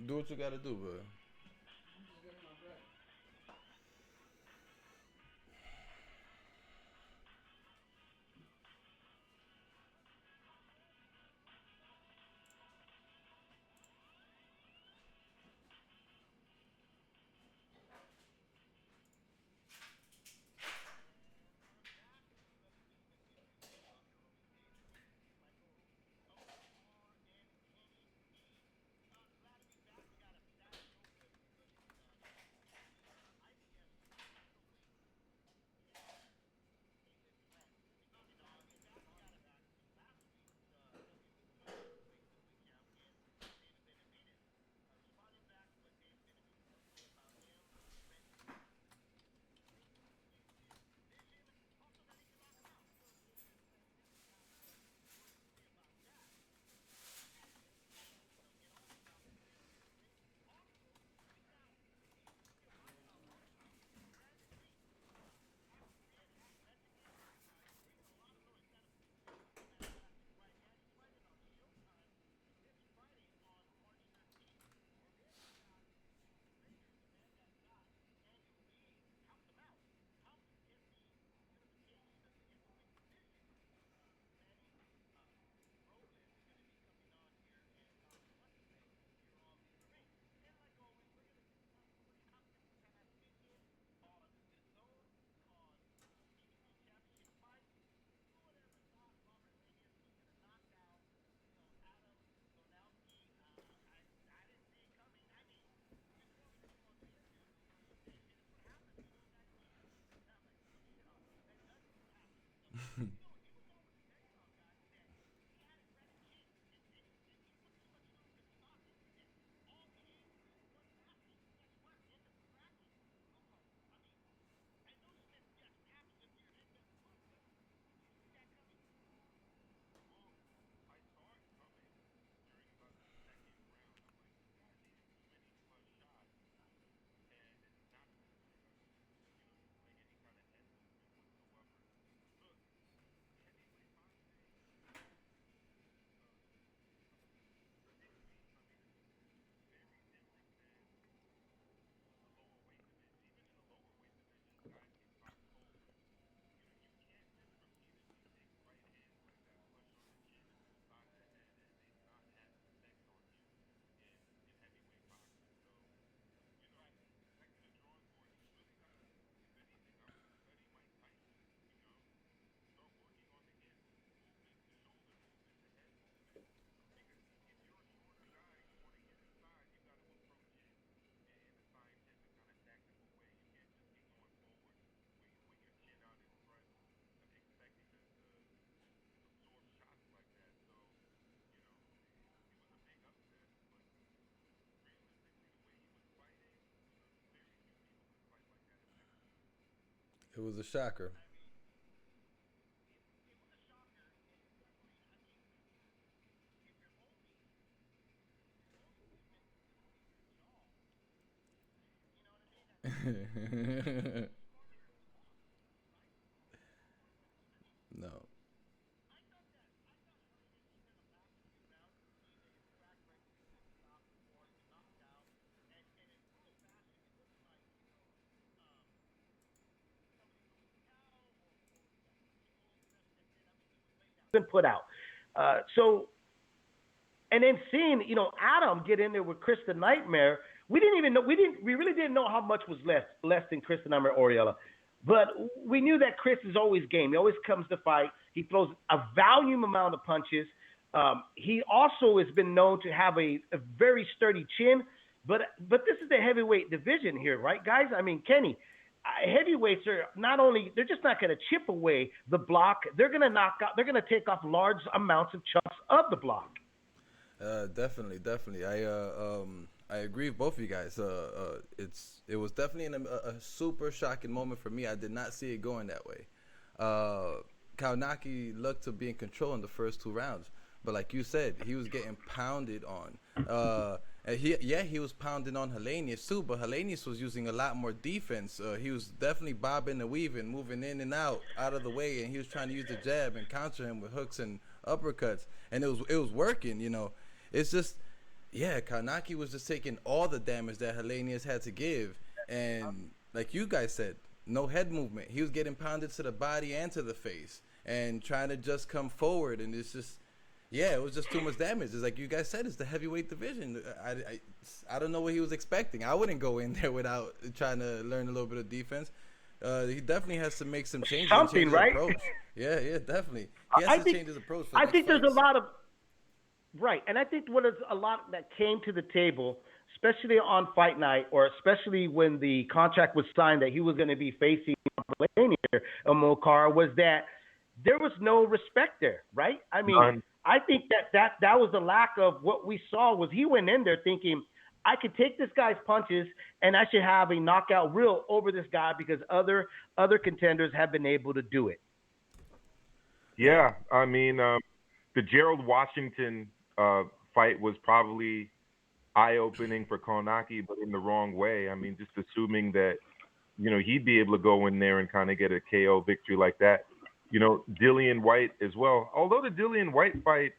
Do what you gotta do, bro. It was a shocker. No. been put out. So and then seeing Adam get in there with Chris the Nightmare, we didn't even know we really didn't know how much was left in Chris the Nightmare Oriella, but we knew that Chris is always game. He always comes to fight. He throws a volume amount of punches. He also has been known to have a very sturdy chin, but this is the heavyweight division here, right, guys? I mean, Kenny, heavyweights are not only they're just not going to chip away the block. They're going to knock out. They're going to take off large amounts of chunks of the block. Definitely, definitely. I agree with both of you guys. It was definitely a super shocking moment for me. I did not see it going that way. Kownacki looked to be in control in the first two rounds, but like you said, he was getting pounded on. And he was pounding on Helenius too, but Helenius was using a lot more defense. He was definitely bobbing and weaving, moving in and out of the way, and he was trying to use the jab and counter him with hooks and uppercuts, and it was working. It's just Yeah, Kownacki was just taking all the damage that Helenius had to give, and like you guys said, no head movement. He was getting pounded to the body and to the face, and trying to just come forward, and it's just, yeah, it was just too much damage. It's like you guys said, it's the heavyweight division. I don't know what he was expecting. I wouldn't go in there without trying to learn a little bit of defense. He definitely has to make some changes. Something, change right? his approach. Yeah, definitely. He has to change his approach. For I next think there's a fights. lot of right, and I think what is a lot that came to the table, especially on fight night, or especially when the contract was signed that he was going to be facing Mokar, was that there was no respect there, right? I mean, None. I think that was the lack of what we saw. Was he went in there thinking, I could take this guy's punches and I should have a knockout reel over this guy because other contenders have been able to do it. Yeah, I mean, the Gerald Washington fight was probably eye-opening for Kownacki, but in the wrong way. I mean, just assuming that, he'd be able to go in there and kind of get a KO victory like that. Dillian White as well. Although the Dillian White fight,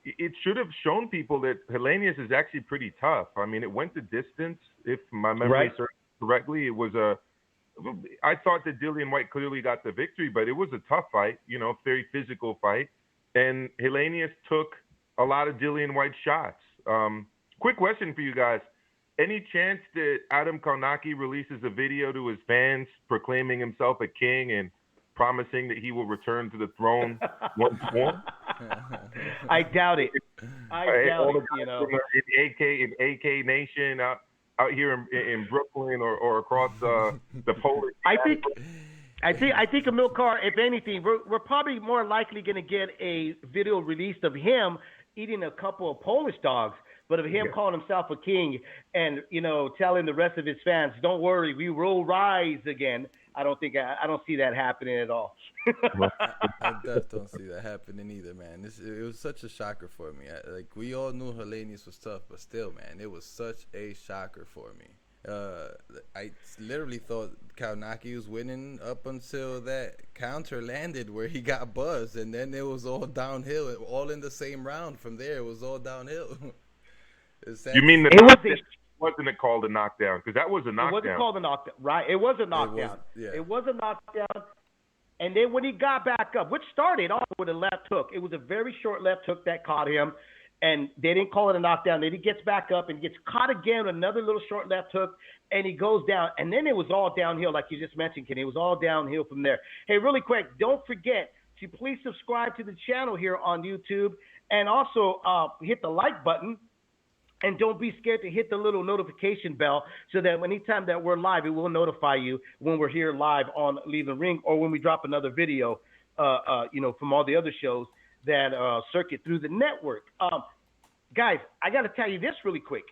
it should have shown people that Helenius is actually pretty tough. I mean, it went the distance, if my memory serves correctly. It was I thought that Dillian White clearly got the victory, but it was a tough fight, very physical fight. And Helenius took a lot of Dillian White's shots. Quick question for you guys. Any chance that Adam Kownacki releases a video to his fans proclaiming himself a king and promising that he will return to the throne once more? I doubt it. I doubt it. In AK Nation out here in Brooklyn or across the Polish. I think Amilcar, if anything, we're probably more likely going to get a video released of him eating a couple of Polish dogs, but of him calling himself a king and telling the rest of his fans, "Don't worry, we will rise again." I don't see that happening at all. I just don't see that happening either, man. It was such a shocker for me. We all knew Helenius was tough, but still, man, it was such a shocker for me. I literally thought Kownacki was winning up until that counter landed where he got buzzed, and then it was all downhill, all in the same round. From there, it was all downhill. You mean wasn't it called a knockdown? Because that was a knockdown. It wasn't called a knockdown, right? It was a knockdown. It was a knockdown. And then when he got back up, which started off with a left hook, it was a very short left hook that caught him, and they didn't call it a knockdown. Then he gets back up and gets caught again with another little short left hook, and he goes down. And then it was all downhill, like you just mentioned, Kenny. It was all downhill from there. Hey, really quick, don't forget to please subscribe to the channel here on YouTube, and also hit the like button. And don't be scared to hit the little notification bell so that anytime that we're live, it will notify you when we're here live on Leave the Ring or when we drop another video, from all the other shows that circuit through the network. Guys, I got to tell you this really quick.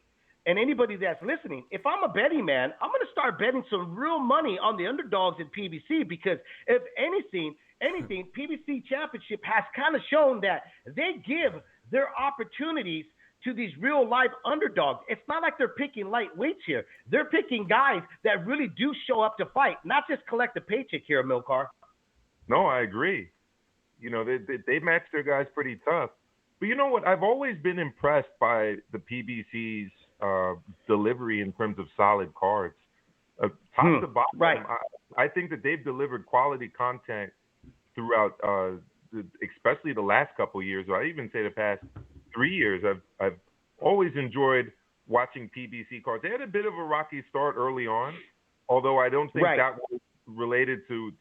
And anybody that's listening, if I'm a betting man, I'm going to start betting some real money on the underdogs in PBC because if anything, PBC Championship has kind of shown that they give their opportunities to these real life underdogs. It's not like they're picking lightweights here. They're picking guys that really do show up to fight, not just collect a paycheck here, Milcar. No, I agree. They match their guys pretty tough. But you know what? I've always been impressed by the PBC's delivery in terms of solid cards. Top to bottom, right. I think that they've delivered quality content throughout, especially the last couple of years, or I even say the past 3 years. I've always enjoyed watching PBC cards. They had a bit of a rocky start early on, although I don't think that was related to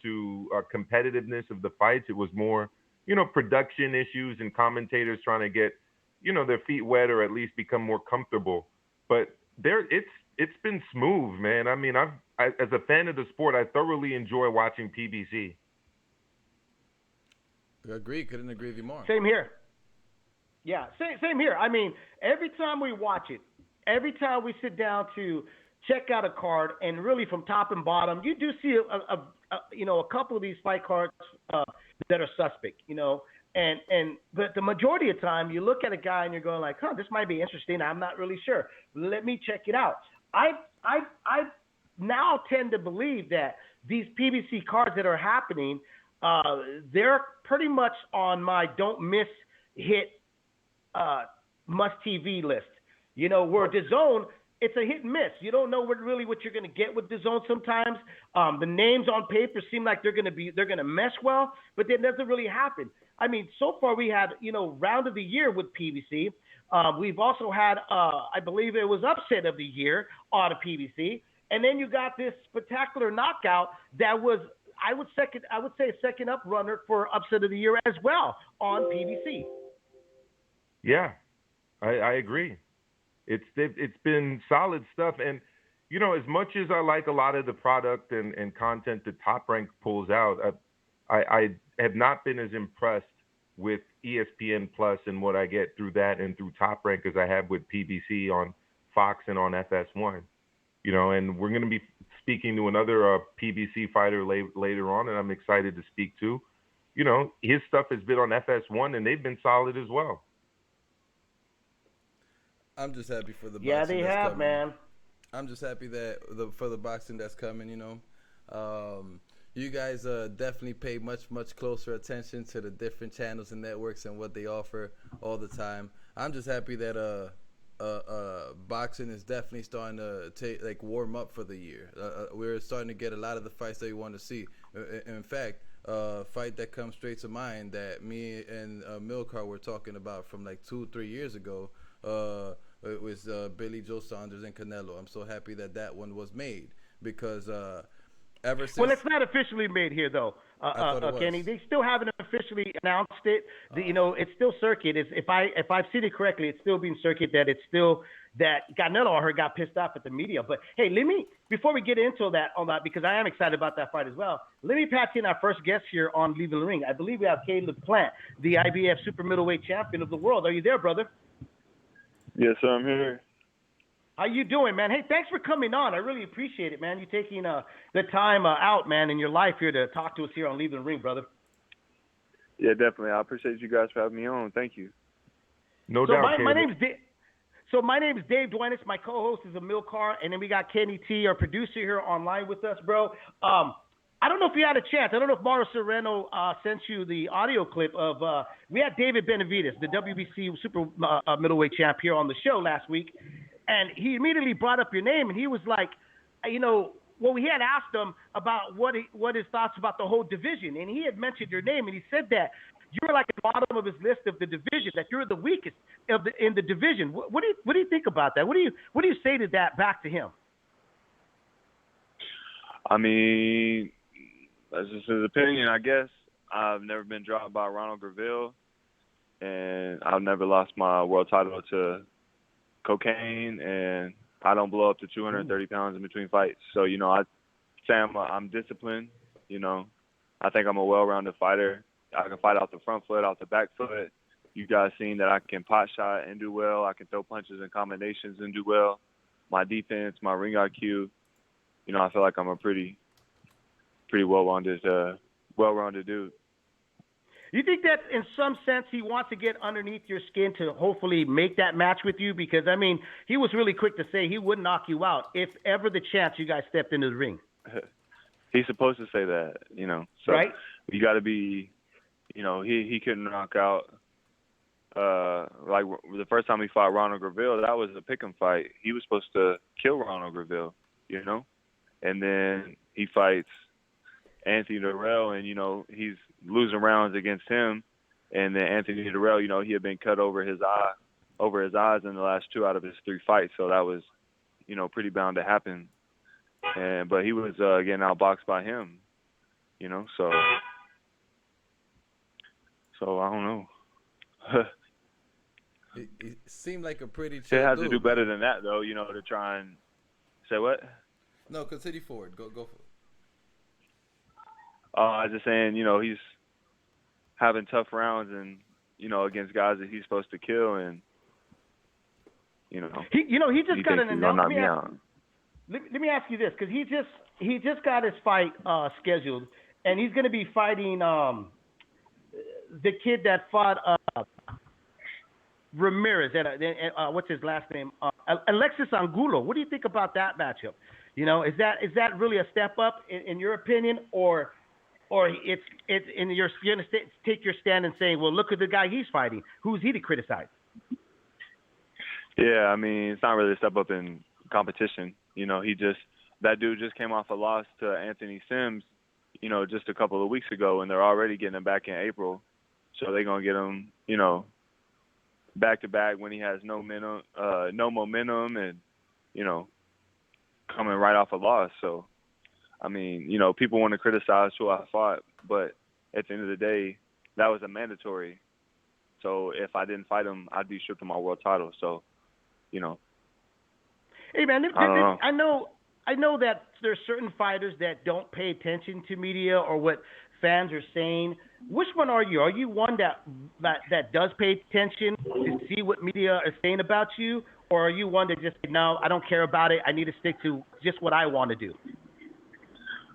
competitiveness of the fights. It was more, production issues and commentators trying to get, their feet wet or at least become more comfortable. But it's been smooth, man. I mean, as a fan of the sport, I thoroughly enjoy watching PBC. Agree. Couldn't agree with you more. Same here. Yeah, same here. I mean, every time we watch it, every time we sit down to check out a card, and really from top and bottom, you do see a couple of these fight cards that are suspect, but the majority of the time you look at a guy and you're going like, this might be interesting. I'm not really sure. Let me check it out. I now tend to believe that these PBC cards that are happening, they're pretty much on my don't miss hit must TV list. You know, where DAZN, it's a hit and miss. You don't know what you're going to get with DAZN sometimes. The names on paper seem like they're going to mesh well, but that doesn't really happen. I mean, so far we had, you know, round of the year with PBC. We've also had, I believe it was upset of the year on a PBC, and then you got this spectacular knockout that was, I would say a second up runner for upset of the year as well on PBC. Yeah, I agree. It's been solid stuff, and you know, as much as I like a lot of the product and content that Top Rank pulls out, I have not been as impressed with ESPN Plus and what I get through that and through Top Rank as I have with PBC on Fox and on FS1. You know, and we're going to be speaking to another PBC fighter later on, and I'm excited to speak to. You know, his stuff has been on FS1, and they've been solid as well. I'm just happy for the boxing. Yeah, they have, coming. man. I'm just happy that for the boxing that's coming. You know, you guys definitely pay much closer attention to the different channels and networks and what they offer all the time. I'm just happy that boxing is definitely starting to warm up for the year. We're starting to get a lot of the fights that we want to see. In fact, a fight that comes straight to mind that me and Milcar were talking about from like 2-3 years ago. It was Billy Joe Saunders and Canelo. I'm so happy that one was made because ever since. Well, it's not officially made here though, Kenny. They still haven't officially announced it. You know, it's still circuit. If I've seen it correctly, it's still being circuit. That Canelo, I heard, got pissed off at the media. But hey, before we get into that, because I am excited about that fight as well. Let me patch in our first guest here on Leaving the Ring. I believe we have Caleb Plant, the IBF super middleweight champion of the world. Are you there, brother? Yes, sir, I'm here. How you doing, man? Hey, thanks for coming on. I really appreciate it, man. You taking the time out, man, in your life here to talk to us here on Leaving the Ring, brother. Yeah, definitely. I appreciate you guys for having me on. Thank you. No doubt. My name is Dave Duenez. My co-host is Emil Carr, and then we got Kenny T, our producer here online with us, bro. I don't know if you had a chance. I don't know if Mauro Sereno sent you the audio clip of we had David Benavidez, the WBC super middleweight champ, here on the show last week, and he immediately brought up your name, and he was like, you know, well, we had asked him about what his thoughts about the whole division, and he had mentioned your name, and he said that you were like at the bottom of his list of the division, that you're the weakest in the division. What do you think about that? What do you say to that back to him? I mean, that's just his opinion, I guess. I've never been dropped by Ronald Graville, and I've never lost my world title to cocaine, and I don't blow up to 230 pounds in between fights. So, you know, I say I'm disciplined. You know, I think I'm a well-rounded fighter. I can fight off the front foot, off the back foot. You guys seen that I can pot shot and do well. I can throw punches and combinations and do well. My defense, my ring IQ, you know, I feel like I'm a pretty well-rounded dude. You think that in some sense he wants to get underneath your skin to hopefully make that match with you? Because, I mean, he was really quick to say he would knock you out if ever the chance you guys stepped into the ring. He's supposed to say that, you know. So right? You got to be, you know, he couldn't knock out. Like the first time he fought Ronald Graville, that was a pick'em fight. He was supposed to kill Ronald Graville, you know. And then he fights Anthony Durrell, and, you know, he's losing rounds against him. And then Anthony Durrell, you know, he had been cut over his eyes in the last 2 out of his 3 fights. So that was, you know, pretty bound to happen. But he was getting outboxed by him, you know. So I don't know. He seemed like a pretty chill It has dude. to do better than that, though, you know, to try and say what? No, continue forward. Go for it. I was just saying, you know, he's having tough rounds and, you know, against guys that he's supposed to kill, and, you know. He just got an announcement. Let me ask you this, because he just got his fight scheduled, and he's going to be fighting the kid that fought Ramirez. What's his last name? Alexis Angulo. What do you think about that matchup? You know, is that really a step up in your opinion, or it's in you're going to take your stand and saying, well, look at the guy he's fighting. Who's he to criticize? Yeah, I mean, it's not really a step up in competition. You know, that dude just came off a loss to Anthony Sims, you know, just a couple of weeks ago, and they're already getting him back in April. So they're going to get him, you know, back to back when he has no momentum and, you know, coming right off a loss. So, I mean, you know, people want to criticize who I fought, but at the end of the day, that was a mandatory. So if I didn't fight him, I'd be stripped of my world title. So, you know. Hey man, I don't know. I know that there's certain fighters that don't pay attention to media or what fans are saying. Which one are you? Are you one that does pay attention to see what media is saying about you, or are you one that just no, I don't care about it. I need to stick to just what I want to do?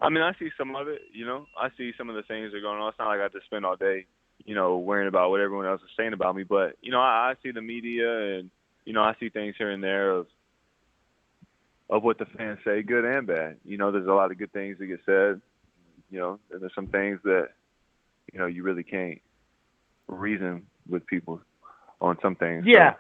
I mean, I see some of it. You know, I see some of the things that are going on. It's not like I just spend all day, you know, worrying about what everyone else is saying about me. But you know, I see the media and you know, I see things here and there of what the fans say, good and bad. You know, there's a lot of good things that get said. You know, and there's some things that, you know, you really can't reason with people on some things. Yeah. So,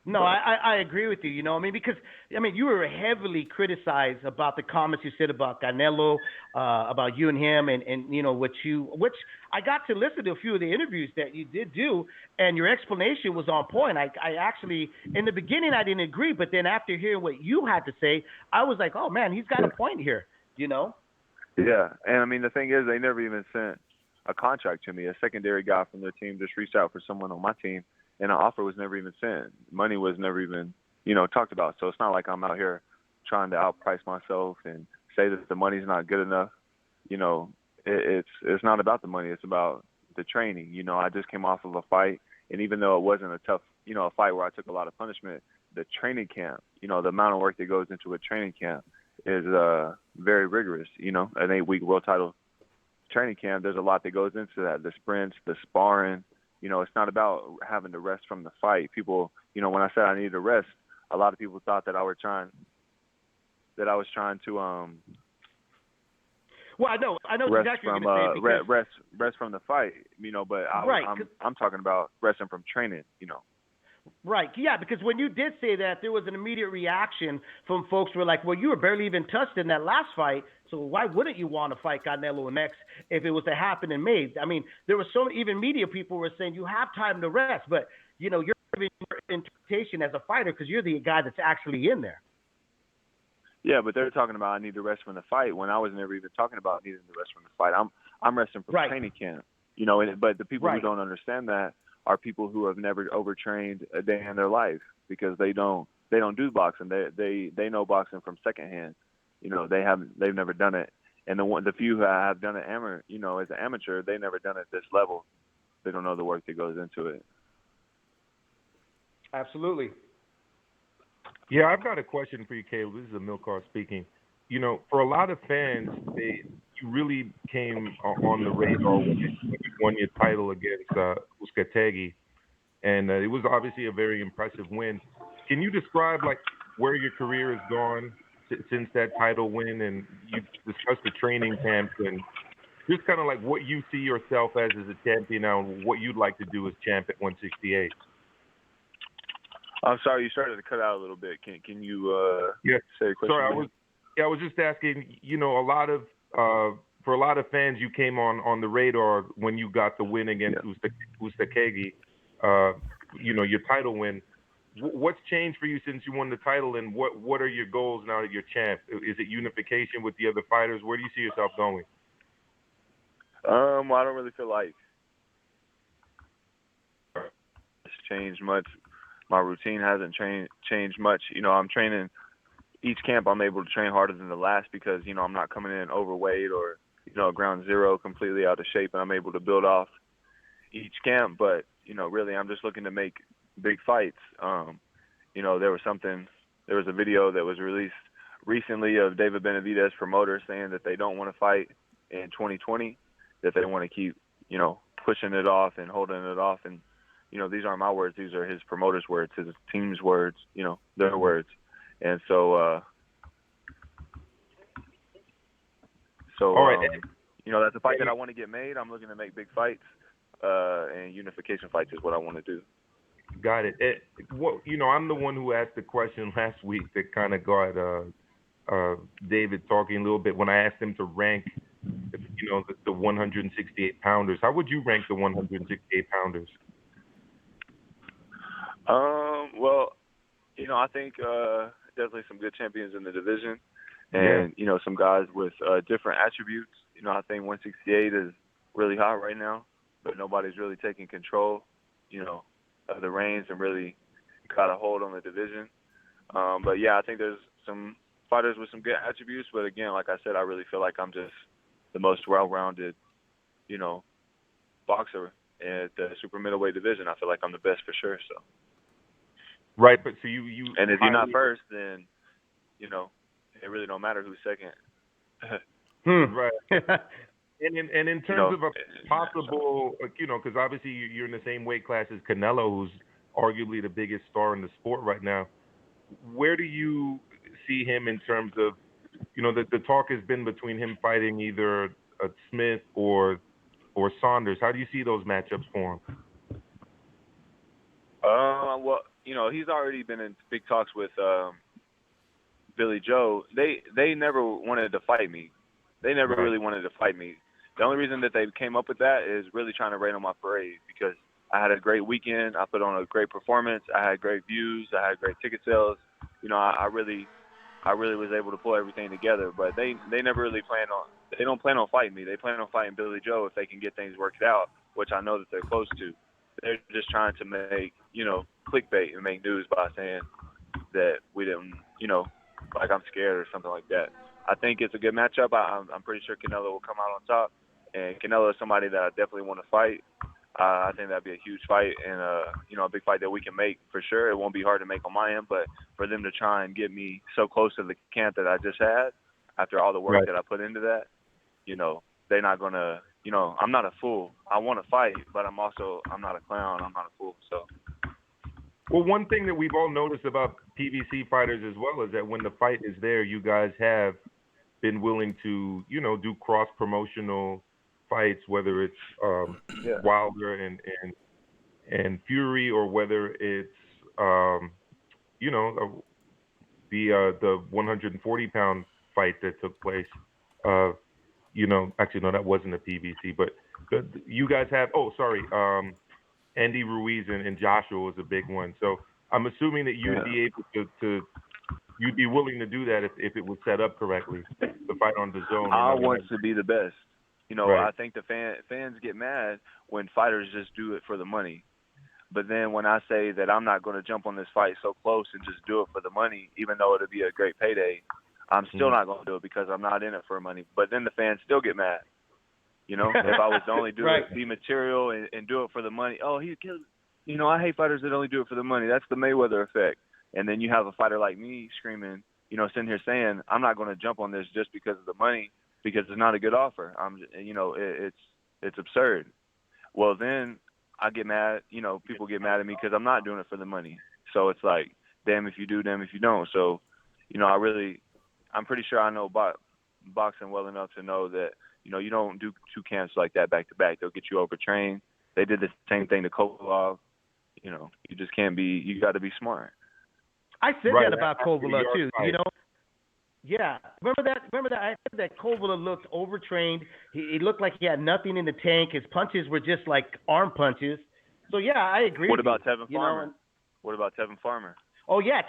no, I agree with you. You know, I mean, because I mean, you were heavily criticized about the comments you said about Canelo, about you and him, and you know which I got to listen to a few of the interviews that you did do, and your explanation was on point. I actually in the beginning I didn't agree, but then after hearing what you had to say, I was like, oh man, he's got a point here. You know? Yeah, and I mean the thing is, they never even sent a contract to me. A secondary guy from their team just reached out for someone on my team. And an offer was never even sent. Money was never even, you know, talked about. So it's not like I'm out here trying to outprice myself and say that the money's not good enough. You know, it's not about the money. It's about the training. You know, I just came off of a fight, and even though it wasn't a tough, you know, a fight where I took a lot of punishment, the training camp, you know, the amount of work that goes into a training camp is very rigorous. You know, an 8-week world title training camp, there's a lot that goes into that. The sprints, the sparring. You know, it's not about having to rest from the fight. People, you know, when I said I needed to rest, a lot of people thought that I was trying to Well, I know rest exactly from what you're going to say. rest from the fight. You know, but I'm talking about resting from training. You know. Right, yeah, because when you did say that, there was an immediate reaction from folks who were like, well, you were barely even touched in that last fight, so why wouldn't you want to fight Canelo next if it was to happen in May? I mean, there were even media people were saying you have time to rest, but, you know, you're giving your interpretation as a fighter because you're the guy that's actually in there. Yeah, but they're talking about I need to rest from the fight when I was never even talking about needing to rest from the fight. I'm resting from training camp, you know, but the people who don't understand that are people who have never overtrained a day in their life because they don't do boxing. They know boxing from secondhand. You know, they've never done it. And the few who have done it as an amateur, they've never done it at this level. They don't know the work that goes into it. Absolutely. Yeah, I've got a question for you, Caleb. This is Amilcar speaking. You know, for a lot of fans, you really came on the radar when you won your title against Kownacki, and it was obviously a very impressive win. Can you describe like where your career has gone since that title win, and you discussed the training camps and just kind of like what you see yourself as a champion now, and what you'd like to do as champ at 168? I'm sorry, you started to cut out a little bit. Can you say a question? Sorry, I was just asking. You know, for a lot of fans, you came on the radar when you got the win against Kownacki. You know, your title win. What's changed for you since you won the title, and what are your goals now that you're champ? Is it unification with the other fighters? Where do you see yourself going? Well, I don't really feel like it's changed much. My routine hasn't changed much. You know, I'm training each camp. I'm able to train harder than the last because, you know, I'm not coming in overweight or, you know, ground zero, completely out of shape, and I'm able to build off each camp. But, you know, really I'm just looking to make big fights. You know, there was a video that was released recently of David Benavidez promoters saying that they don't want to fight in 2020, that they want to keep, you know, pushing it off and holding it off. And, you know, these aren't my words. These are his promoter's words, his team's words, you know, their words. And so, all right. You know, that's a fight that I want to get made. I'm looking to make big fights, and unification fights is what I want to do. Got it. I'm the one who asked the question last week that kind of got David talking a little bit when I asked him to rank, the 168 pounders. How would you rank the 168 pounders? Well, I think definitely some good champions in the division, and some guys with different attributes. I think 168 is really hot right now, but nobody's really taking control, of the reins and really got a hold on the division. But yeah, I think there's some fighters with some good attributes, but again, like I said, I really feel like I'm just the most well-rounded, boxer at the super middleweight division. I feel like I'm the best for sure. So. Right, but so you and if you're not first, then it really don't matter who's second. Right. And in terms of a possible, because obviously you're in the same weight class as Canelo, who's arguably the biggest star in the sport right now. Where do you see him in terms of, the talk has been between him fighting either a Smith or Saunders. How do you see those matchups for him? Well, he's already been in big talks with Billy Joe. They never wanted to fight me. They never really wanted to fight me. The only reason that they came up with that is really trying to rain on my parade because I had a great weekend. I put on a great performance. I had great views. I had great ticket sales. I really was able to pull everything together. But they never really they don't plan on fighting me. They plan on fighting Billy Joe if they can get things worked out, which I know that they're close to. They're just trying to make, clickbait and make news by saying that we didn't, like I'm scared or something like that. I think it's a good matchup. I'm pretty sure Canelo will come out on top. And Canelo is somebody that I definitely want to fight. I think that'd be a huge fight and, a big fight that we can make for sure. It won't be hard to make on my end, but for them to try and get me so close to the camp that I just had after all the work that I put into that, they're not going to, I'm not a fool. I want to fight, but I'm not a clown. I'm not a fool. So. Well, one thing that we've all noticed about PBC fighters as well is that when the fight is there, you guys have been willing to, do cross-promotional fights, whether it's Wilder and Fury, or whether it's the 140-pound fight that took place. Actually no, that wasn't a PBC, but you guys have. Andy Ruiz and Joshua was a big one. So I'm assuming that you'd be able to you'd be willing to do that if it was set up correctly, the fight on the zone. I want to be the best. I think the fans get mad when fighters just do it for the money. But then when I say that I'm not going to jump on this fight so close and just do it for the money, even though it'll be a great payday, I'm still not going to do it because I'm not in it for money. But then the fans still get mad. If I was to only do it, be material and do it for the money, he kills. I hate fighters that only do it for the money. That's the Mayweather effect. And then you have a fighter like me screaming, sitting here saying, I'm not going to jump on this just because of the money, because it's not a good offer. It's absurd. Well, then I get mad. People get mad at me because I'm not doing it for the money. So it's like, damn if you do, damn if you don't. So, I'm pretty sure I know boxing well enough to know that, you don't do two camps like that back to back. They'll get you overtrained. They did the same thing to Kovalev. You just can't be. You got to be smart. I said that about Kovalev too. Yeah. Remember that? I said that Kovalev looked overtrained. He looked like he had nothing in the tank. His punches were just like arm punches. So yeah, I agree. What about Tevin Farmer? What about Tevin Farmer? Oh yeah,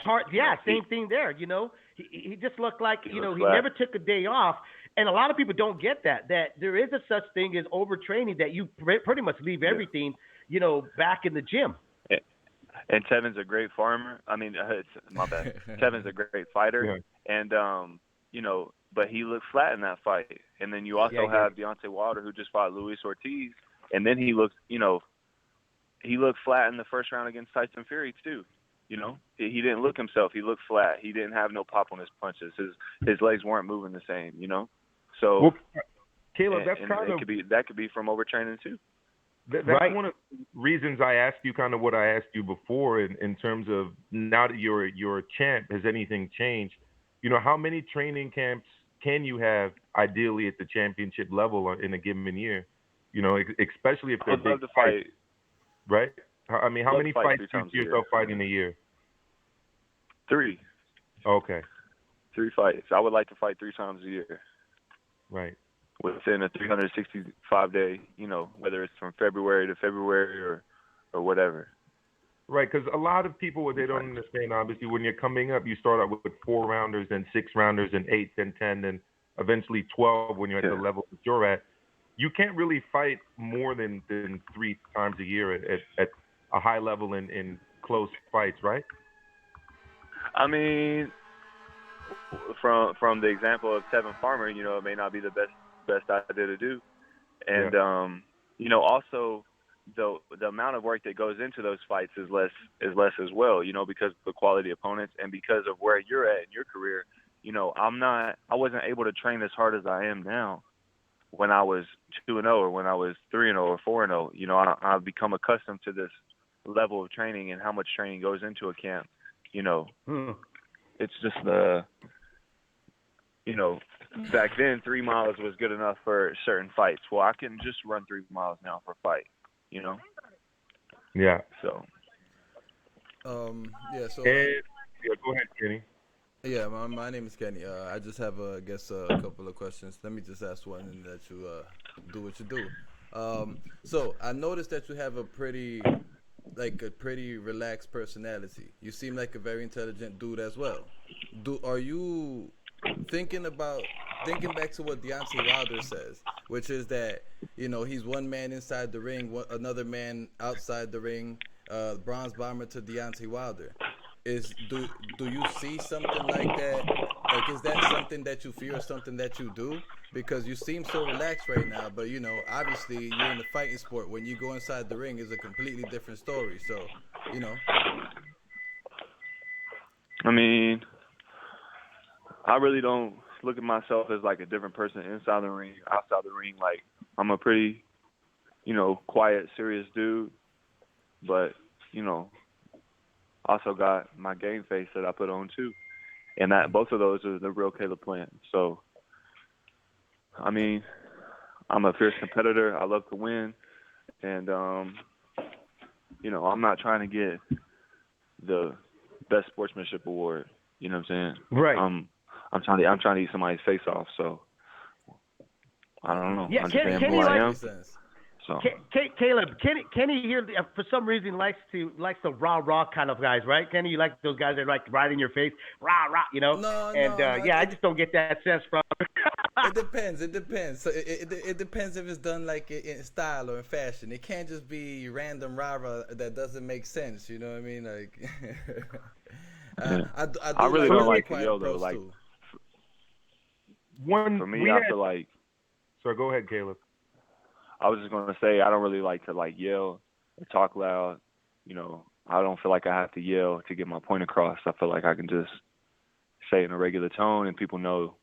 same thing there. He just looked like he never took a day off. And a lot of people don't get that there is a such thing as overtraining, that you pretty much leave everything, back in the gym. And Tevin's a great farmer. I mean, my bad. Tevin's a great fighter, and but he looked flat in that fight. And then you also have Deontay Wilder, who just fought Luis Ortiz, and then he looked flat in the first round against Tyson Fury too. He didn't look himself. He looked flat. He didn't have no pop on his punches. His legs weren't moving the same. So, Caleb, that could be from overtraining too. That's one of the reasons I asked you kind of what I asked you before in terms of, now that you're a champ, has anything changed? How many training camps can you have ideally at the championship level in a given year? Especially if they're I'd love to fight. Right? I mean, how Love many to fight fights 3 do you times see a year. yourself fighting a year? 3. Okay. 3 fights. I would like to fight 3 times a year Right. within a 365-day, whether it's from February to February or whatever. Right, because a lot of people, what they don't understand, obviously, when you're coming up, you start out with 4-rounders, then 6-rounders, and 8, then 10, then eventually 12 when you're at the level that you're at. You can't really fight more than 3 times a year at a high level in close fights, right? I mean, from the example of Tevin Farmer, it may not be the best idea to do, and also the amount of work that goes into those fights is less as well, because of the quality of opponents and because of where you're at in your career. I wasn't able to train as hard as I am now when I was 2-0 or when I was 3-0 or 4-0. I've become accustomed to this level of training and how much training goes into a camp. It's just back then 3 miles was good enough for certain fights. Well, I can just run 3 miles now for a fight, Yeah. So. Yeah. So. Go ahead, Kenny. Yeah, my name is Kenny. I just have, I guess, a couple of questions. Let me just ask one and let you do what you do. So I noticed that you have a pretty relaxed personality. You seem like a very intelligent dude as well. Are you thinking back to what Deontay Wilder says, which is that he's one man inside the ring, another man outside the ring, bronze bomber to Deontay Wilder. Do you see something like that? Like, is that something that you feel or something that you do? Because you seem so relaxed right now, but obviously you're in the fighting sport. When you go inside the ring, it's a completely different story. So, I mean, I really don't look at myself as like a different person inside the ring, outside the ring. Like, I'm a pretty, quiet, serious dude, but also got my game face that I put on too, and that both of those are the real Caleb Plant. So, I mean, I'm a fierce competitor. I love to win, and I'm not trying to get the best sportsmanship award. You know what I'm saying? Right. I'm trying to eat somebody's face off. So, I don't know. Yeah, I'm just saying Kenny who I am. Sense. So. Caleb, Kenny here for some reason likes the rah kind of guys, right? Kenny, you like those guys that like right in your face, rah, No, I just don't get that sense from. It depends. So it depends if it's done like in style or in fashion. It can't just be random rah that doesn't make sense. You know what I mean? Like, I really don't like to quiet yell though. approach Like, too. for me, I feel like. So go ahead, Caleb. I was just gonna say I don't really like to yell or talk loud. I don't feel like I have to yell to get my point across. I feel like I can just say it in a regular tone and people know,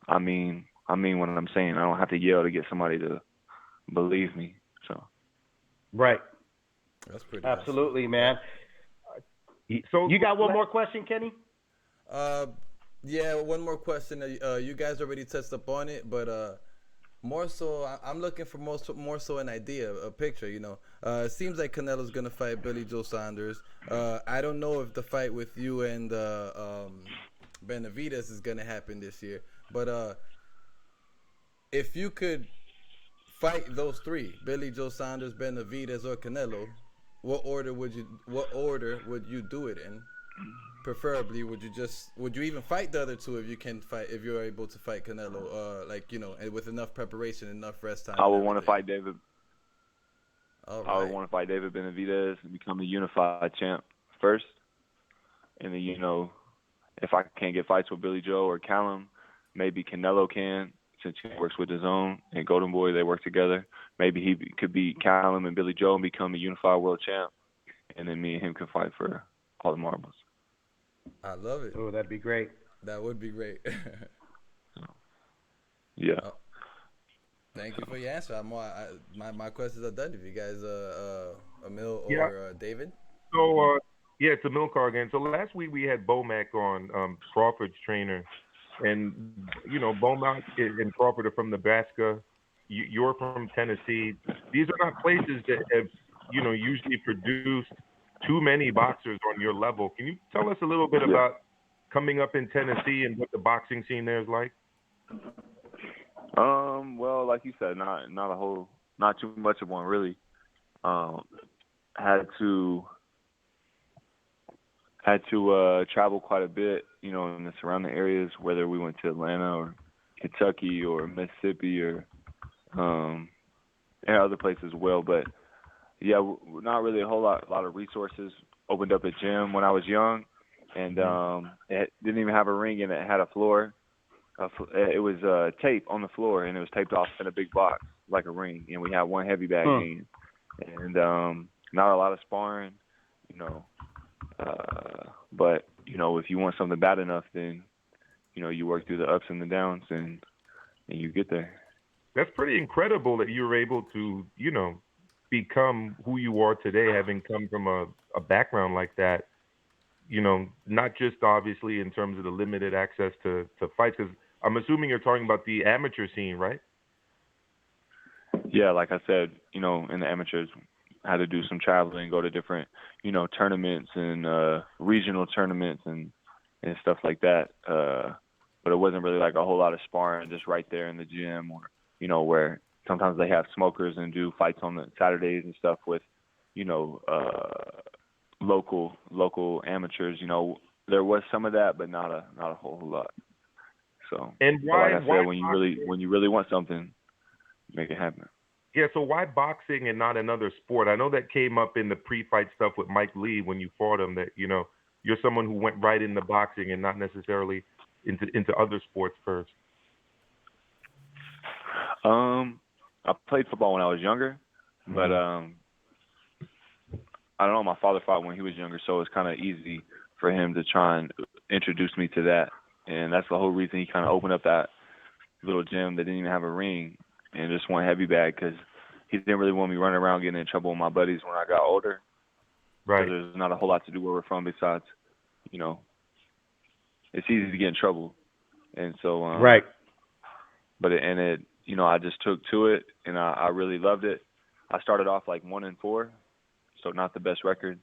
I mean what I'm saying. I don't have to yell to get somebody to believe me. So. Right. That's pretty. Absolutely, awesome. Man. So you got one more question, Kenny? Yeah, one more question. You guys already touched upon it, but more so, I'm looking for more so an idea, a picture. It seems like Canelo's gonna fight Billy Joe Saunders. I don't know if the fight with you and Benavidez is gonna happen this year, but if you could fight those three, Billy Joe Saunders, Benavidez, or Canelo, what order would you do it in? Preferably, would you even fight the other two if you're able to fight Canelo, and with enough preparation, enough rest time? I would want to fight David. All right. I would want to fight David Benavidez and become a unified champ first, and then if I can't get fights with Billy Joe or Callum, maybe Canelo can, since he works with his own, and Golden Boy, they work together. Maybe he could beat Callum and Billy Joe and become a unified world champ, and then me and him can fight for all the marbles. I love it. Oh, that'd be great. That would be great. Yeah. Thank you for your answer. My questions are done. If you guys, Emil or David. So it's Emil Carr again. So last week we had Bomac on, Crawford's trainer, and Bomac and Crawford are from Nebraska. You're from Tennessee. These are not places that have usually produced too many boxers on your level. Can you tell us a little bit about coming up in Tennessee and what the boxing scene there is like? Well, like you said, not too much of one really. Had to travel quite a bit, in the surrounding areas, whether we went to Atlanta or Kentucky or Mississippi or and other places as well. But yeah, not really a whole lot of resources. Opened up a gym when I was young, and it didn't even have a ring in it. It had a floor. It was tape on the floor, and it was taped off in a big box like a ring. And we had one heavy bag in, and not a lot of sparring, but if you want something bad enough, then you work through the ups and the downs, and you get there. That's pretty incredible that you were able to, become who you are today, having come from a background like that. Not just obviously in terms of the limited access to fights, because I'm assuming you're talking about the amateur scene, right? Yeah, like I said, in the amateurs, I had to do some traveling, go to different, tournaments and regional tournaments and stuff like that. But it wasn't really like a whole lot of sparring just right there in the gym, or, where sometimes they have smokers and do fights on the Saturdays and stuff with, local amateurs. There was some of that, but not a whole lot. So, and why, like I said, when you really want something, make it happen. Yeah, so why boxing and not another sport? I know that came up in the pre-fight stuff with Mike Lee when you fought him, that you're someone who went right into boxing and not necessarily into other sports first. I played football when I was younger, but I don't know. My father fought when he was younger, so it's kind of easy for him to try and introduce me to that, and that's the whole reason he kind of opened up that little gym that didn't even have a ring and just one heavy bag, because he didn't really want me running around getting in trouble with my buddies when I got older. Right. There's not a whole lot to do where we're from besides, it's easy to get in trouble, and so right. But I just took to it, and I really loved it. I started off like 1-4, so not the best record,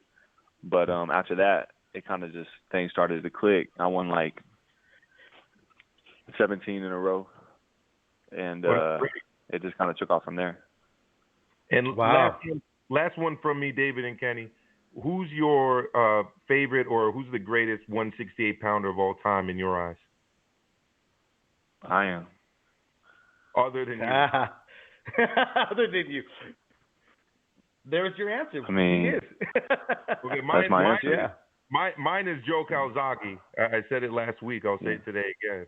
but after that, it kind of just things started to click. I won like 17 in a row, and it just kind of took off from there. And wow. last one from me, David and Kenny. Who's your favorite, or who's the greatest 168-pounder of all time in your eyes? I am. Other than you. Other than you. There's your answer. I mean, he is. Okay, that's my answer. Yeah. Mine is Joe Calzaghe. I said it last week. I'll say it today again.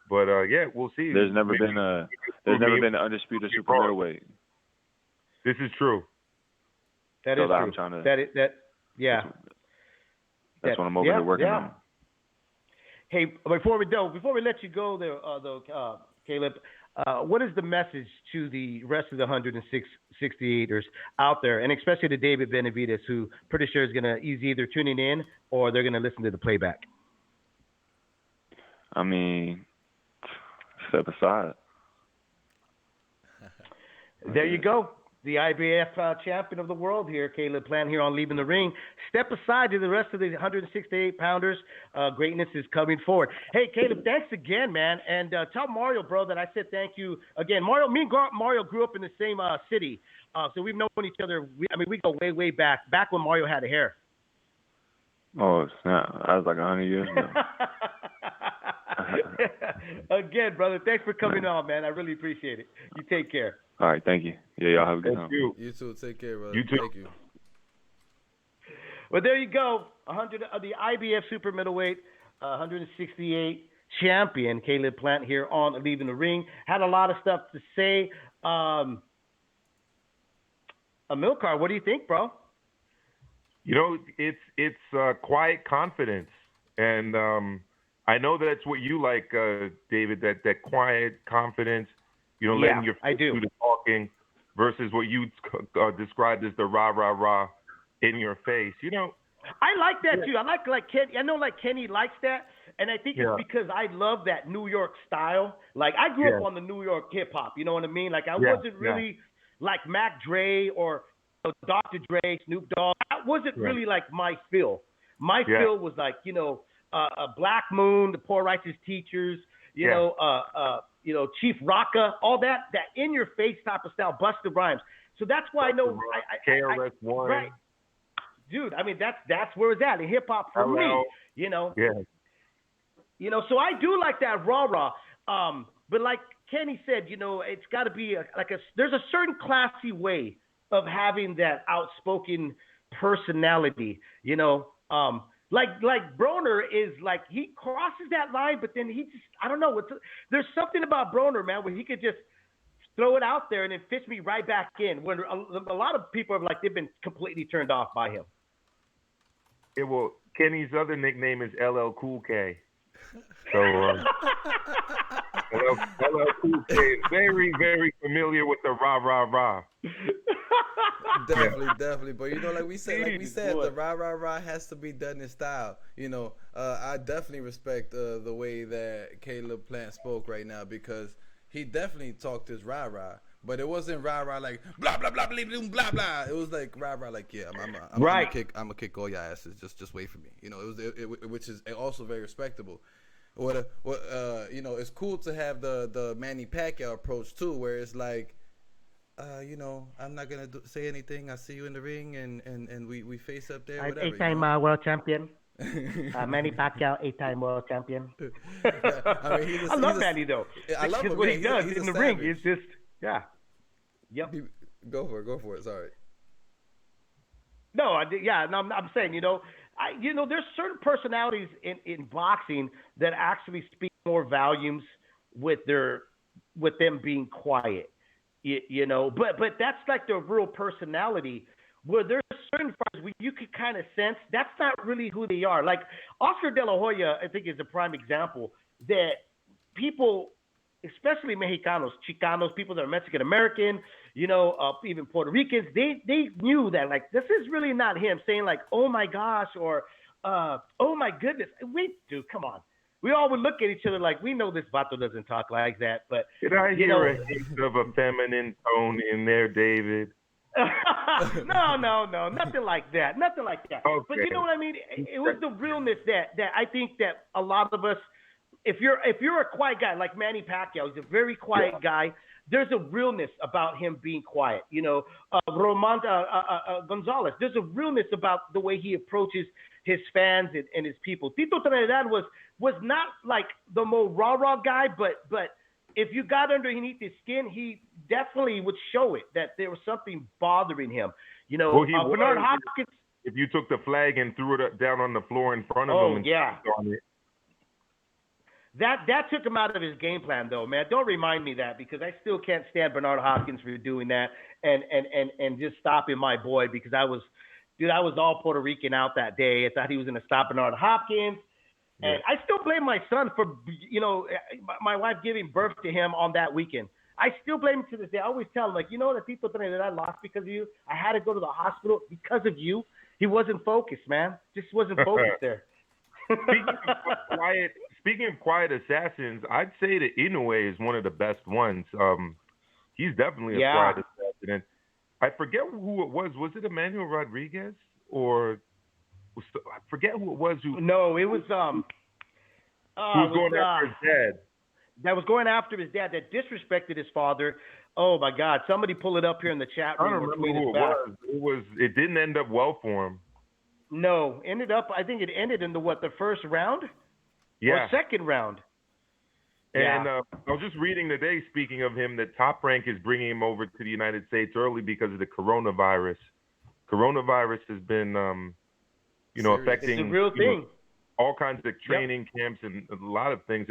But we'll see. There's never been an undisputed super middleweight. This is true. That is true. That's what I'm over here working on. Hey, before we let you go there, though, Caleb, what is the message to the rest of the 168ers out there, and especially to David Benavidez, who pretty sure he's either tuning in or they're gonna listen to the playback? I mean, step aside. There you go. The IBF champion of the world here, Caleb Plant, here on Leaving the Ring. Step aside to the rest of the 168-pounders. Greatness is coming forward. Hey, Caleb, thanks again, man. And tell Mario, bro, that I said thank you again. Me and Mario grew up in the same city. So we've known each other. We go way, way back when Mario had hair. Oh, snap. That was like 100 years ago. Again, brother, thanks for coming on, man. I really appreciate it. You take care. All right, thank you. Yeah, y'all have a good time. You too. Take care, brother. You too. Thank you. Well, there you go. The IBF super middleweight 168 champion, Caleb Plant, here on Leaving the Ring. Had a lot of stuff to say. Amilcar, what do you think, bro? It's quiet confidence, and I know that's what you like, David. That quiet confidence. Letting your feet do the talking versus what you described as the rah rah rah in your face. I like that too. I like Kenny. I know Kenny likes that, and I think it's because I love that New York style. Like I grew up on the New York hip hop. You know what I mean? Like I wasn't really like Mac Dre or Dr. Dre, Snoop Dogg. That wasn't really like my feel. My feel was like, Black Moon, the Poor Righteous Teachers, Chief Rocka, all that in your face type of style, Busta Rhymes. So that's why I know KRS-One. Right. Dude, I mean that's where it's at in hip hop for me, Yeah. So I do like that rah-rah. But like Kenny said, it's got to be there's a certain classy way of having that outspoken personality, like Broner is like, he crosses that line, but then he just, I don't know, there's something about Broner, man, where he could just throw it out there and it fits me right back in, when a lot of people are like, they've been completely turned off by him. Yeah, well, Kenny's other nickname is LL Cool K. So LL Cool K is very, very familiar with the rah rah rah. Definitely. But like we said, the rah rah rah has to be done in style. I definitely respect the way that Caleb Plant spoke right now, because he definitely talked his rah rah. But it wasn't rah rah like blah blah blah blah blah blah. It was like rah rah like, yeah, I'm gonna kick all your asses. Just wait for me. It was which is also very respectable. It's cool to have the Manny Pacquiao approach too, where it's like, I'm not gonna say anything. I see you in the ring, and we face up there. Whatever, 8-time world champion. Manny Pacquiao, 8-time world champion. I love Manny though. I love him. What he does in the ring is just. Yeah. Yep. Go for it. Sorry. No, I'm saying, there's certain personalities in boxing that actually speak more volumes with them being quiet. But that's like the real personality, where there's certain fighters where you could kind of sense that's not really who they are. Like Oscar De La Hoya, I think, is a prime example that people, especially Mexicanos, Chicanos, people that are Mexican American, even Puerto Ricans, they knew that, like, this is really not him, saying like, oh my gosh, or oh my goodness. Wait, dude, come on. We all would look at each other like, we know this vato doesn't talk like that. But did I hear a hint of a feminine tone in there, David? No, nothing like that. Okay. But you know what I mean? It was the realness that I think that a lot of us, if you're a quiet guy like Manny Pacquiao, he's a very quiet guy. There's a realness about him being quiet. Roman Gonzalez, there's a realness about the way he approaches his fans and his people. Tito Trinidad was not like the more rah-rah guy, but if you got underneath his skin, he definitely would show it, that there was something bothering him. Bernard Hopkins. If you took the flag and threw it down on the floor in front of him and on it. That took him out of his game plan, though, man. Don't remind me that, because I still can't stand Bernard Hopkins for doing that and just stopping my boy, because I was all Puerto Rican out that day. I thought he was going to stop Bernard Hopkins. And I still blame my son for, my wife giving birth to him on that weekend. I still blame him to this day. I always tell him, like, that Tito Trinidad lost because of you. I had to go to the hospital because of you. He wasn't focused, man. Just wasn't focused there. Speaking of quiet assassins, I'd say that Inoue is one of the best ones. He's definitely a quiet assassin. And I forget who it was. Was it Emmanuel Rodriguez or I forget who it was? No, it was who was going after his dad. That was going after his dad. That disrespected his father. Oh my God! Somebody pull it up here in the chat room. I don't remember who it was. It didn't end up well for him. No, I think it ended in the first round? Yeah. Or second round. And I was just reading today, speaking of him, that Top Rank is bringing him over to the United States early because of the coronavirus. Coronavirus has been, affecting it's a real thing. All kinds of training camps and a lot of things.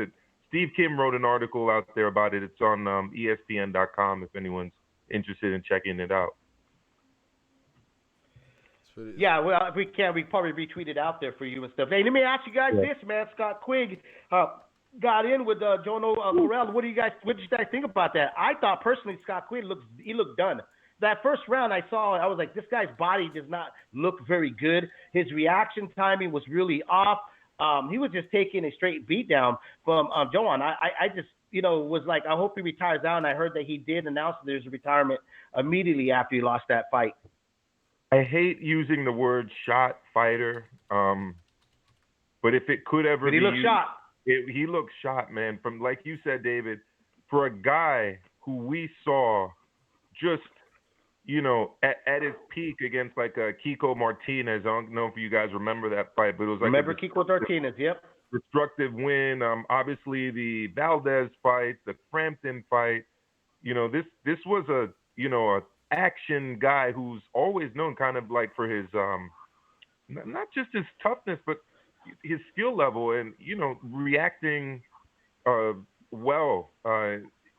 Steve Kim wrote an article out there about it. It's on ESPN.com if anyone's interested in checking it out. Yeah, well, if we can, we probably retweet it out there for you and stuff. Hey, let me ask you guys this, man. Scott Quigg got in with Jono Morrell. What did you guys think about that? I thought personally Scott Quigg looked done. That first round I was like, this guy's body does not look very good. His reaction timing was really off. He was just taking a straight beat down from Joan. I just was like, I hope he retires out. And I heard that he did announce there's a retirement immediately after he lost that fight. I hate using the word shot fighter, but if it could ever But he be looked used, shot. he looked shot, man. From like you said, David, for a guy who we saw just, at his peak against like Kiko Martinez. I don't know if you guys remember that fight, but it was like Remember Kiko Martinez? Yep. destructive win. Obviously the Valdez fight, the Frampton fight. This was a action guy who's always known kind of like for his not just his toughness, but his skill level and reacting well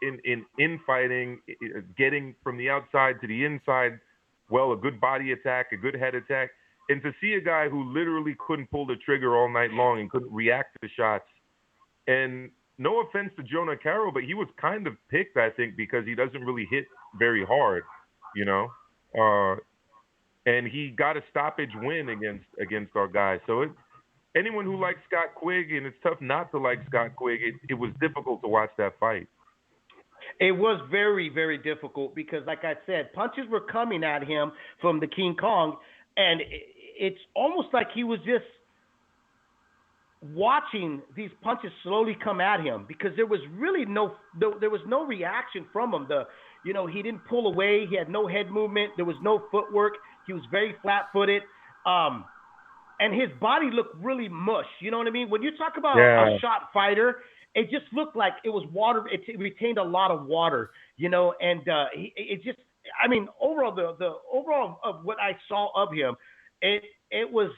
in fighting, getting from the outside to the inside. Well, a good body attack, a good head attack, and to see a guy who literally couldn't pull the trigger all night long and couldn't react to shots. And no offense to Jonah Carroll, but he was kind of picked, I think, because he doesn't really hit very hard, and he got a stoppage win against our guy. So anyone who likes Scott Quigg, and it's tough not to like Scott Quigg, it was difficult to watch that fight. It was very, very difficult because, like I said, punches were coming at him from the King Kong, and it's almost like he was just watching these punches slowly come at him because there was really no reaction from him. He didn't pull away. He had no head movement. There was no footwork. He was very flat-footed, and his body looked really mush. You know what I mean? When you talk about a shot fighter, it just looked like it was water. It retained a lot of water, and overall, the overall of what I saw of him, it was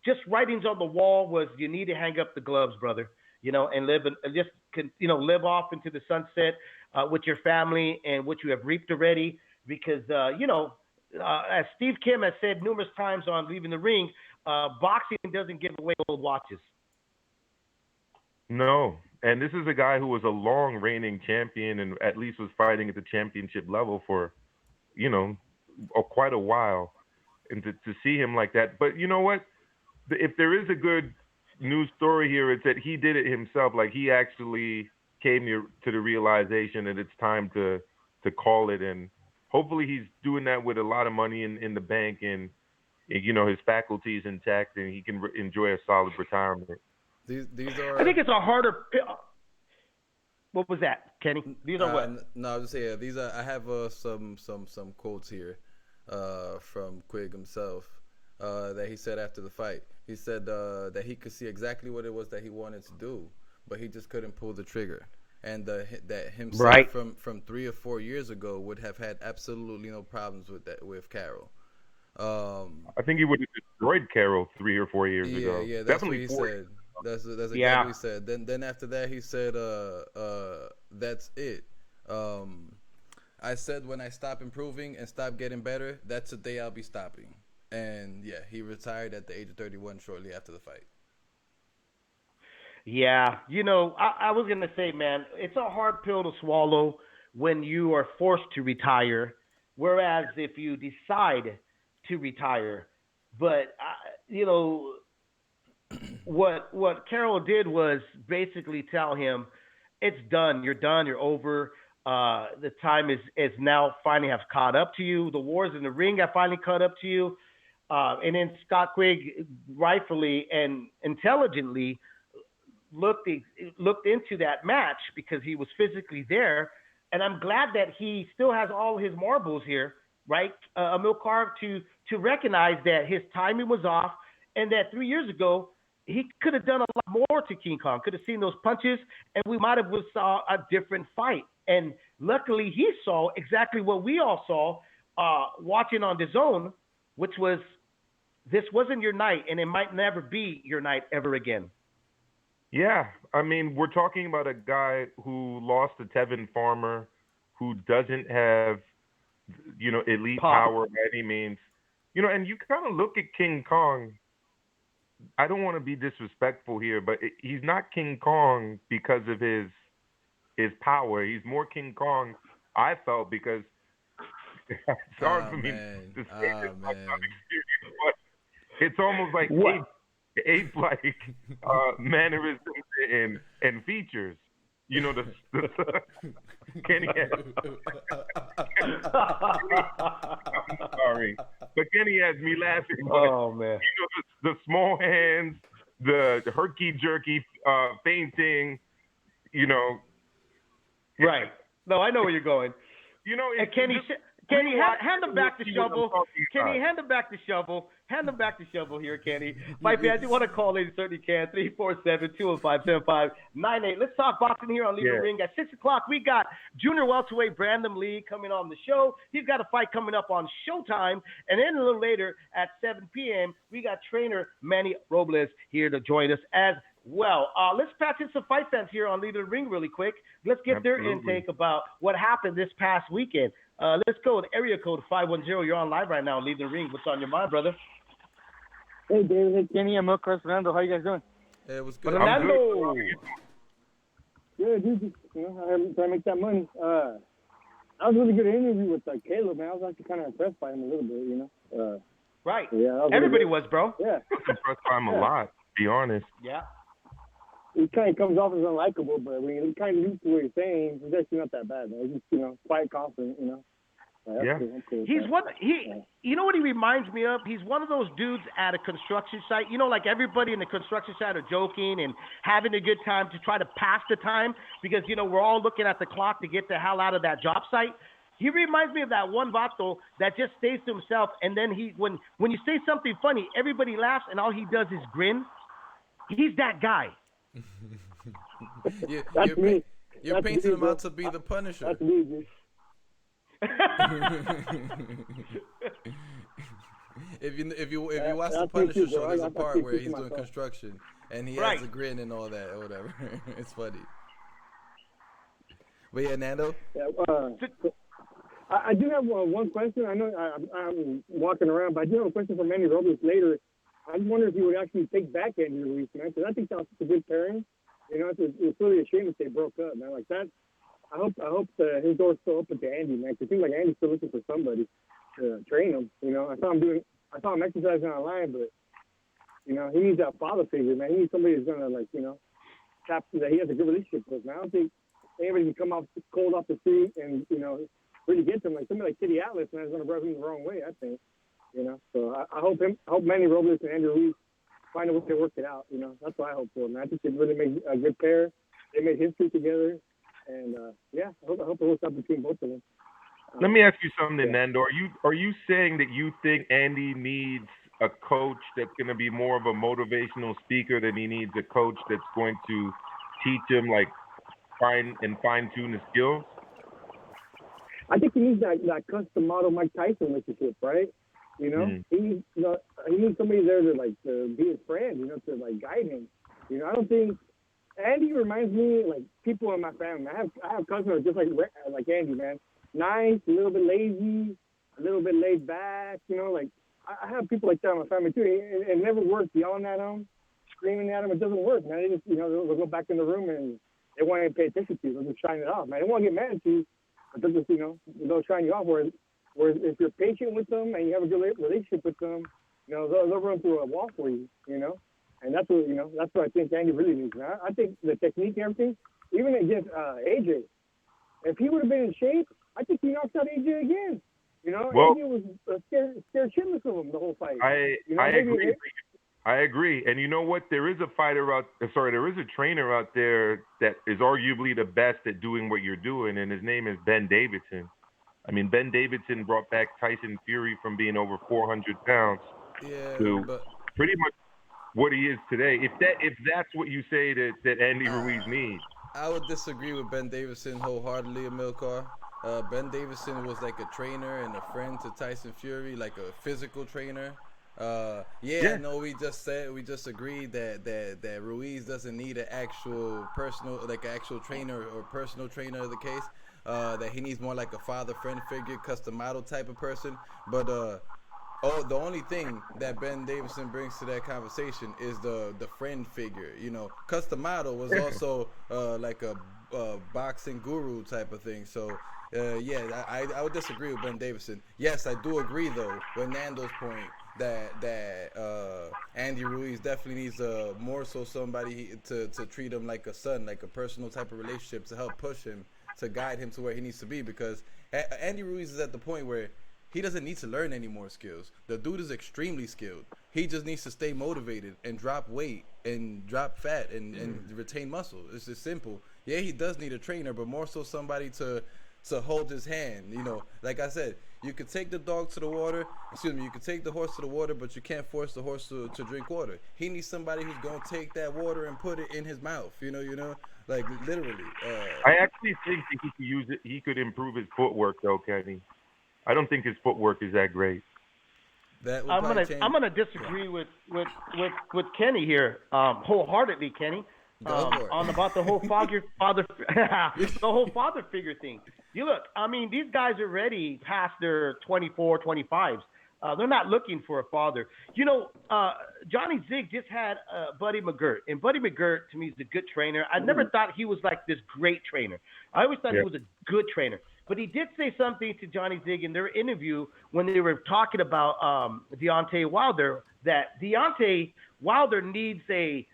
just writings on the wall was you need to hang up the gloves, brother, and live and just live off into the sunset with your family and what you have reaped already, because as Steve Kim has said numerous times on Leaving the Ring, boxing doesn't give away gold watches. No. And this is a guy who was a long reigning champion and at least was fighting at the championship level for, quite a while. And to see him like that. But you know what? If there is a good news story here, it's that he did it himself. Like he actually came to the realization that it's time to call it. And hopefully he's doing that with a lot of money in the bank and, his faculties intact and he can enjoy a solid retirement. These are. I think it's a harder. What was that, Kenny? These are what? No, I was just saying. These are. I have some quotes here, from Quigg himself, that he said after the fight. He said that he could see exactly what it was that he wanted to do, but he just couldn't pull the trigger, and that himself from 3 or 4 years ago would have had absolutely no problems with Carroll. I think he would have destroyed Carroll 3 or 4 years ago. Yeah, that's definitely what he 4. said. That's exactly what he said. Then after that he said, that's it. I said when I stop improving and stop getting better, that's the day I'll be stopping. And yeah, he retired at the age of 31 shortly after the fight. Yeah, I was gonna say, man, it's a hard pill to swallow when you are forced to retire. Whereas if you decide to retire, but what Carroll did was basically tell him, it's done. You're done. You're over. The time is now finally have caught up to you. The wars in the ring have finally caught up to you. And then Scott Quigg rightfully and intelligently looked into that match because he was physically there. And I'm glad that he still has all his marbles here, right, Amilcar, to recognize that his timing was off and that 3 years ago, he could have done a lot more to King Kong, could have seen those punches, and we might have saw a different fight. And luckily, he saw exactly what we all saw watching on DAZN, which was this wasn't your night, and it might never be your night ever again. Yeah, I mean, we're talking about a guy who lost to Tevin Farmer, who doesn't have, elite power by any means. And you kind of look at King Kong. I don't want to be disrespectful here, but he's not King Kong because of his power. He's more King Kong, I felt, because it's hard for me to say this much on experience, but it's almost like ape-like mannerisms and features. Kenny. I'm sorry, But Kenny has me laughing. Oh man. You know, the small hands, the herky jerky fainting. You know. Right. No, I know where you're going. You know. And Kenny, hand him back the shovel. Kenny, hand him back the shovel. Hand him back the shovel here, Kenny. My fans, you want to call in, certainly can. 347-205-7598. Let's talk boxing here on Leave the Ring. At 6 o'clock, we got junior welterweight Brandun Lee coming on the show. He's got a fight coming up on Showtime. And then a little later at 7 p.m., we got trainer Manny Robles here to join us as well. Let's patch in some fight fans here on Leave the Ring really quick. Let's get their intake about what happened this past weekend. Let's go with area code 510. You're on live right now. Leave the Ring. What's on your mind, brother? Hey, David. Hey, Kenny. I'm Milk Fernando. How you guys doing? Hey, what's good? Fernando. Good, dude. I'm trying to make that money. That was a really good interview with Caleb, man. I was actually kind of impressed by him a little bit, Right. Yeah. Everybody was, bro. Yeah. I was impressed by him a lot, to be honest. Yeah. He kind of comes off as unlikable, but when you kind of listen to what he's saying, he's actually not that bad, man. He's just, quite confident, Yeah. Cool. He's you know what he reminds me of? He's one of those dudes at a construction site. Like everybody in the construction site are joking and having a good time to try to pass the time because, we're all looking at the clock to get the hell out of that job site. He reminds me of that one vato that just stays to himself, and then when you say something funny, everybody laughs, and all he does is grin. He's that guy. You're painting him out to be the Punisher. That's me, dude. if you watch the Punisher show, there's a part where he's doing construction and he has a grin and all that or whatever. It's funny. But yeah, Nando. Yeah, I do have one question. I know I'm walking around, but I do have a question for Manny Robles later. I just wonder if he would actually take back Andy Ruiz, man, because I think that was a good pairing. It's really a shame if they broke up, man. Like that. I hope his door's still open to Andy, man. Cause it seems like Andy's still looking for somebody to train him. I saw him exercising online, but he needs that father figure, man. He needs somebody who's gonna tap that he has a good relationship with. Man, I don't think anybody can come cold off the street and really get him. Like somebody like Kitty Atlas, man, is gonna rub him the wrong way. I think. So I hope Manny Robles and Andrew Ruiz find a way to work it out. That's what I hope for, man. I think they really make a good pair. They made history together. And I hope it works out between both of them. Let me ask you something, Nando. Are you saying that you think Andy needs a coach that's going to be more of a motivational speaker than he needs a coach that's going to teach him fine tune his skills? I think he needs that custom model Mike Tyson relationship, right? He needs somebody there to be his friend, to guide him. I don't think. Andy reminds me people in my family. I have cousins that are just like Andy, man. Nice, a little bit lazy, a little bit laid back. I have people like that in my family too. It never works yelling at them, screaming at them. It doesn't work, man. They just they'll go back in the room and they won't even pay attention to you. They'll just shine it off, man. They won't get mad at you, but they'll just they'll shine you off. Whereas if you're patient with them and you have a good relationship with them, they'll run through a wall for you. And that's what I think Andy really needs, man. I think the technique and everything, even against AJ, if he would have been in shape, I think he knocked out AJ again. AJ was scared shitless of him the whole fight. I agree. I agree. And you know what? There is a trainer out there that is arguably the best at doing what you're doing, and his name is Ben Davidson. I mean, Ben Davidson brought back Tyson Fury from being over 400 pounds to pretty much what he is today. If that's what you say that Andy Ruiz needs. I would disagree with Ben Davidson wholeheartedly, Amilcar. Ben Davidson was like a trainer and a friend to Tyson Fury, like a physical trainer. No, we just agreed that Ruiz doesn't need an actual actual trainer or personal trainer of the case. That he needs more like a father friend figure, custom model type of person. But the only thing that Ben Davidson brings to that conversation is the friend figure. Custom model was also like a boxing guru type of thing. So I would disagree with Ben Davidson. Yes, I do agree though with Nando's point that Andy Ruiz definitely needs more so somebody to treat him like a son, like a personal type of relationship to help push him, to guide him to where he needs to be, because Andy Ruiz is at the point where he doesn't need to learn any more skills. The dude is extremely skilled. He just needs to stay motivated and drop weight and drop fat and retain muscle. It's just simple. Yeah, he does need a trainer, but more so somebody to hold his hand. You know, like I said, you could take the dog to the water. You could take the horse to the water, but you can't force the horse to drink water. He needs somebody who's gonna take that water and put it in his mouth. You know, like literally. I actually think that he could use it. He could improve his footwork, though, Kenny. I don't think his footwork is that great. I'm gonna disagree with Kenny here wholeheartedly, Kenny. On about the whole father figure thing. You look, I mean, these guys are already past their 24, 25s. They're not looking for a father. You know, Johnny Zig just had Buddy McGirt, and Buddy McGirt to me is a good trainer. I never thought he was like this great trainer. I always thought he was a good trainer. But he did say something to Johnny Zig in their interview when they were talking about Deontay Wilder, that Deontay Wilder needs a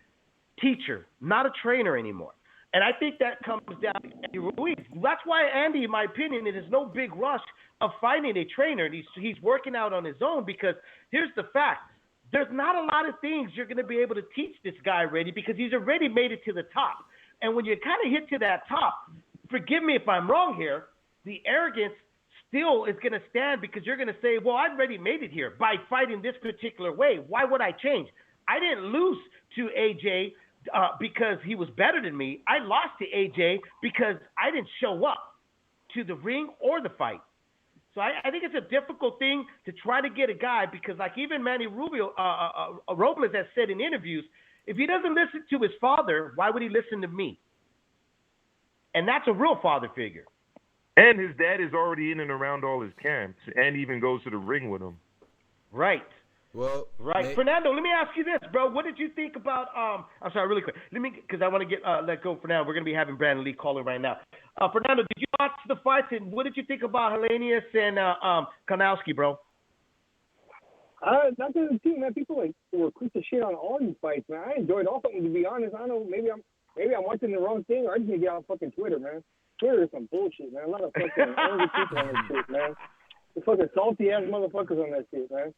teacher, not a trainer anymore. And I think that comes down to Andy Ruiz. That's why Andy, in my opinion, it is no big rush of finding a trainer. He's working out on his own, because here's the fact. There's not a lot of things you're going to be able to teach this guy already, because he's already made it to the top. And when you kind of hit to that top, forgive me if I'm wrong here, the arrogance still is going to stand, because you're going to say, well, I've already made it here by fighting this particular way. Why would I change? I didn't lose to AJ because he was better than me. I lost to AJ because I didn't show up to the ring or the fight. So I think it's a difficult thing to try to get a guy, because like even Manny Robles has said in interviews, if he doesn't listen to his father, why would he listen to me? And that's a real father figure. And his dad is already in and around all his camps, and even goes to the ring with him. Right. Well, right. Fernando, let me ask you this, bro. What did you think about I'm sorry, really quick. Because I want to get let go for now. We're going to be having Brandon Lee calling right now. Fernando, did you watch the fights, and what did you think about Helenius and Kownacki, bro? That's the team, man. People were quick to shit on all these fights, man. I enjoyed all of them, to be honest. I don't know, maybe I'm watching the wrong thing, or I just need to get on fucking Twitter, man. Twitter is some bullshit, man. A lot of fucking angry people on that shit, man. The fucking salty ass motherfuckers on that shit, man.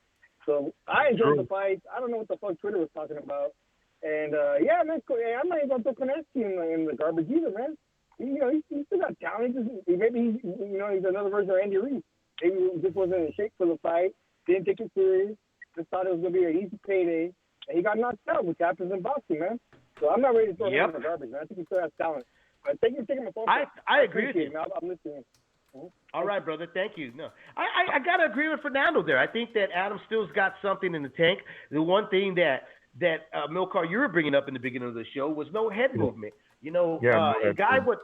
So I enjoyed the fight. I don't know what the fuck Twitter was talking about. And yeah, man, I'm not even going to throw Kownacki in the garbage either, man. He still got talent. Maybe he's another version of Andy Reid. Maybe he just wasn't in shape for the fight. Didn't take it serious. Just thought it was going to be an easy payday. And he got knocked out, which happens in boxing, man. So I'm not ready to throw him in the garbage, man. I think he still has talent. But thank you for taking my phone. I agree with you. Man. I'm listening. All right, brother. Thank you. No, I got to agree with Fernando there. I think that Adam still's got something in the tank. The one thing that Milcar, you were bringing up in the beginning of the show was no head movement. A guy with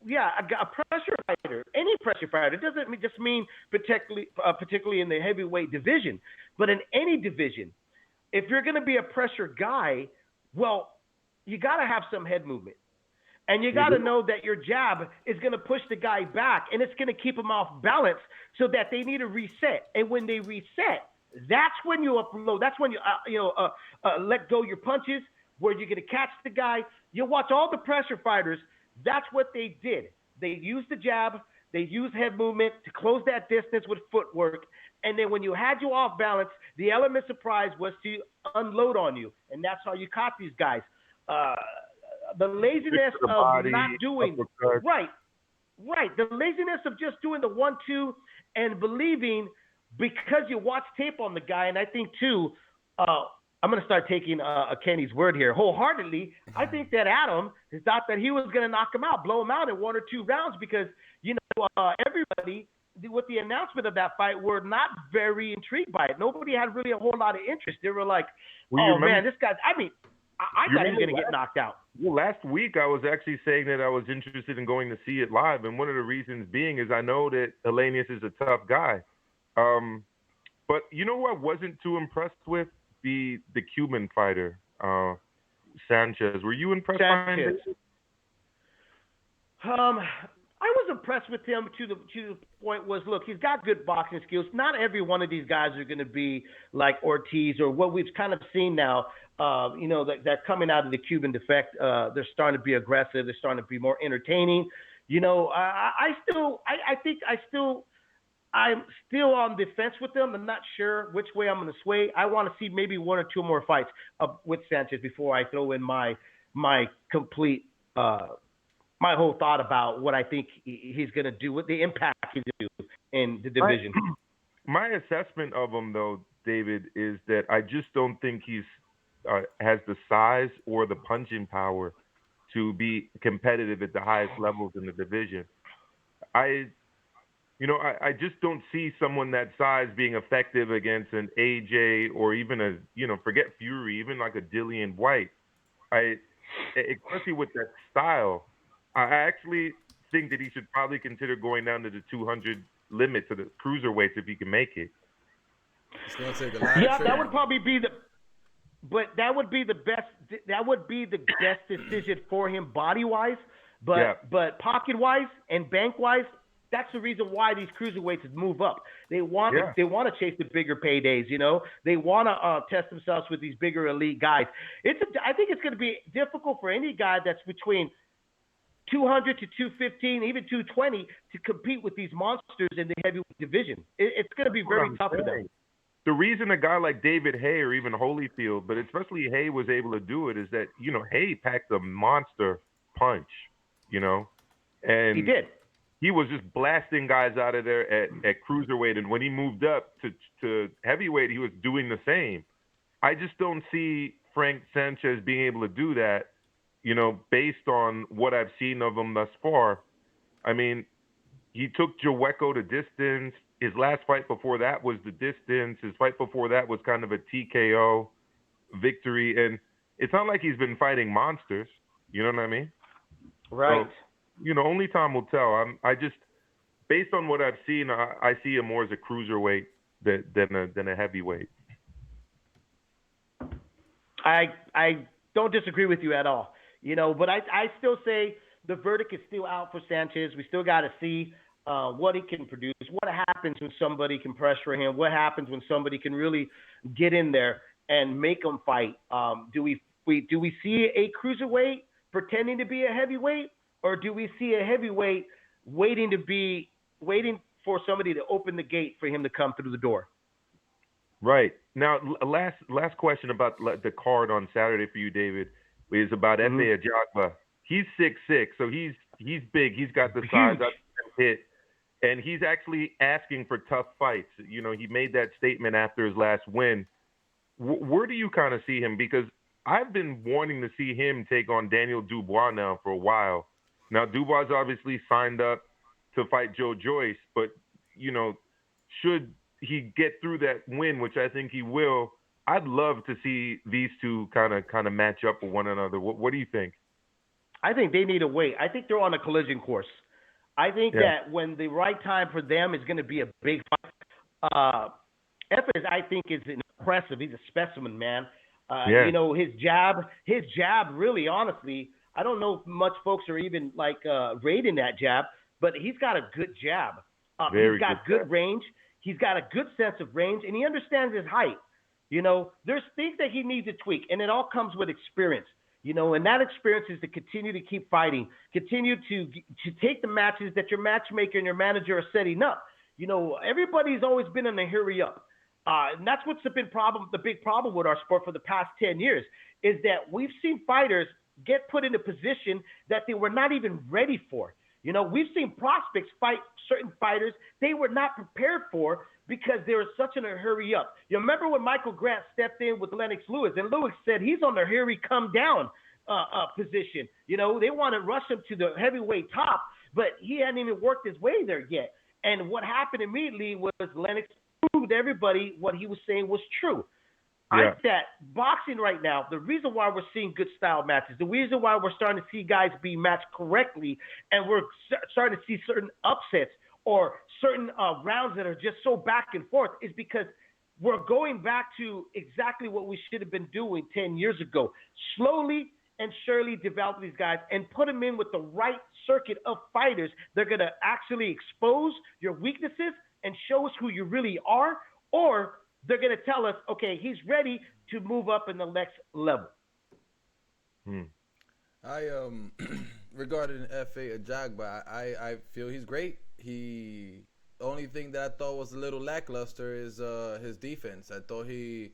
a pressure fighter, any pressure fighter, it doesn't just mean particularly in the heavyweight division, but in any division. If you're going to be a pressure guy, well, you got to have some head movement. And you got to know that your jab is going to push the guy back, and it's going to keep him off balance, so that they need to reset. And when they reset, that's when you upload. That's when you let go your punches, where you're going to catch the guy. You watch all the pressure fighters. That's what they did. They used the jab. They used head movement to close that distance with footwork. And then when you had you off balance, the element surprise was to unload on you. And that's how you caught these guys. The laziness of not doing right. The laziness of just doing the 1-2 and believing, because you watch tape on the guy. And I think too, I'm going to start taking Kenny's word here wholeheartedly. I think that Adam thought that he was going to knock him out, blow him out in 1 or 2 rounds, because everybody with the announcement of that fight were not very intrigued by it. Nobody had really a whole lot of interest. They were like, man, this guy. I mean, I thought he was going to get knocked out. Well, last week I was actually saying that I was interested in going to see it live, and one of the reasons being is I know that Helenius is a tough guy. But you know who I wasn't too impressed with? The Cuban fighter, Sanchez. Were you impressed by him? I was impressed with him to the point was, look, he's got good boxing skills. Not every one of these guys are going to be like Ortiz or what we've kind of seen now. They're coming out of the Cuban defect. They're starting to be aggressive. They're starting to be more entertaining. I I'm still on the fence with them. I'm not sure which way I'm going to sway. I want to see maybe one or two more fights with Sanchez before I throw in my complete my whole thought about what I think he's going to do, what the impact he's going to do in the division. My assessment of him, though, David, is that I just don't think he's has the size or the punching power to be competitive at the highest levels in the division. I just don't see someone that size being effective against an AJ or even forget Fury, even like a Dillian White. Especially with that style, I actually think that he should probably consider going down to the 200 limit to the cruiserweights if he can make it. It's going to take a lot Yeah, of that would probably be that would be the best. That would be the best decision for him body-wise, but pocket-wise and bank-wise, that's the reason why these cruiserweights move up. They want to chase the bigger paydays. They want to test themselves with these bigger elite guys. I think it's going to be difficult for any guy that's between 200 to 215, even 220, to compete with these monsters in the heavyweight division. It's going to be very tough for them. The reason a guy like David Haye or even Holyfield, but especially Haye, was able to do it is that, Haye packed a monster punch, and he did. He was just blasting guys out of there at cruiserweight, and when he moved up to heavyweight, he was doing the same. I just don't see Frank Sanchez being able to do that, based on what I've seen of him thus far. I mean, he took Joeco to distance. His last fight before that was the distance. His fight before that was kind of a TKO victory. And it's not like he's been fighting monsters. You know what I mean? Right. So, only time will tell. I just, based on what I've seen, I see him more as a cruiserweight than a heavyweight. I don't disagree with you at all. But I still say the verdict is still out for Sanchez. We still got to see what he can produce, what happens when somebody can pressure him, what happens when somebody can really get in there and make him fight. Do we see a cruiserweight pretending to be a heavyweight, or do we see a heavyweight waiting for somebody to open the gate for him to come through the door? Right. Now, last question about the card on Saturday for you, David, is about Efe Ajagba. He's 6'6", so he's big. He's got the size up to hit. And he's actually asking for tough fights. He made that statement after his last win. Where do you kind of see him? Because I've been wanting to see him take on Daniel Dubois now for a while. Now, Dubois obviously signed up to fight Joe Joyce, but, should he get through that win, which I think he will, I'd love to see these two kind of match up with one another. What do you think? I think they need to wait. I think they're on a collision course. I think that when the right time for them is going to be a big fight. Efe, I think, is impressive. He's a specimen, man. His jab, really, honestly, I don't know if much folks are even rating that jab, but he's got a good jab. He's got good range. He's got a good sense of range, and he understands his height. There's things that he needs to tweak, and it all comes with experience. And that experience is to continue to keep fighting, continue to take the matches that your matchmaker and your manager are setting up. Everybody's always been in a hurry up. And that's what's the big problem with our sport for the past 10 years, is that we've seen fighters get put in a position that they were not even ready for. We've seen prospects fight certain fighters they were not prepared for because they were such in a hurry up. You remember when Michael Grant stepped in with Lennox Lewis, and Lewis said he's on the hurry come down position. They want to rush him to the heavyweight top, but he hadn't even worked his way there yet. And what happened immediately was Lennox proved to everybody what he was saying was true. I think that boxing right now, the reason why we're seeing good style matches, the reason why we're starting to see guys be matched correctly, and we're starting to see certain upsets or certain rounds that are just so back and forth, is because we're going back to exactly what we should have been doing 10 years ago. Slowly and surely develop these guys and put them in with the right circuit of fighters. They're going to actually expose your weaknesses and show us who you really are, or they're going to tell us, okay, he's ready to move up in the next level. Regarding Efe Ajagba, I feel he's great. He only thing that I thought was a little lackluster is his defense. I thought he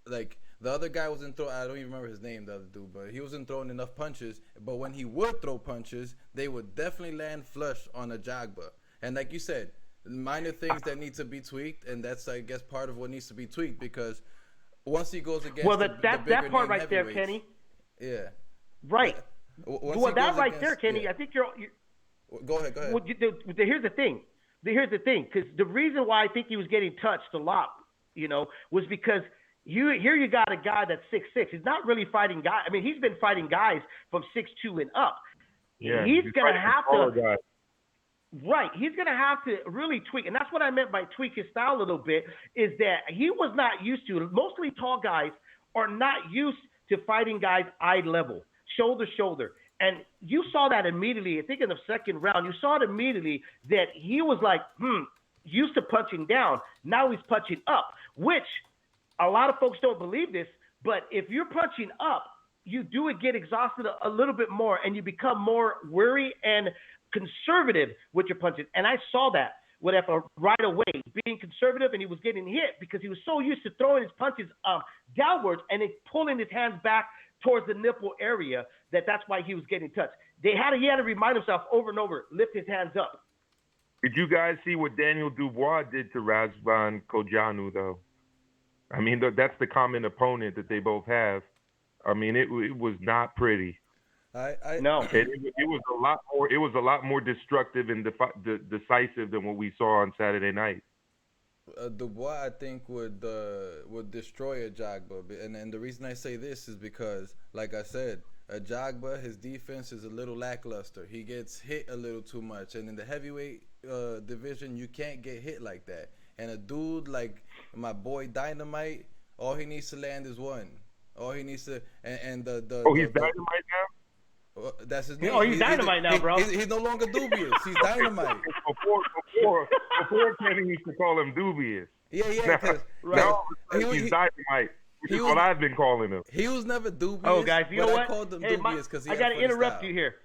like the other guy wasn't throwing. I don't even remember his name, the other dude, but he wasn't throwing enough punches. But when he would throw punches, they would definitely land flush on a Jagba. And like you said, minor things that need to be tweaked, and that's I guess part of what needs to be tweaked because once he goes against that part right there, Kenny. Yeah. Right. Well, that right there, Kenny. Yeah. I think you're. Go ahead. Well, here's the thing. Because the reason why I think he was getting touched a lot, was because you got a guy that's 6'6". He's not really fighting guys. I mean, he's been fighting guys from 6'2" and up. Yeah, he's gonna have to. Guy. Right, he's gonna have to really tweak, and that's what I meant by tweak his style a little bit. Is that he was not used to. Mostly tall guys are not used to fighting guys eye level, shoulder to shoulder. And you saw that immediately. I think in the second round, you saw it immediately that he was like, used to punching down. Now he's punching up, which a lot of folks don't believe this. But if you're punching up, you do get exhausted a little bit more, and you become more wary and conservative with your punches. And I saw that with Effa right away, being conservative, and he was getting hit because he was so used to throwing his punches downwards and then pulling his hands back towards the nipple area that's why he was getting touched. He had to remind himself over and over, lift his hands up. Did you guys see what Daniel Dubois did to Razvan Kojanu, though? I mean, that's the common opponent that they both have. I mean, it was not pretty. No. It was a lot more. It was a lot more destructive and decisive than what we saw on Saturday night. Dubois, I think, would destroy a Jagba, and the reason I say this is because, like I said, a Jagba, his defense is a little lackluster. He gets hit a little too much, and in the heavyweight division, you can't get hit like that. And a dude like my boy Dynamite, all he needs to land is one. All he needs to and the he's Dynamite now. That's his name. Oh, he's Dynamite now, bro. He's no longer dubious. He's Dynamite. Before Kenny used to call him dubious. Yeah. Now he's Dynamite, which is what I've been calling him. He was never dubious. Oh, guys, you know what? I called him dubious because I got to interrupt you here.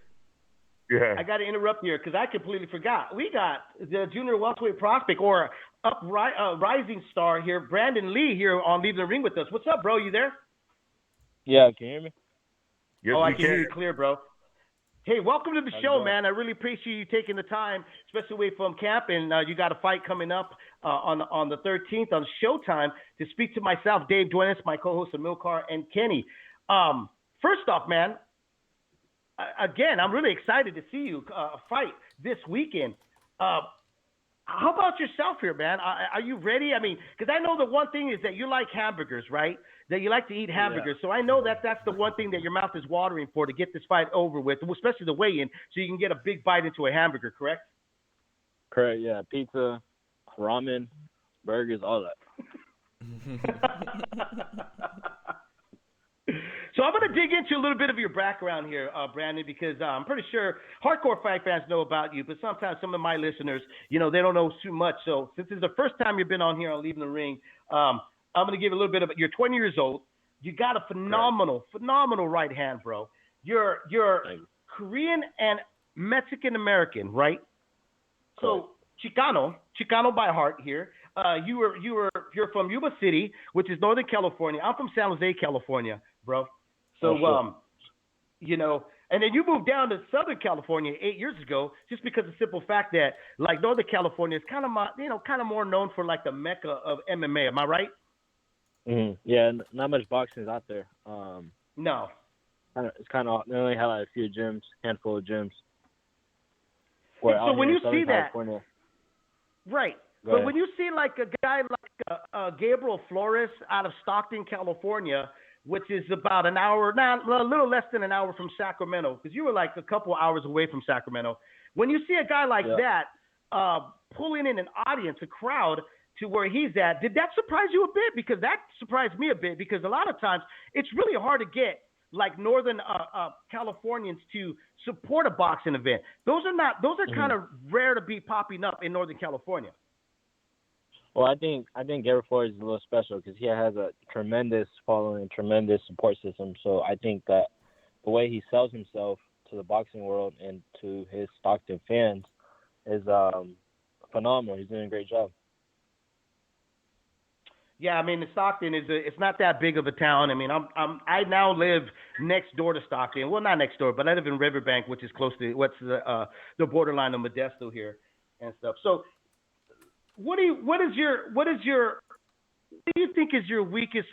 Yeah. I got to interrupt you here because I completely forgot. We got the junior welterweight prospect or rising star here, Brandun Lee, here on Leaving the Ring with us. What's up, bro? You there? Yeah, can you hear me? Yes, I can hear you clear, bro. Hey, welcome to the How's it show, going? man. I really appreciate you taking the time, especially away from camp. And you got a fight coming up on the 13th on Showtime to speak to myself, Dave Duenez, my co-host Amilcar, and Kenny. First off, man, again, I'm really excited to see you fight this weekend. How about yourself here, man? Are you ready? I mean, because I know the one thing is that you like hamburgers, right? That you like to eat hamburgers. Yeah. So I know that's the one thing that your mouth is watering for to get this fight over with, especially the weigh-in, so you can get a big bite into a hamburger, correct? Correct, yeah. Pizza, ramen, burgers, all that. So I'm going to dig into a little bit of your background here, Brandun, because I'm pretty sure hardcore fight fans know about you, but sometimes some of my listeners, they don't know too much. So since this is the first time you've been on here on Leaving the Ring, I'm going to give a little bit of – you're 20 years old. You got a phenomenal right hand, bro. You're Korean and Mexican-American, right? So Chicano by heart here. You're from Yuba City, which is Northern California. I'm from San Jose, California, bro. So, and then you moved down to Southern California 8 years ago, just because of the simple fact that, like, Northern California is kind of more known for like the mecca of MMA. Am I right? Mm-hmm. Yeah, not much boxing is out there. No. It's kind of they only have like a few gyms, handful of gyms. So when you see that, California. Right. But when you see like a guy like Gabriel Flores out of Stockton, California, which is about an hour, a little less than an hour from Sacramento, because you were like a couple hours away from Sacramento. When you see a guy like that pulling in an audience, a crowd to where he's at, did that surprise you a bit? Because that surprised me a bit, because a lot of times it's really hard to get like Northern Californians to support a boxing event. Those are kind of rare to be popping up in Northern California. Well, I think Gabriel Flores is a little special because he has a tremendous following, tremendous support system. So I think that the way he sells himself to the boxing world and to his Stockton fans is phenomenal. He's doing a great job. Yeah, I mean, Stockton it's not that big of a town. I mean, I now live next door to Stockton. Well, not next door, but I live in Riverbank, which is close to what's the borderline of Modesto here and stuff. So, what do you think is your weakest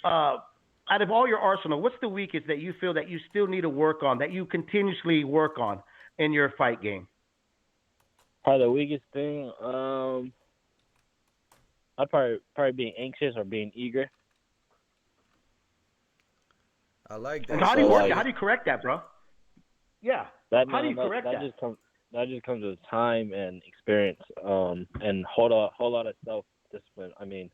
out of all your arsenal? What's the weakest that you feel that you still need to work on, that you continuously work on in your fight game? Probably the weakest thing, I'd probably being anxious or being eager. I like that. How do you correct that, bro? Yeah. How do you correct that? That just comes with time and experience, and whole lot of self discipline. I mean,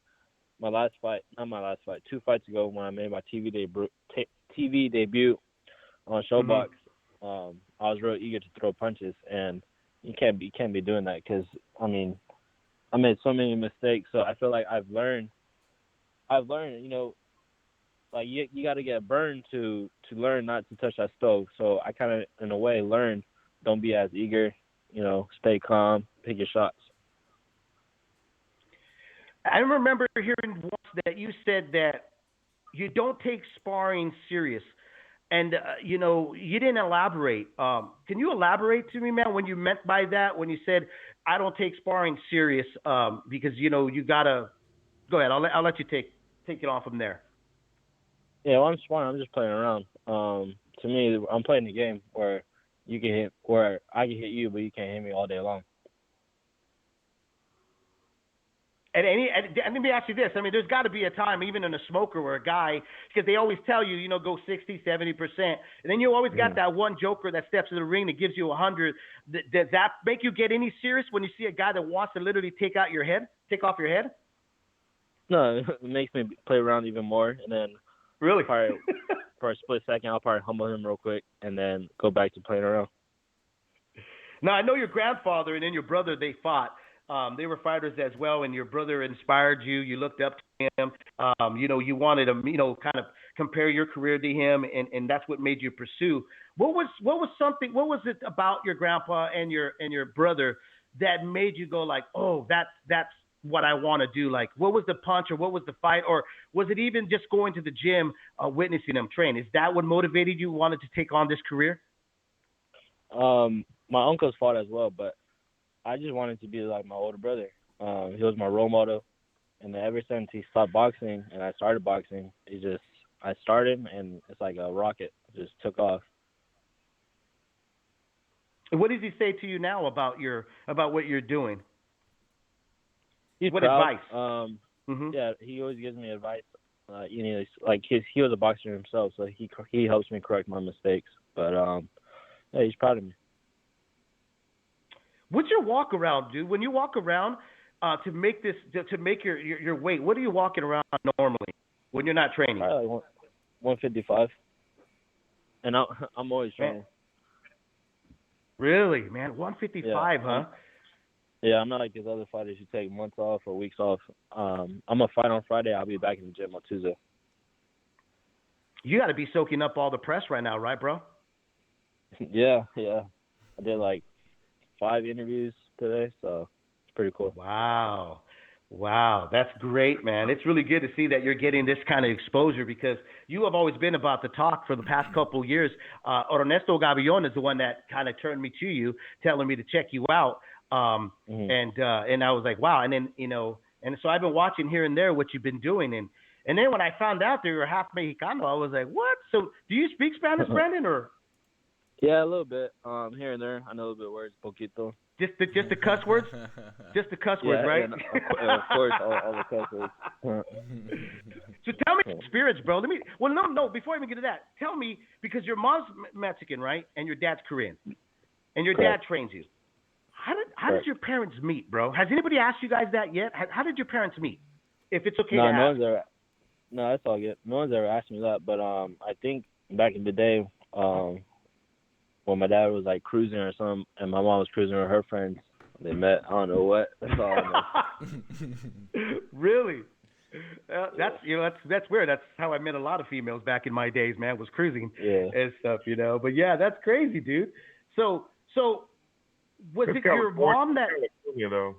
two fights ago when I made my TV debut on Showbox, I was real eager to throw punches, and you can't be doing that because I mean, I made so many mistakes. So I feel like I've learned, you know, like you got to get burned to learn not to touch that stove. So I kind of, in a way, learned don't be as eager, you know, stay calm, pick your shots. I remember hearing once that you said that you don't take sparring serious. And, you know, you didn't elaborate. Can you elaborate to me, man, when you meant by that, when you said, I don't take sparring serious because, you know, you got to – go ahead. I'll let you take it on from there. Yeah, well, I'm sparring. I'm just playing around. To me, I'm playing a game where I can hit you, but you can't hit me all day long. And let me ask you this. I mean, there's got to be a time, even in a smoker or a guy, because they always tell you, you know, go 60, 70%. And then you always got that one joker that steps in the ring that gives you 100. Does that make you get any serious when you see a guy that wants to literally take off your head? No, it makes me play around even more. And then really, probably, for a split second, I'll probably humble him real quick and then go back to playing around. Now, I know your grandfather and then your brother, they fought. They were fighters as well, and your brother inspired you. You looked up to him. You know, you wanted to, you know, kind of compare your career to him, and that's what made you pursue. What was it about your grandpa and your brother that made you go like, oh, that's what I want to do? Like, what was the punch, or what was the fight, or was it even just going to the gym, witnessing them train? Is that what motivated you, wanted to take on this career? My uncles fought as well, but I just wanted to be like my older brother. He was my role model, and then ever since he stopped boxing and I started boxing, I started and it's like a rocket, it just took off. What does he say to you now about what you're doing? He's what proud. Advice? Yeah, he always gives me advice. You know, like he was a boxer himself, so he helps me correct my mistakes. But yeah, he's proud of me. What's your walk around, dude? When you walk around to make your weight, what are you walking around normally when you're not training? Probably like 155, and I'm always training. Really, man, 155, huh? Yeah, I'm not like these other fighters who take months off or weeks off. I'm gonna fight on Friday. I'll be back in the gym on Tuesday. You got to be soaking up all the press right now, right, bro? Yeah. I did like 5 interviews today, so it's pretty cool. Wow, that's great, man. It's really good to see that you're getting this kind of exposure, because you have always been about the talk for the past couple of years. Ernesto Gavillon is the one that kind of turned me to you, telling me to check you out. And I was like, wow. And then, you know, and so I've been watching here and there what you've been doing. And then when I found out that you were half Mexicano, I was like, what? So do you speak Spanish, Brandon, or? Yeah, a little bit. Here and there. I know a little bit of words, poquito. Just the cuss words? Just the cuss words, right? Yeah, of course, all the cuss words. So tell me experience, bro. No, before I even get to that, tell me, because your mom's Mexican, right? And your dad's Korean. And your dad trains you. How did your parents meet, bro? Has anybody asked you guys that yet? How did your parents meet? If it's okay to ask. No, that's all good. No one's ever asked me that, but I think back in the day, when my dad was like cruising or something, and my mom was cruising with her friends, they met. I don't know what. That's all I know. Really? That's weird. That's how I met a lot of females back in my days, man. Was cruising and stuff, you know. But yeah, that's crazy, dude. So Was It's it your mom that? California, though.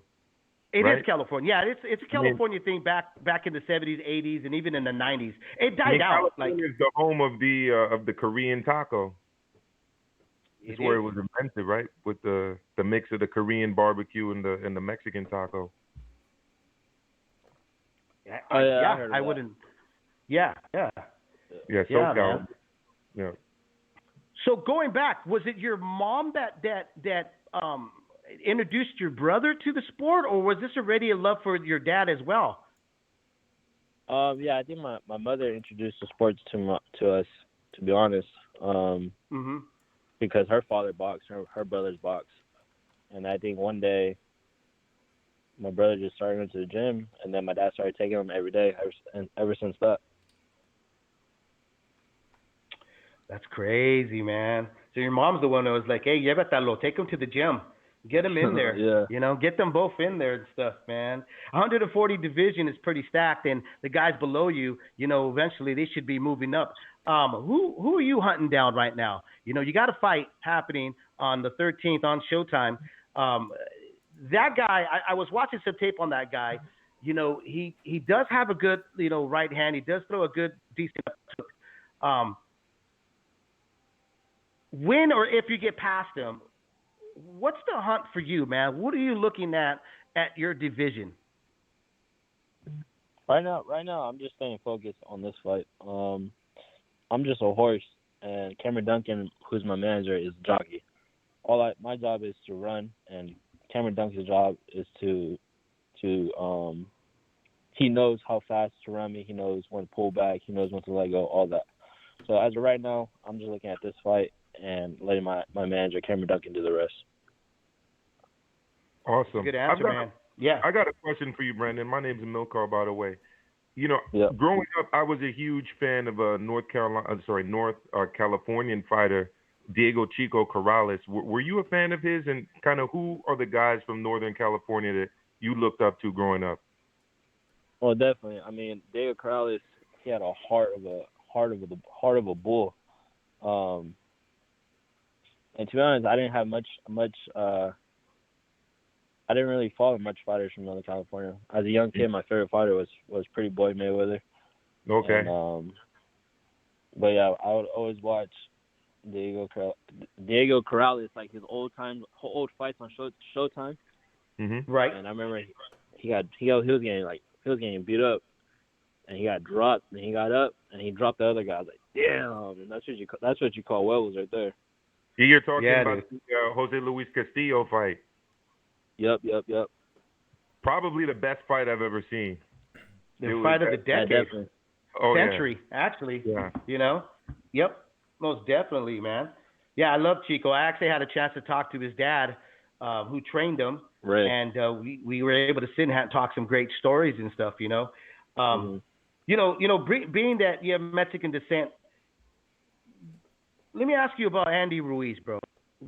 It right? is California. Yeah, it's a California thing back in the 70s, 80s, and even in the 90s. It died out. California is the home of the Korean taco. It's where it was invented, right? With the mix of the Korean barbecue and the Mexican taco. Yeah, I wouldn't. Yeah. Yeah, SoCal. Man. Yeah. So going back, was it your mom that introduced your brother to the sport, or was this already a love for your dad as well? Yeah, I think my mother introduced the sports to us, to be honest. Because her father boxed, her brothers boxed. And I think one day my brother just started going to the gym, and then my dad started taking him every day, ever since that. That's crazy, man. So your mom's the one that was like, hey, llévatalo, take him to the gym. Get them in there. Yeah. You know, get them both in there and stuff, man. 140 division is pretty stacked, and the guys below you, you know, eventually they should be moving up. Who are you hunting down right now? You know, you got a fight happening on the 13th on Showtime. That guy, I was watching some tape on that guy. You know, he does have a good, you know, right hand. He does throw a good, decent hook. When or if you get past him, what's the hunt for you, man? What are you looking at your division? Right now, I'm just staying focused on this fight. I'm just a horse, and Cameron Duncan, who's my manager, is a jockey. My job is to run, and Cameron Duncan's job is to he knows how fast to run me. He knows when to pull back. He knows when to let go. All that. So as of right now, I'm just looking at this fight and letting my manager, Cameron Duncan, do the rest. Awesome. Good answer, man. Yeah. I got a question for you, Brandon. My name's Milcar, by the way. You know, growing up, I was a huge fan of a North Californian fighter, Diego Chico Corrales. Were you a fan of his? And kind of who are the guys from Northern California that you looked up to growing up? Well, definitely. I mean, Diego Corrales, he had a heart of a bull. And to be honest, I didn't have much. I didn't really follow much fighters from Northern California. As a young kid, my favorite fighter was Pretty Boy Mayweather. Okay. And, but yeah, I would always watch Diego Corrales, like his old fights on Showtime. Mm-hmm. Right. And I remember he was getting beat up, and he got dropped, and he got up, and he dropped the other guy. I was like, damn, and that's what you call webbles right there. Yeah, you're talking about the Jose Luis Castillo fight. Yep. Probably the best fight I've ever seen. The fight of the decade. Definitely. Century, actually. Yeah. You know? Yep. Most definitely, man. Yeah, I love Chico. I actually had a chance to talk to his dad, who trained him. Right. And we were able to sit and talk some great stories and stuff, you know. You know, being that you have Mexican descent, let me ask you about Andy Ruiz, bro.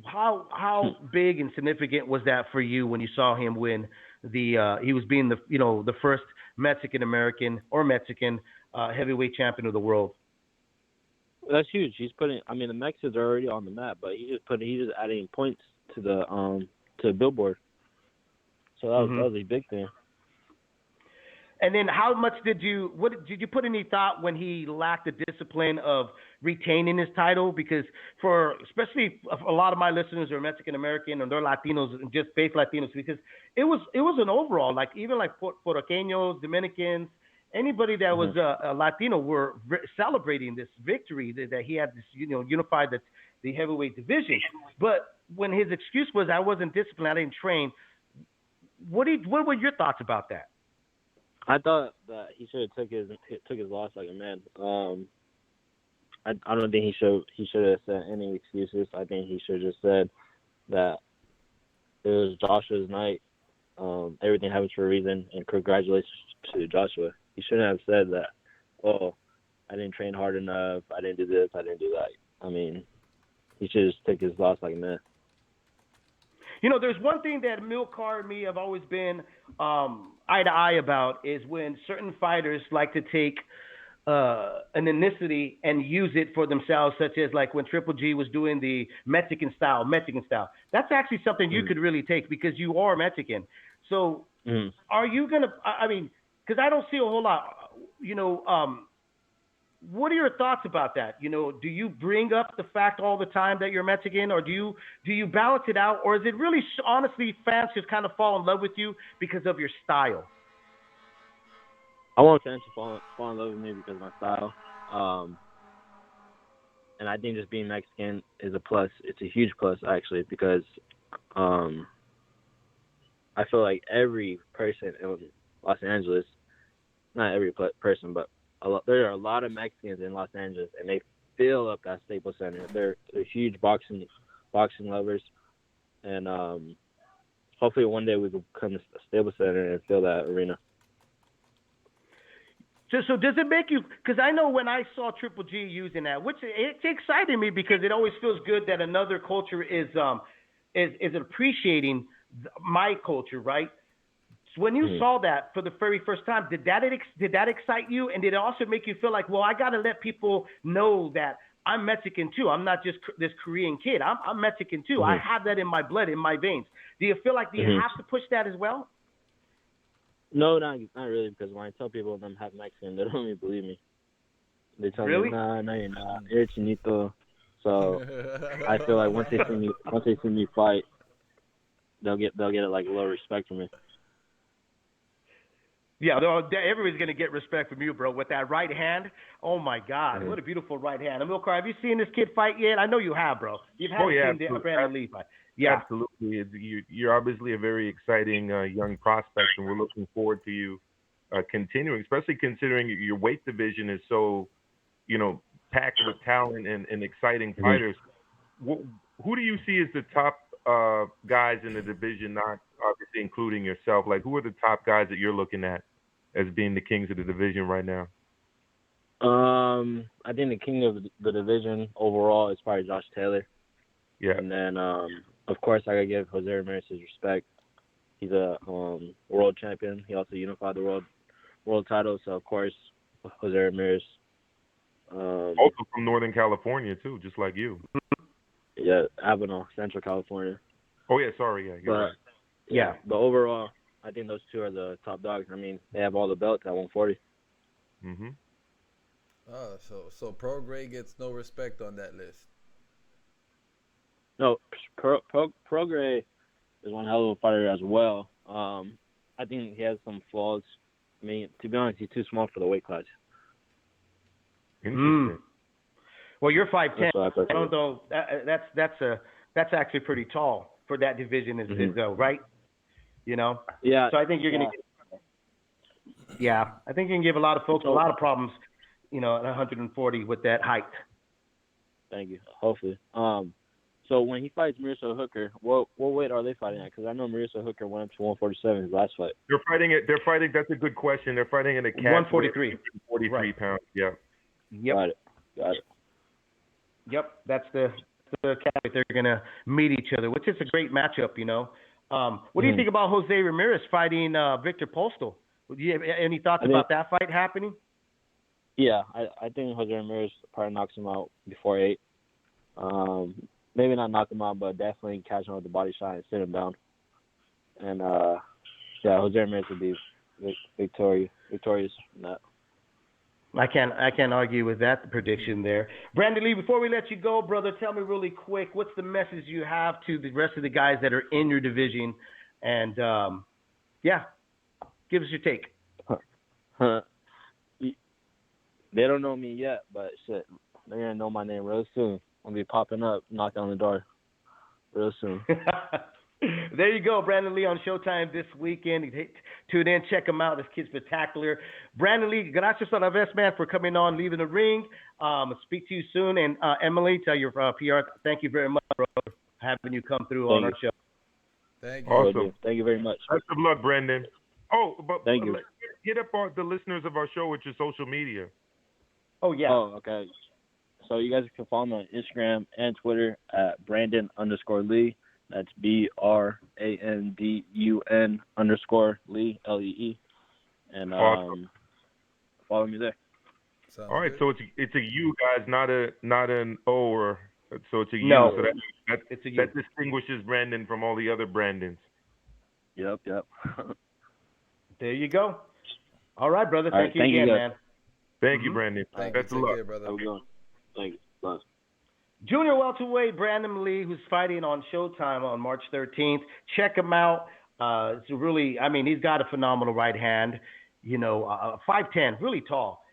How big and significant was that for you when you saw him win he was being the first Mexican American or Mexican heavyweight champion of the world? That's huge. The Mexicans are already on the map, but he's just adding points to the billboard. So that was a big thing. And then how much did you put any thought when he lacked the discipline of retaining his title? Because especially a lot of my listeners are Mexican American and they're Latinos and just face Latinos, because it was an overall, like even like Puerto Ricanos, Dominicans, anybody that was a Latino were celebrating this victory that he had this, unified the heavyweight division. But when his excuse was, I wasn't disciplined, I didn't train. What were your thoughts about that? I thought that he should have took his loss like a man. I don't think he should have said any excuses. I think he should have just said that it was Joshua's night. Everything happens for a reason, and congratulations to Joshua. He shouldn't have said that. Oh, I didn't train hard enough. I didn't do this. I didn't do that. I mean, he should have just took his loss like a man. There's one thing that Milcar and me have always been eye to eye about is when certain fighters like to take an ethnicity and use it for themselves, such as like when Triple G was doing the Mexican style. That's actually something you could really take because you are Mexican. So are you gonna? I mean, because I don't see a whole lot. What are your thoughts about that? Do you bring up the fact all the time that you're Mexican, or do you balance it out, or is it really honestly fans just kind of fall in love with you because of your style? I want fans to fall in love with me because of my style. And I think just being Mexican is a plus. It's a huge plus, actually, because I feel like every person in Los Angeles, not every person, but there are a lot of Mexicans in Los Angeles, and they fill up that Staples Center. They're huge boxing lovers, and hopefully one day we can come to Staples Center and fill that arena. So does it make you? Because I know when I saw Triple G using that, which it's excited me because it always feels good that another culture is appreciating my culture, right? So when you saw that for the very first time, did that excite you, and did it also make you feel like, well, I got to let people know that I'm Mexican too. I'm not just this Korean kid. I'm Mexican too. I have that in my blood, in my veins. Do you feel like you have to push that as well? No, not really, because when I tell people I'm half Mexican, they don't even believe me. They tell me, nah, no, you're not. You're chinito. So I feel like once they see me fight, they'll get like a little respect from me. Yeah, everybody's gonna get respect from you, bro. With that right hand, oh my God, what a beautiful right hand. Amilcar, have you seen this kid fight yet? I know you have, bro. You've seen the Brandun Lee fight. Yeah, absolutely. You're obviously a very exciting young prospect, and we're looking forward to you continuing, especially considering your weight division is so, packed with talent and exciting fighters. Who do you see as the top guys in the division, not obviously including yourself? Like, who are the top guys that you're looking at as being the kings of the division right now? I think the king of the division overall is probably Josh Taylor. Yeah. And then, of course, I gotta give Jose Ramirez his respect. He's a world champion. He also unified the world title. So of course, Jose Ramirez. Also from Northern California too, just like you. Yeah, Avenal, Central California. Oh yeah, sorry, yeah. You're right. Yeah, but overall, I think those two are the top dogs. I mean, they have all the belts at 140. So Pro Gray gets no respect on that list. No, Pro Gray is one hell of a fighter as well. I think he has some flaws. I mean, to be honest, he's too small for the weight class. Interesting. Well, you're 5'10". I don't know. That's actually pretty tall for that division, right? Yeah. So I think you're gonna. Yeah, I think you can give a lot of folks a lot of problems, at 140 with that height. Thank you. Hopefully. So when he fights Marissa Hooker, what weight are they fighting at? Because I know Marissa Hooker went up to 147 his last fight. They're fighting. That's a good question. They're fighting in a catch 143. 43 pounds. Yeah. Yep. Got it. Yep. That's the catch. They're gonna meet each other, which is a great matchup. What do you think about Jose Ramirez fighting Victor Postal? Do you have any thoughts about that fight happening? Yeah, I think Jose Ramirez probably knocks him out before 8. Maybe not knock him out, but definitely catch him with the body shot and sit him down. And Jose Ramirez would be victorious in that. I can't argue with that prediction there. Brandun Lee, before we let you go, brother, tell me really quick, what's the message you have to the rest of the guys that are in your division? And give us your take. They don't know me yet, but shit, they're gonna know my name real soon. I'll be popping up, knocking on the door real soon. There you go, Brandun Lee on Showtime this weekend. Tune in, check him out. This kid's spectacular. Brandun Lee, gracias a la vez, man, for coming on, leaving the ring. Speak to you soon. And Emily, tell your PR, thank you very much for having you come through on our show. Thank you. Awesome. Thank you very much. Best of luck, Brandun. Oh, but thank you. Hit up the listeners of our show with your social media. Oh, yeah. Oh, okay. So you guys can follow me on Instagram and Twitter at Brandun_Lee. That's BRANDUN_Lee, LEE. And awesome. Follow me there. Sounds All right, good. so it's a U, guys, not an O, or so it's a U. No, So that it's a U. that distinguishes Brandon from all the other Brandons. Yep. There you go. All right, brother. All right, Thank you thank you, again, guys. man. Thank you, Brandon. Thank you. Best of Take luck. care, brother. Have a good one. Thanks. Bye. Junior welterweight Brandon Lee, who's fighting on Showtime on March 13th. Check him out. It's really, I mean, he's got a phenomenal right hand. 5'10", really tall.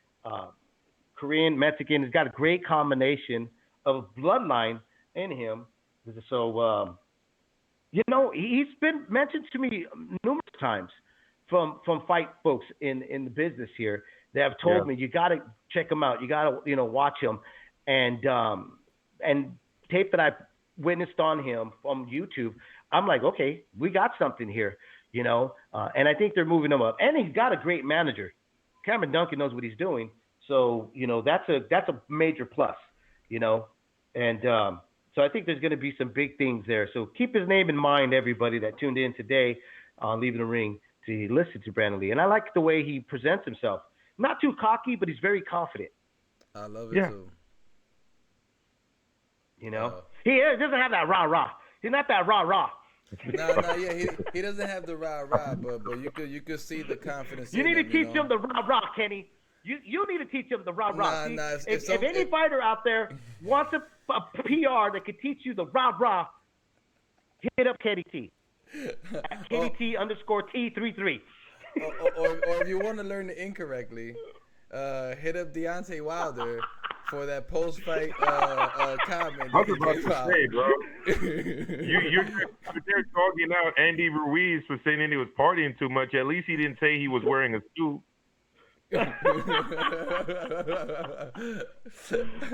Korean, Mexican. He's got a great combination of bloodline in him. So, he's been mentioned to me numerous times from fight folks in the business here. They have told me, you got to check him out. You got to, watch him. And tape that I witnessed on him from YouTube, I'm like, okay, we got something here, and I think they're moving him up. And he's got a great manager. Cameron Duncan knows what he's doing. So, that's a major plus, and so I think there's going to be some big things there. So keep his name in mind, everybody that tuned in today on Leaving the Ring to listen to Brandon Lee. And I like the way he presents himself. Not too cocky, but he's very confident. I love it too. He doesn't have that rah-rah. He's not that rah-rah. He doesn't have the rah-rah, but you could see the confidence. You need to teach him the rah-rah, Kenny. You need to teach him the rah-rah. If any fighter out there wants a PR that could teach you the rah-rah, hit up Kenny T. At Kenny T _T33. or if you want to learn it incorrectly, hit up Deontay Wilder for that post-fight comment. I was about to say, bro. You're there dogging out Andy Ruiz for saying that he was partying too much. At least he didn't say he was wearing a suit.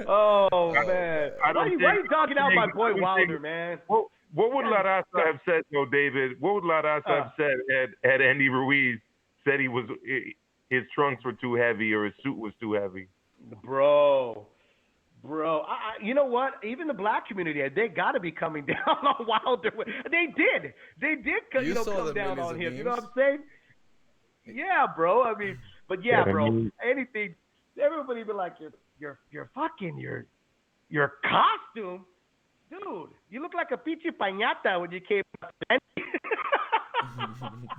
Oh man! Why are you talking out my boy Wilder, man? What would La Raza have said, though, David? What would La Raza have said had Andy Ruiz said his trunks were too heavy or his suit was too heavy? Bro, you know what? Even the black community, they got to be coming down on Wilder. They did, come down on him. You know what I'm saying? Yeah, bro. I mean, but bro. Anything, everybody be like, your costume, dude. You look like a pichi pañata when you came.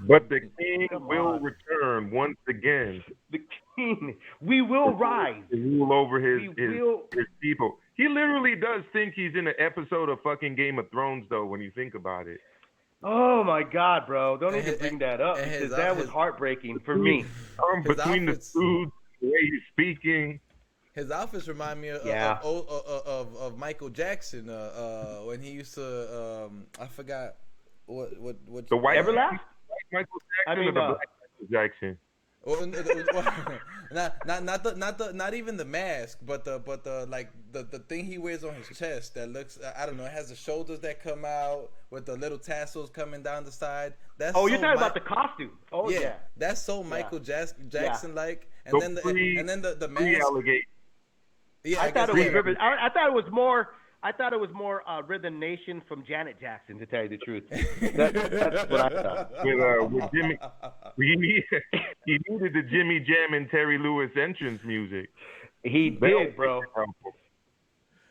But the king will return once again. The king, we will rise. To rule over his people. He literally does think he's in an episode of fucking Game of Thrones, though, when you think about it. Oh my God, bro! Don't even bring that up because that was heartbreaking for me. Between the suits, the way he's speaking. His outfits remind me of Michael Jackson when he used to I forgot what the white Everlast? Michael Jackson or the black Michael Jackson? Not even the mask, but the thing he wears on his chest that looks, I don't know, it has the shoulders that come out with the little tassels coming down the side. That's you're talking about the costume. Oh yeah. That's so Michael Jackson like. And So then the mask. Yeah, I thought it was more Rhythm Nation from Janet Jackson, to tell you the truth. That's what I thought. With Jimmy, he needed the Jimmy Jam and Terry Lewis entrance music. He did, bro.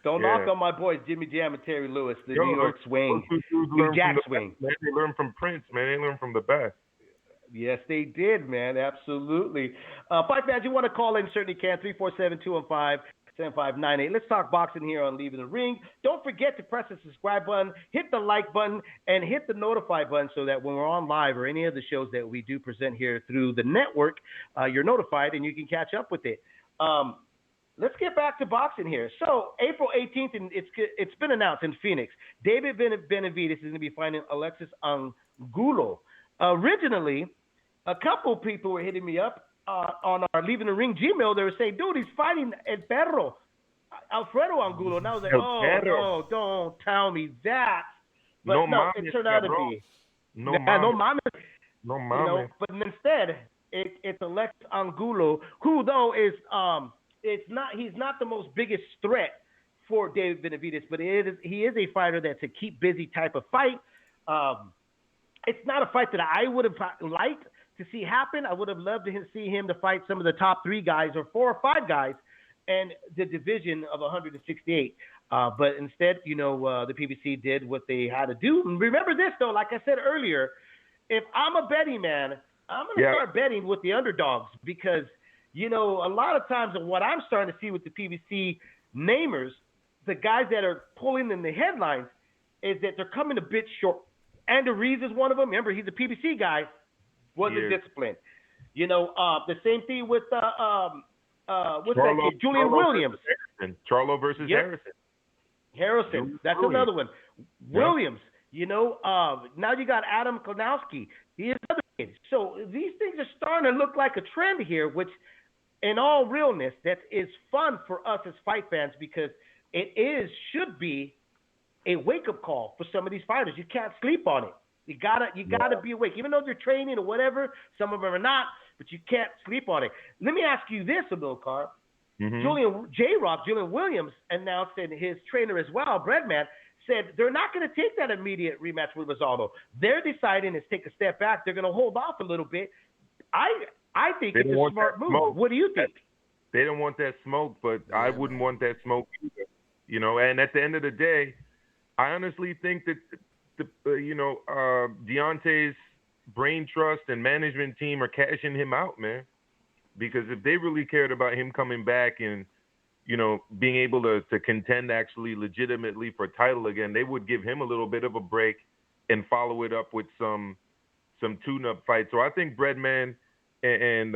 Don't knock on my boys Jimmy Jam and Terry Lewis, the New York swing, New Jack swing. Man, they learned from Prince, man. They learned from the best. Yes, they did, man. Absolutely. Fight fans, you want to call in, certainly can. 347-215-7598. Let's talk boxing here on Leaving the Ring. Don't forget to press the subscribe button, hit the like button, and hit the notify button so that when we're on live or any of the shows that we do present here through the network, you're notified and you can catch up with it. Let's get back to boxing here. So April 18th, and it's been announced in Phoenix, David Benavidez is going to be fighting Alexis Angulo. Originally, a couple people were hitting me up on our Leaving the Ring Gmail. They were saying, dude, he's fighting El Perro, Alfredo Angulo. And I was like, no, don't tell me that. But it turned out to be. No mames. But instead, it's Alexis Angulo, who, though, is he's not the most biggest threat for David Benavidez, but he is a fighter that's a keep busy type of fight. It's not a fight that I would have liked to to see happen. I would have loved to see him to fight some of the top 3 guys or 4 or 5 guys and the division of 168. But instead, the PBC did what they had to do. And remember this, though, like I said earlier, if I'm a betting man, I'm going to start betting with the underdogs because, a lot of times what I'm starting to see with the PBC namers, the guys that are pulling in the headlines, is that they're coming a bit short. Andrew Reeves is one of them. Remember, he's a PBC guy, wasn't disciplined. The same thing with what's that kid? Julian Williams. Charlo versus Harrison. That's another one. Williams. Now you got Adam Kownacki. He is another kid. So these things are starting to look like a trend here, which, in all realness, that is fun for us as fight fans because it should be a wake-up call for some of these fighters. You can't sleep on it. You gotta be awake, even though you're training or whatever. Some of them are not, but you can't sleep on it. Let me ask you this, Amilcar. Julian Williams announced, and his trainer as well, Breadman, said they're not going to take that immediate rematch with Rosado. They're deciding to take a step back. They're going to hold off a little bit. I think it's a smart move. Smoke. What do you think? They don't want that smoke, but I wouldn't want that smoke either. And at the end of the day, I honestly think that Deontay's brain trust and management team are cashing him out, man. Because if they really cared about him coming back and being able to contend actually legitimately for a title again, they would give him a little bit of a break and follow it up with some tune-up fights. So I think Breadman and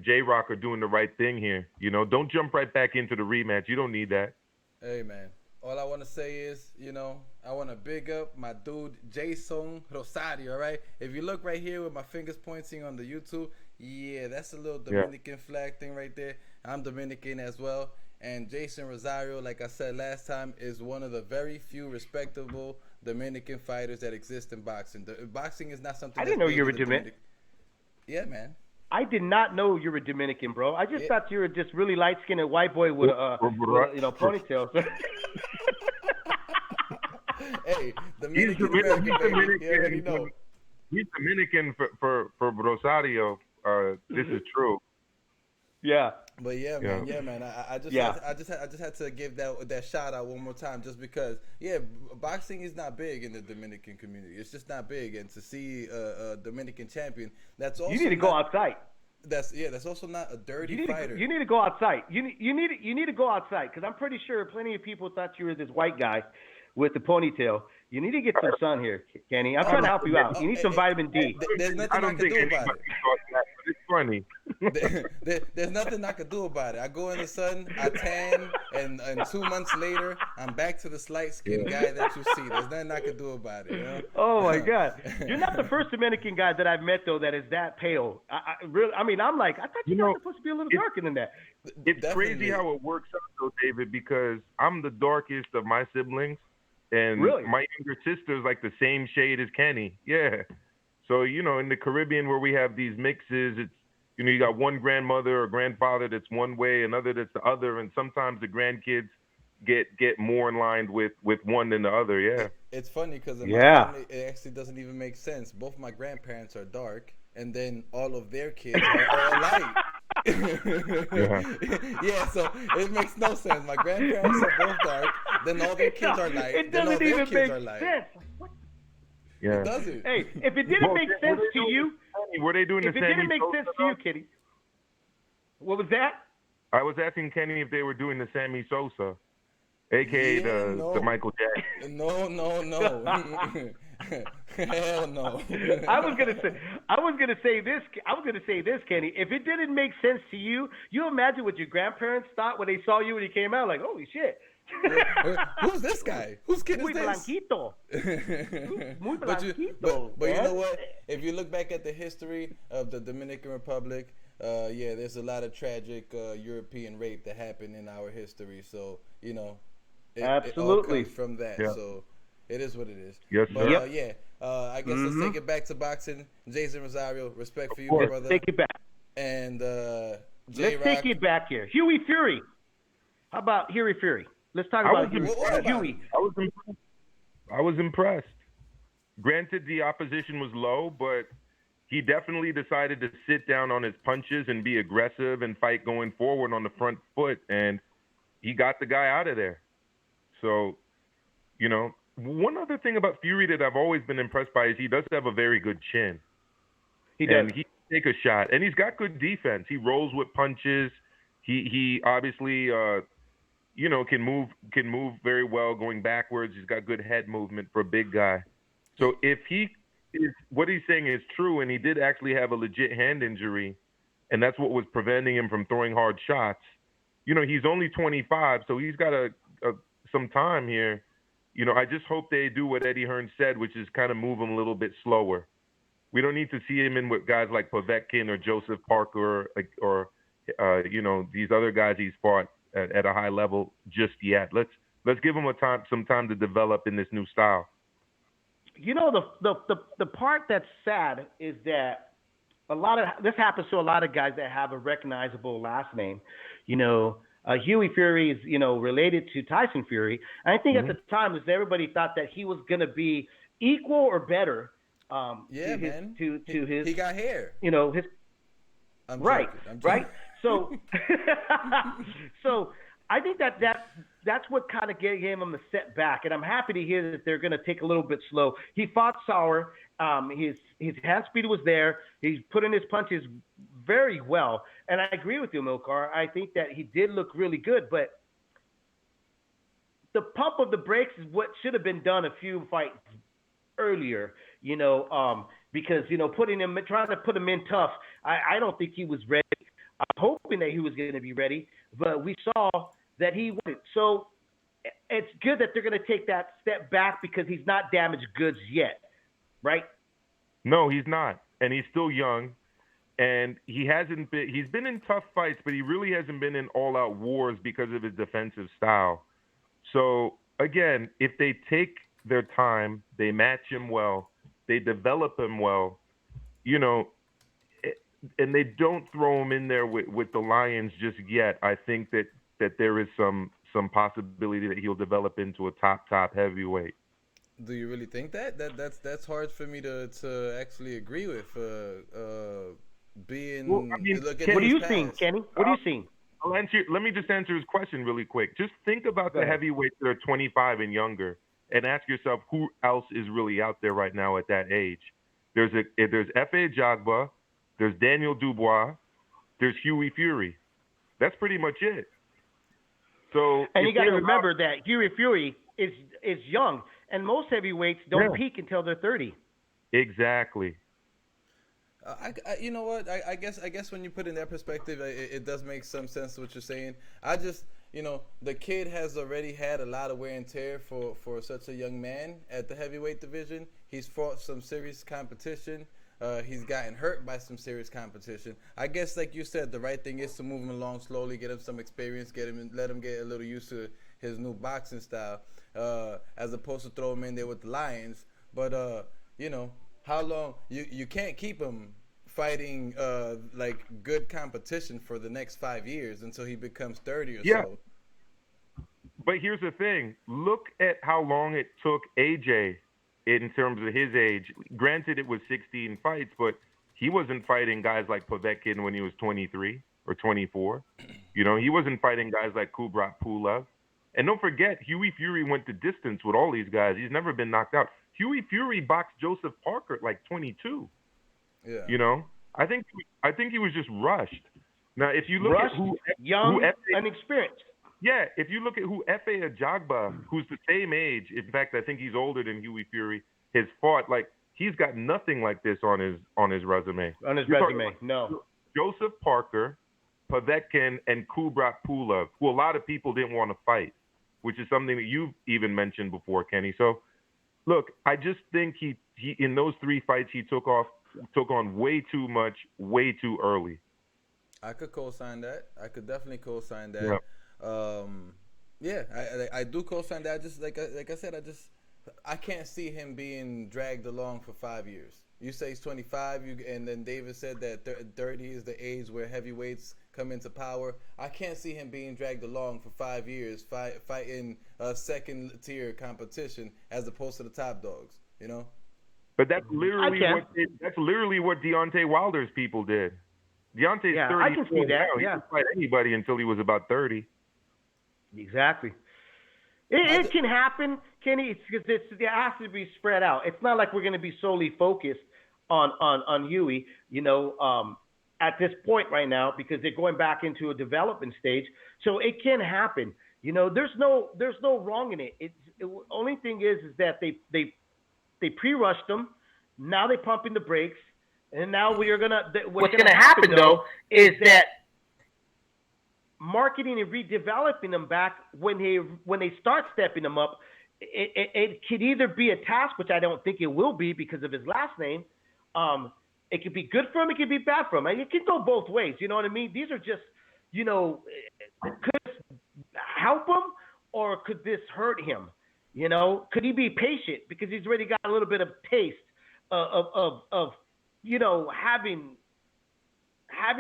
J-Rock are doing the right thing here. Don't jump right back into the rematch. You don't need that. Hey, man. All I want to say is, I want to big up my dude, Jason Rosario, all right? If you look right here with my fingers pointing on the YouTube, that's a little Dominican flag thing right there. I'm Dominican as well. And Jason Rosario, like I said last time, is one of the very few respectable Dominican fighters that exist in boxing. Boxing is not something I didn't know you were Dominican. Yeah, man. I did not know you were Dominican, bro. I just thought you were just really light-skinned white boy with a ponytail. Hey, Dominican American, baby. You already know. He's Dominican for Rosario. This is true. Yeah. But man. I just had to give that shout out one more time, just because boxing is not big in the Dominican community. It's just not big, and to see a Dominican champion, that's also you need to go outside. That's also not a dirty fighter. You need to go outside. You need to go outside because I'm pretty sure plenty of people thought you were this white guy with the ponytail. You need to get some sun here, Kenny. I'm trying to help you out. You need some vitamin D. There's nothing I can do about it. It's funny. There's nothing I could do about it. I go in the sun, I tan, and 2 months later, I'm back to the light-skinned guy that you see. There's nothing I could do about it. Oh, my God. You're not the first Dominican guy that I've met, though, that is that pale. I'm like, I thought you were supposed to be a little darker than that. It's crazy how it works out, though, David, because I'm the darkest of my siblings. And my younger sister's like the same shade as Kenny. Yeah. So, in the Caribbean where we have these mixes, it's, you got one grandmother or grandfather that's one way, another that's the other. And sometimes the grandkids get more in line with one than the other. Yeah. It's funny because in my family, it actually doesn't even make sense. Both my grandparents are dark, and then all of their kids are all light. So it makes no sense. My grandparents are both dark, then all their kids are light. It doesn't even make sense. Yeah. It doesn't. Hey, if it didn't make sense to you, were they doing the Sammy Sosa? If it didn't make sense to you, Kitty, what was that? I was asking Kenny if they were doing the Sammy Sosa, aka the Michael Jackson. No. Hell no. I was gonna say this, Kenny. If it didn't make sense to you, you imagine what your grandparents thought when they saw you when you came out. Like, holy shit. Who's this guy? Whose kid is Muy this? Blanquito. Muy blanquito. But you know what? If you look back at the history of the Dominican Republic, there's a lot of tragic European rape that happened in our history. So, it all comes from that. Yeah. So it is what it is. Yes, but, sir. I guess let's take it back to boxing. Jason Rosario, respect for you, my brother. Take it back. And let's take it back here. Huey Fury. How about Huey Fury? Let's talk about Huey. I was impressed. Granted, the opposition was low, but he definitely decided to sit down on his punches and be aggressive and fight going forward on the front foot, and he got the guy out of there. So, you know, one other thing about Fury that I've always been impressed by is he does have a very good chin. He does. And he can take a shot, and he's got good defense. He rolls with punches. He obviously you know, can move very well going backwards. He's got good head movement for a big guy. So if what he's saying is true, and he did actually have a legit hand injury, and that's what was preventing him from throwing hard shots. You know, he's only 25, so he's got some time here. You know, I just hope they do what Eddie Hearn said, which is kind of move him a little bit slower. We don't need to see him in with guys like Povetkin or Joseph Parker or you know, these other guys he's fought at a high level just yet. Let's give him some time to develop in this new style. You know, the part that's sad is that this happens to a lot of guys that have a recognizable last name. You know, Huey Fury is, you know, related to Tyson Fury. And I think at the time, everybody thought that he was going to be equal or better. Yeah, man. To his, he got hair. You know, his I'm right. So, so I think that's what kind of gave him a setback, and I'm happy to hear that they're going to take a little bit slow. He fought Sauer. His hand speed was there. He's put in his punches very well, and I agree with you, Milcar. I think that he did look really good, but the pump of the brakes is what should have been done a few fights earlier. You know, because you know, trying to put him in tough. I don't think he was ready. I'm hoping that he was going to be ready, but we saw that he wasn't. So it's good that they're going to take that step back because he's not damaged goods yet, right? No, he's not, and he's still young, and he's been in tough fights, but he really hasn't been in all-out wars because of his defensive style. So again, if they take their time, they match him well, they develop him well, you know, and they don't throw him in there with the Lions just yet, I think that there is some possibility that he'll develop into a top heavyweight. Do you really think that? That's hard for me to actually agree with. Being well, I mean, what are you seeing, Kenny? What are you seeing? Let me just answer his question really quick. Just think about the heavyweights that are 25 and younger, and ask yourself who else is really out there right now at that age. There's F.A. Jagba. There's Daniel Dubois. There's Huey Fury. That's pretty much it. So, and you got to remember that Huey Fury is young, and most heavyweights don't peak until they're 30. Exactly. You know what? I guess when you put in that perspective, it does make some sense to what you're saying. I just, you know, the kid has already had a lot of wear and tear for such a young man at the heavyweight division. He's fought some serious competition. He's gotten hurt by some serious competition. I guess, like you said, the right thing is to move him along slowly, get him some experience, let him get a little used to his new boxing style, as opposed to throw him in there with the Lions. But you know, how long you can't keep him fighting like good competition for the next 5 years until he becomes 30 or so. But here's the thing: look at how long it took AJ. In terms of his age, granted it was 16 fights, but he wasn't fighting guys like Povetkin when he was 23 or 24. You know, he wasn't fighting guys like Kubrat Pulev. And don't forget, Huey Fury went the distance with all these guys. He's never been knocked out. Huey Fury boxed Joseph Parker at like 22. Yeah. You know, I think he was just rushed. Now, if you look at young, inexperienced. Yeah, if you look at who F.A. Ajagba, who's the same age, in fact, I think he's older than Huey Fury, has fought, like, he's got nothing like this on his resume. On his resume, no. Joseph Parker, Povetkin, and Kubrat Pulev, who a lot of people didn't want to fight, which is something that you've even mentioned before, Kenny. So, look, I just think he in those 3 fights he took on way too much, way too early. I could co-sign that. I could definitely co-sign that. Yeah. I do co-sign that. I just like I said, I can't see him being dragged along for 5 years. You say he's 25, and then David said that 30 is the age where heavyweights come into power. I can't see him being dragged along for 5 years, fighting a second-tier competition as opposed to the top dogs. You know. But that's literally what Deontay Wilder's people did. Deontay's 30. I can see that. Now. He didn't fight anybody until he was about 30. Exactly. It can happen, Kenny. It has to be spread out. It's not like we're going to be solely focused on Huey, at this point right now, because they're going back into a development stage. So it can happen. There's no wrong in it. The only thing is that they pre-rushed them. Now they're pumping the brakes, and now what's going to happen though is that marketing and redeveloping them back when they start stepping them up, it could either be a task, which I don't think it will be because of his last name. It could be good for him, it could be bad for him. It can go both ways. You know what I mean? These are just, could this help him or could this hurt him? Could he be patient because he's already got a little bit of taste of having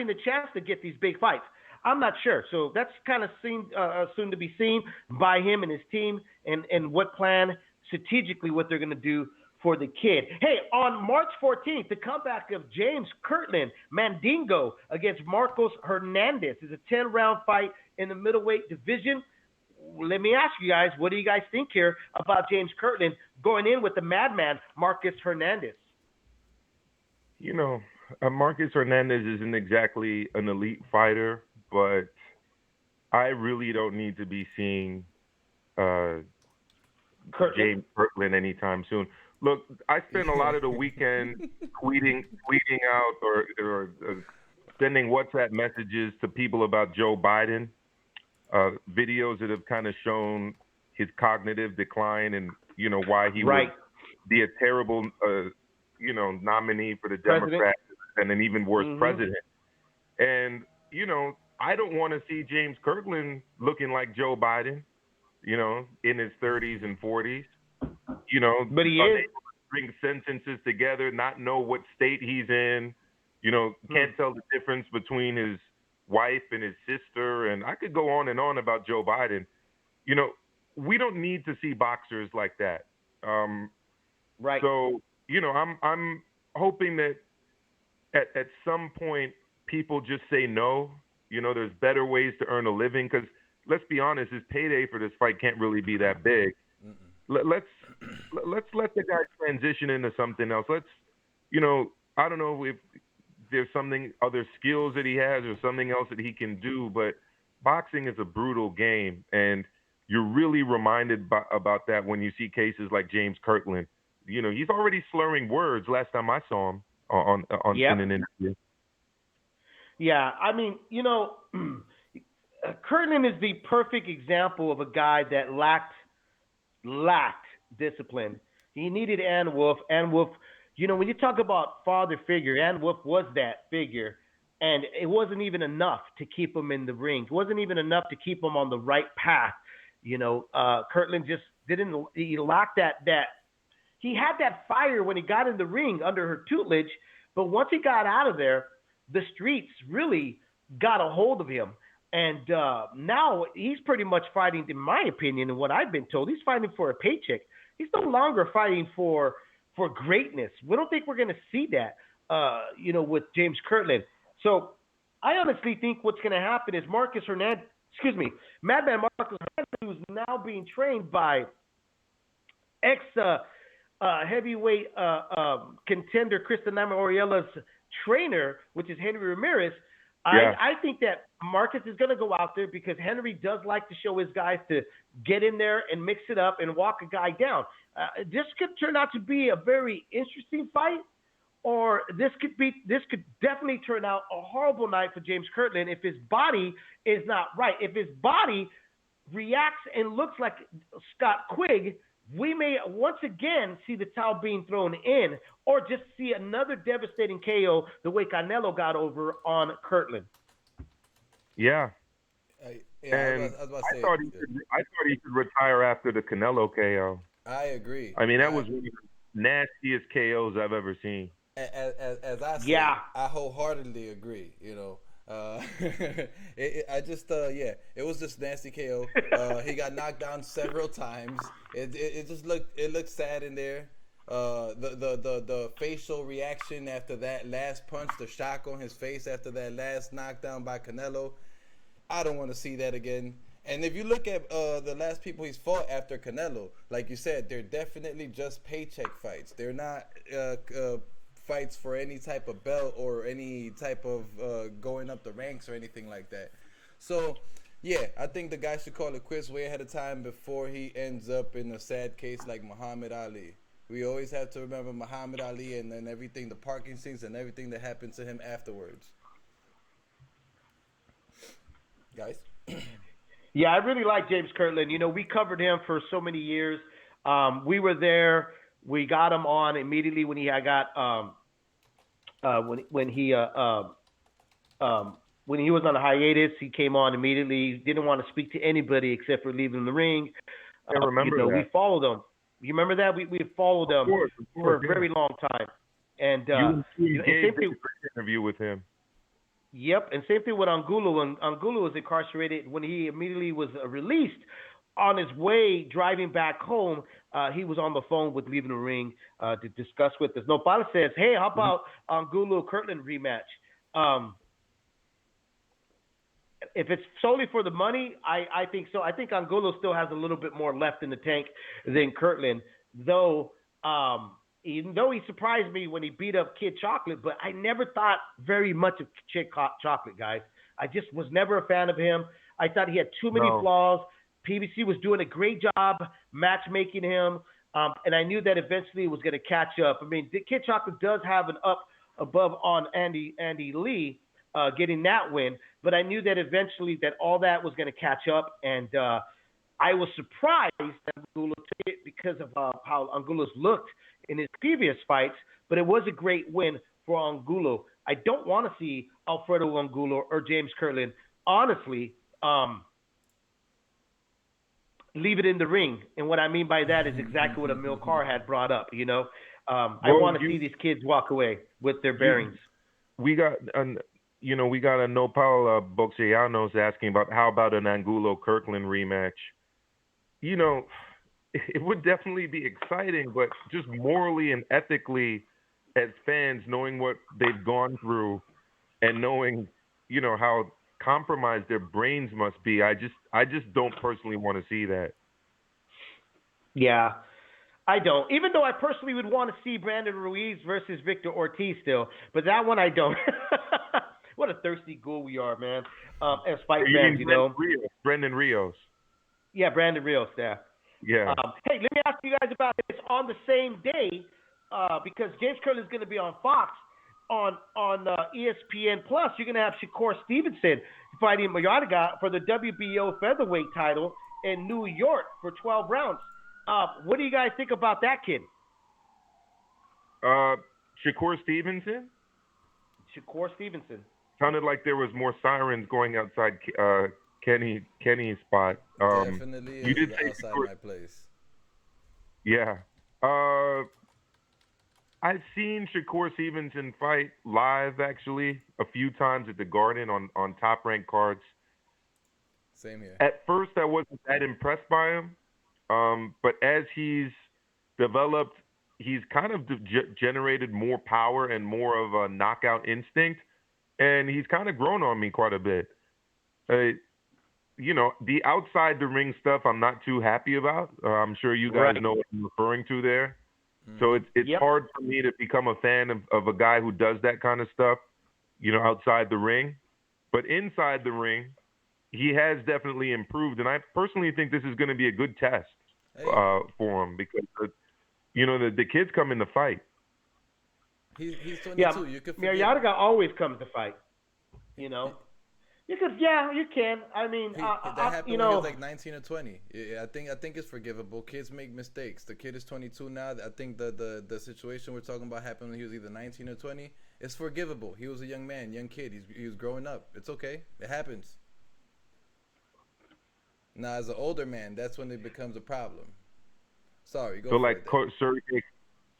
the chance to get these big fights? I'm not sure. So that's kind of soon to be seen by him and his team and what plan strategically what they're going to do for the kid. Hey, on March 14th, the comeback of James Kirtland, Mandingo, against Marcos Hernandez is a 10-round fight in the middleweight division. Let me ask you guys, what do you guys think here about James Kirtland going in with the madman, Marcos Hernandez? Marcos Hernandez isn't exactly an elite fighter, but I really don't need to be seeing James Kirtland anytime soon. Look, I spent a lot of the weekend tweeting out or sending WhatsApp messages to people about Joe Biden, videos that have kind of shown his cognitive decline and, why he would be a terrible, nominee for the Democrats and an even worse president. And, I don't want to see James Kirtland looking like Joe Biden, in his 30s and 40s. But he is. Bring sentences together, not know what state he's in, can't tell the difference between his wife and his sister. And I could go on and on about Joe Biden. We don't need to see boxers like that. So, I'm hoping that at some point people just say no. There's better ways to earn a living because let's be honest, his payday for this fight can't really be that big. Let's let the guy transition into something else. I don't know if there's other skills that he has or something else that he can do, but boxing is a brutal game, and you're really reminded about that when you see cases like James Kirtland. He's already slurring words last time I saw him on in an interview. Yeah, I mean, Kirtland is the perfect example of a guy that lacked discipline. He needed Ann Wolf. Ann Wolf, when you talk about father figure, Ann Wolf was that figure, and it wasn't even enough to keep him in the ring. It wasn't even enough to keep him on the right path. Kirtland just didn't. He lacked that. He had that fire when he got in the ring under her tutelage, but once he got out of there, the streets really got a hold of him. And now he's pretty much fighting, in my opinion, and what I've been told, he's fighting for a paycheck. He's no longer fighting for greatness. We don't think we're going to see that, with James Kirtland. So I honestly think what's going to happen is Madman Marcos Hernandez, who's now being trained by heavyweight contender Cristiano Oriella's trainer, which is Henry Ramirez. I think that Marcus is going to go out there because Henry does like to show his guys to get in there and mix it up and walk a guy down. This could turn out to be a very interesting fight, or this could definitely turn out a horrible night for James Kirtland if his body is not right. If his body reacts and looks like Scott Quigg, we may once again see the towel being thrown in, or just see another devastating KO the way Canelo got over on Kirtland. Yeah. I thought he could retire after the Canelo KO. I agree. I mean, that was one of the nastiest KOs I've ever seen. As I said, I wholeheartedly agree. It was just nasty KO. He got knocked down several times. It looked sad in there. The facial reaction after that last punch, the shock on his face after that last knockdown by Canelo. I don't want to see that again. And if you look at the last people he's fought after Canelo, like you said, they're definitely just paycheck fights. They're not fights for any type of belt or any type of going up the ranks or anything like that. So, yeah, I think the guy should call it quits way ahead of time before he ends up in a sad case like Muhammad Ali. We always have to remember Muhammad Ali and then everything, the Parkinson's and everything that happened to him afterwards. Guys? Yeah, I really like James Kirtland. You know, we covered him for so many years. We were there. We got him on immediately when he got when he was on a hiatus. He came on immediately. He didn't want to speak to anybody except for leaving the ring. I remember that. We followed him. You remember that? We followed him for a very long time. And you gave an interview with him. Yep, and same thing with Angulo. And Angulo was incarcerated when he immediately was released. On his way driving back home, he was on the phone with leaving the ring to discuss with us. Nopal says, "Hey, how about Angulo Kirtland rematch?" If it's solely for the money, I think so. I think Angulo still has a little bit more left in the tank than Kirtland, though. Even though he surprised me when he beat up Kid Chocolate, but I never thought very much of Kid Chocolate, guys. I just was never a fan of him. I thought he had too many flaws. PBC was doing a great job matchmaking him, and I knew that eventually it was going to catch up. I mean, Kid Chocolate does have an up above on Andy Lee getting that win, but I knew that eventually that all that was going to catch up, and I was surprised that Angulo took it because of how Angulo's looked in his previous fights, but it was a great win for Angulo. I don't want to see Alfredo Angulo or James Kirtland, honestly, leave it in the ring. And what I mean by that is exactly what Emil Carr had brought up, you know. I want to see these kids walk away with their bearings. We got a Nopal Boxeanos asking about how about an Angulo Kirkland rematch. You know, it would definitely be exciting, but just morally and ethically, as fans, knowing what they've gone through and knowing, you know, how compromised their brains must be, I just don't personally want to see that. Yeah, I don't. Even though I personally would want to see Brandon Ruiz versus Victor Ortiz still, but that one I don't. What a thirsty ghoul we are, man. As fight fans, you know. Brandon Rios. Yeah, Brandon Rios, yeah. Yeah. Hey, let me ask you guys about this on the same day, because James Kirtland is going to be on Fox on ESPN Plus. You're going to have Shakur Stevenson fighting Mayadaga for the WBO featherweight title in New York for 12 rounds. What do you guys think about that kid? Shakur Stevenson? Shakur Stevenson. Sounded like there was more sirens going outside Kenny's spot. Definitely you did say outside my place. Yeah. I've seen Shakur Stevenson fight live, actually, a few times at the Garden on top-ranked cards. Same here. At first, I wasn't that impressed by him. But as he's developed, he's kind of generated more power and more of a knockout instinct. And he's kind of grown on me quite a bit. You know, the outside the ring stuff I'm not too happy about. I'm sure you guys know what I'm referring to there. So it's hard for me to become a fan of a guy who does that kind of stuff, you know, outside the ring. But inside the ring, he has definitely improved. And I personally think this is going to be a good test for him because, you know, the kids come in to fight. He's 22. Yeah, You could Mayadaga always comes to fight, you know. You can. I mean, that happened you when he know, was like 19 or 20. I think it's forgivable. Kids make mistakes. The kid is 22 now. I think the situation we're talking about happened when he was either 19 or 20. It's forgivable. He was a young man, young kid. He was growing up. It's okay. It happens. Now, as an older man, that's when it becomes a problem. Sorry. So, like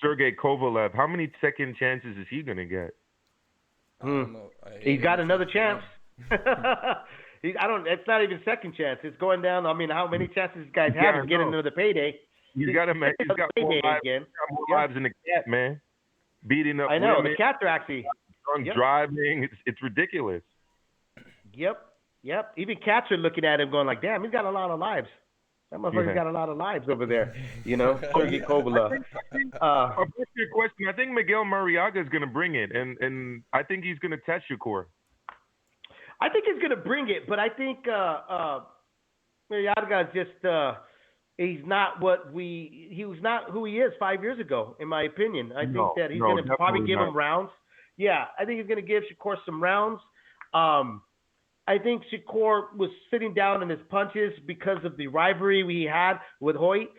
Sergey Kovalev, how many second chances is he gonna get? I don't know. He's got another chance. It's not even second chance. It's going down. I mean, how many chances this guys have of getting another payday? He's got more lives. Again. Got more lives than the cat, man. Beating up I know women, the cats are actually driving. It's ridiculous. Yep. Even cats are looking at him, going like, "Damn, he's got a lot of lives. That motherfucker's got a lot of lives over there." You know, Sergey Kovalev. I'll put your question. I think Miguel Mariaga is going to bring it, and I think he's going to test Shakur. I think he's going to bring it, but I think Mariaga is just he's not he was not who he is 5 years ago, in my opinion. I think that he's going to probably give him rounds. Yeah, I think he's going to give Shakur some rounds. I think Shakur was sitting down in his punches because of the rivalry we had with Hoyt,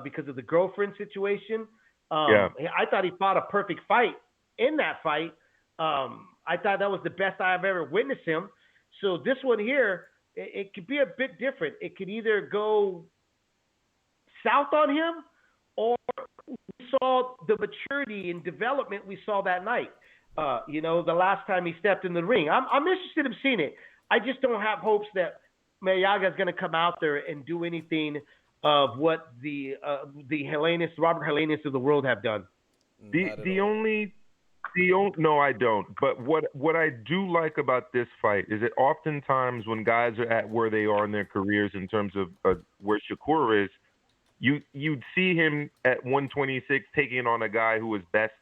because of the girlfriend situation. I thought he fought a perfect fight in that fight. I thought that was the best I've ever witnessed him. So this one here, it could be a bit different. It could either go south on him, or we saw the maturity and development we saw that night. The last time he stepped in the ring. I'm interested in seeing it. I just don't have hopes that Mariaga is going to come out there and do anything of what the Robert Helenius of the world have done. No, I don't. But what I do like about this fight is that oftentimes when guys are at where they are in their careers in terms of where Shakur is, you'd see him at 126 taking on a guy who was best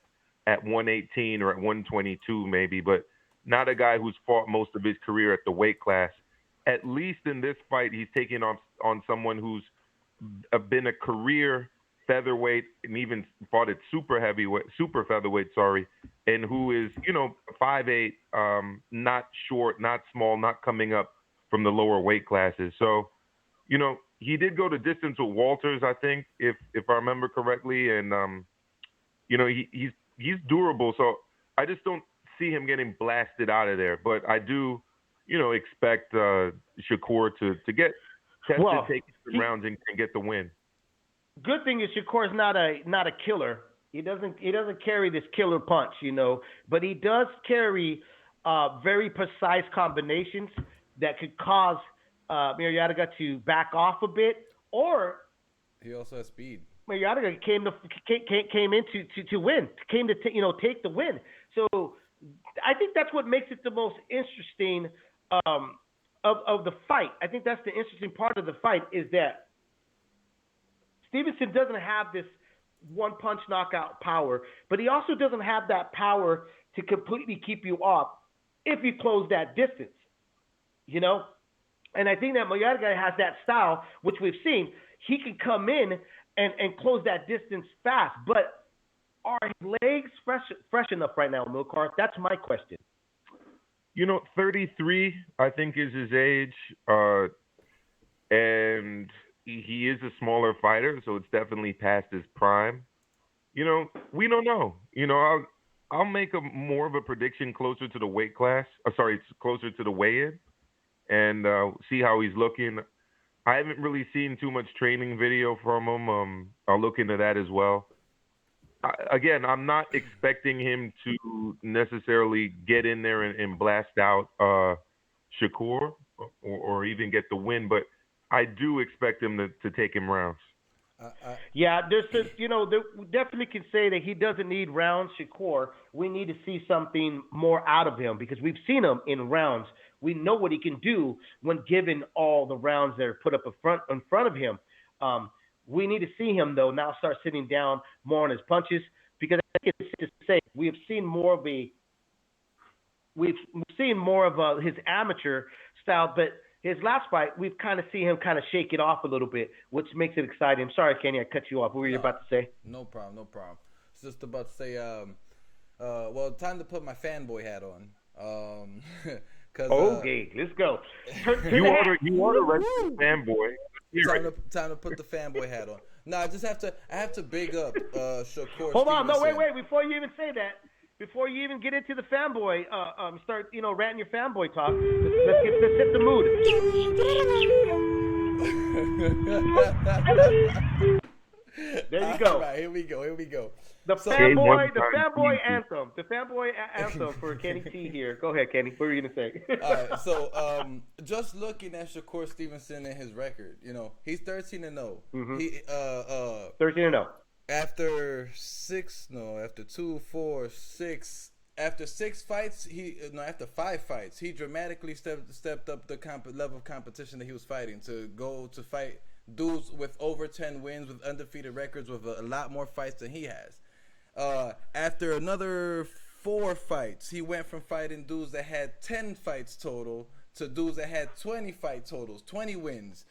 at 118 or at 122 maybe, but not a guy who's fought most of his career at the weight class. At least in this fight, he's taking on someone who's been a career featherweight and even fought at super featherweight, and who is 5'8", not short, not small, not coming up from the lower weight classes. So, he did go to distance with Walters, I think, if I remember correctly, and he's durable. So I just don't see him getting blasted out of there. But I do, expect Shakur to get tested, take some rounds, and get the win. Good thing is Shakur's not a killer. He doesn't carry this killer punch, but he does carry very precise combinations that could cause Mariaga to back off a bit, or he also has speed. Mariaga came in to win, take the win. So I think that's what makes it the most interesting of the fight. I think that's the interesting part of the fight, is that Stevenson doesn't have this one-punch knockout power, but he also doesn't have that power to completely keep you off if you close that distance, And I think that Mariaga has that style, which we've seen. He can come in and close that distance fast, but are his legs fresh enough right now, Milcar? That's my question. 33, I think, is his age, and he is a smaller fighter, so it's definitely past his prime. We don't know. I'll make more of a prediction closer to the weight class. Closer to the weigh-in, and see how he's looking. I haven't really seen too much training video from him. I'll look into that as well. Again, I'm not expecting him to necessarily get in there and blast out Shakur or even get the win, but I do expect him to take him rounds. There's this, we definitely can say that he doesn't need rounds, Shakur. We need to see something more out of him, because we've seen him in rounds. We know what he can do when given all the rounds that are put up in front of him. We need to see him, though, now start sitting down more on his punches, because I think it's safe to say we've seen more of his amateur style, but his last fight, we've kind of seen him kind of shake it off a little bit, which makes it exciting. I'm sorry, Kenny, I cut you off. What were you about to say? No problem. I was just about to say, time to put my fanboy hat on. Okay, let's go. You are a registered fanboy. Time to put the fanboy hat on. No, I have to big up Shakur. Hold on, no, Stevenson. wait. Before you even say that, before you even get into the fanboy, start ranting your fanboy talk. Let's hit the mood. There you go. All right, here we go. The So- fanboy anthem. The fanboy anthem for Kenny T here. Go ahead, Kenny. What were you gonna say? All right, so just looking at Shakur Stevenson and his record, he's 13-0. Mhm. He 13-0. after 2, 4, 6. After 6 fights, after 5 fights, he dramatically stepped up the level of competition that he was fighting to go to fight dudes with over 10 wins, with undefeated records, with a lot more fights than he has. After another 4 fights, he went from fighting dudes that had 10 fights total to dudes that had 20 fight totals, 20 wins.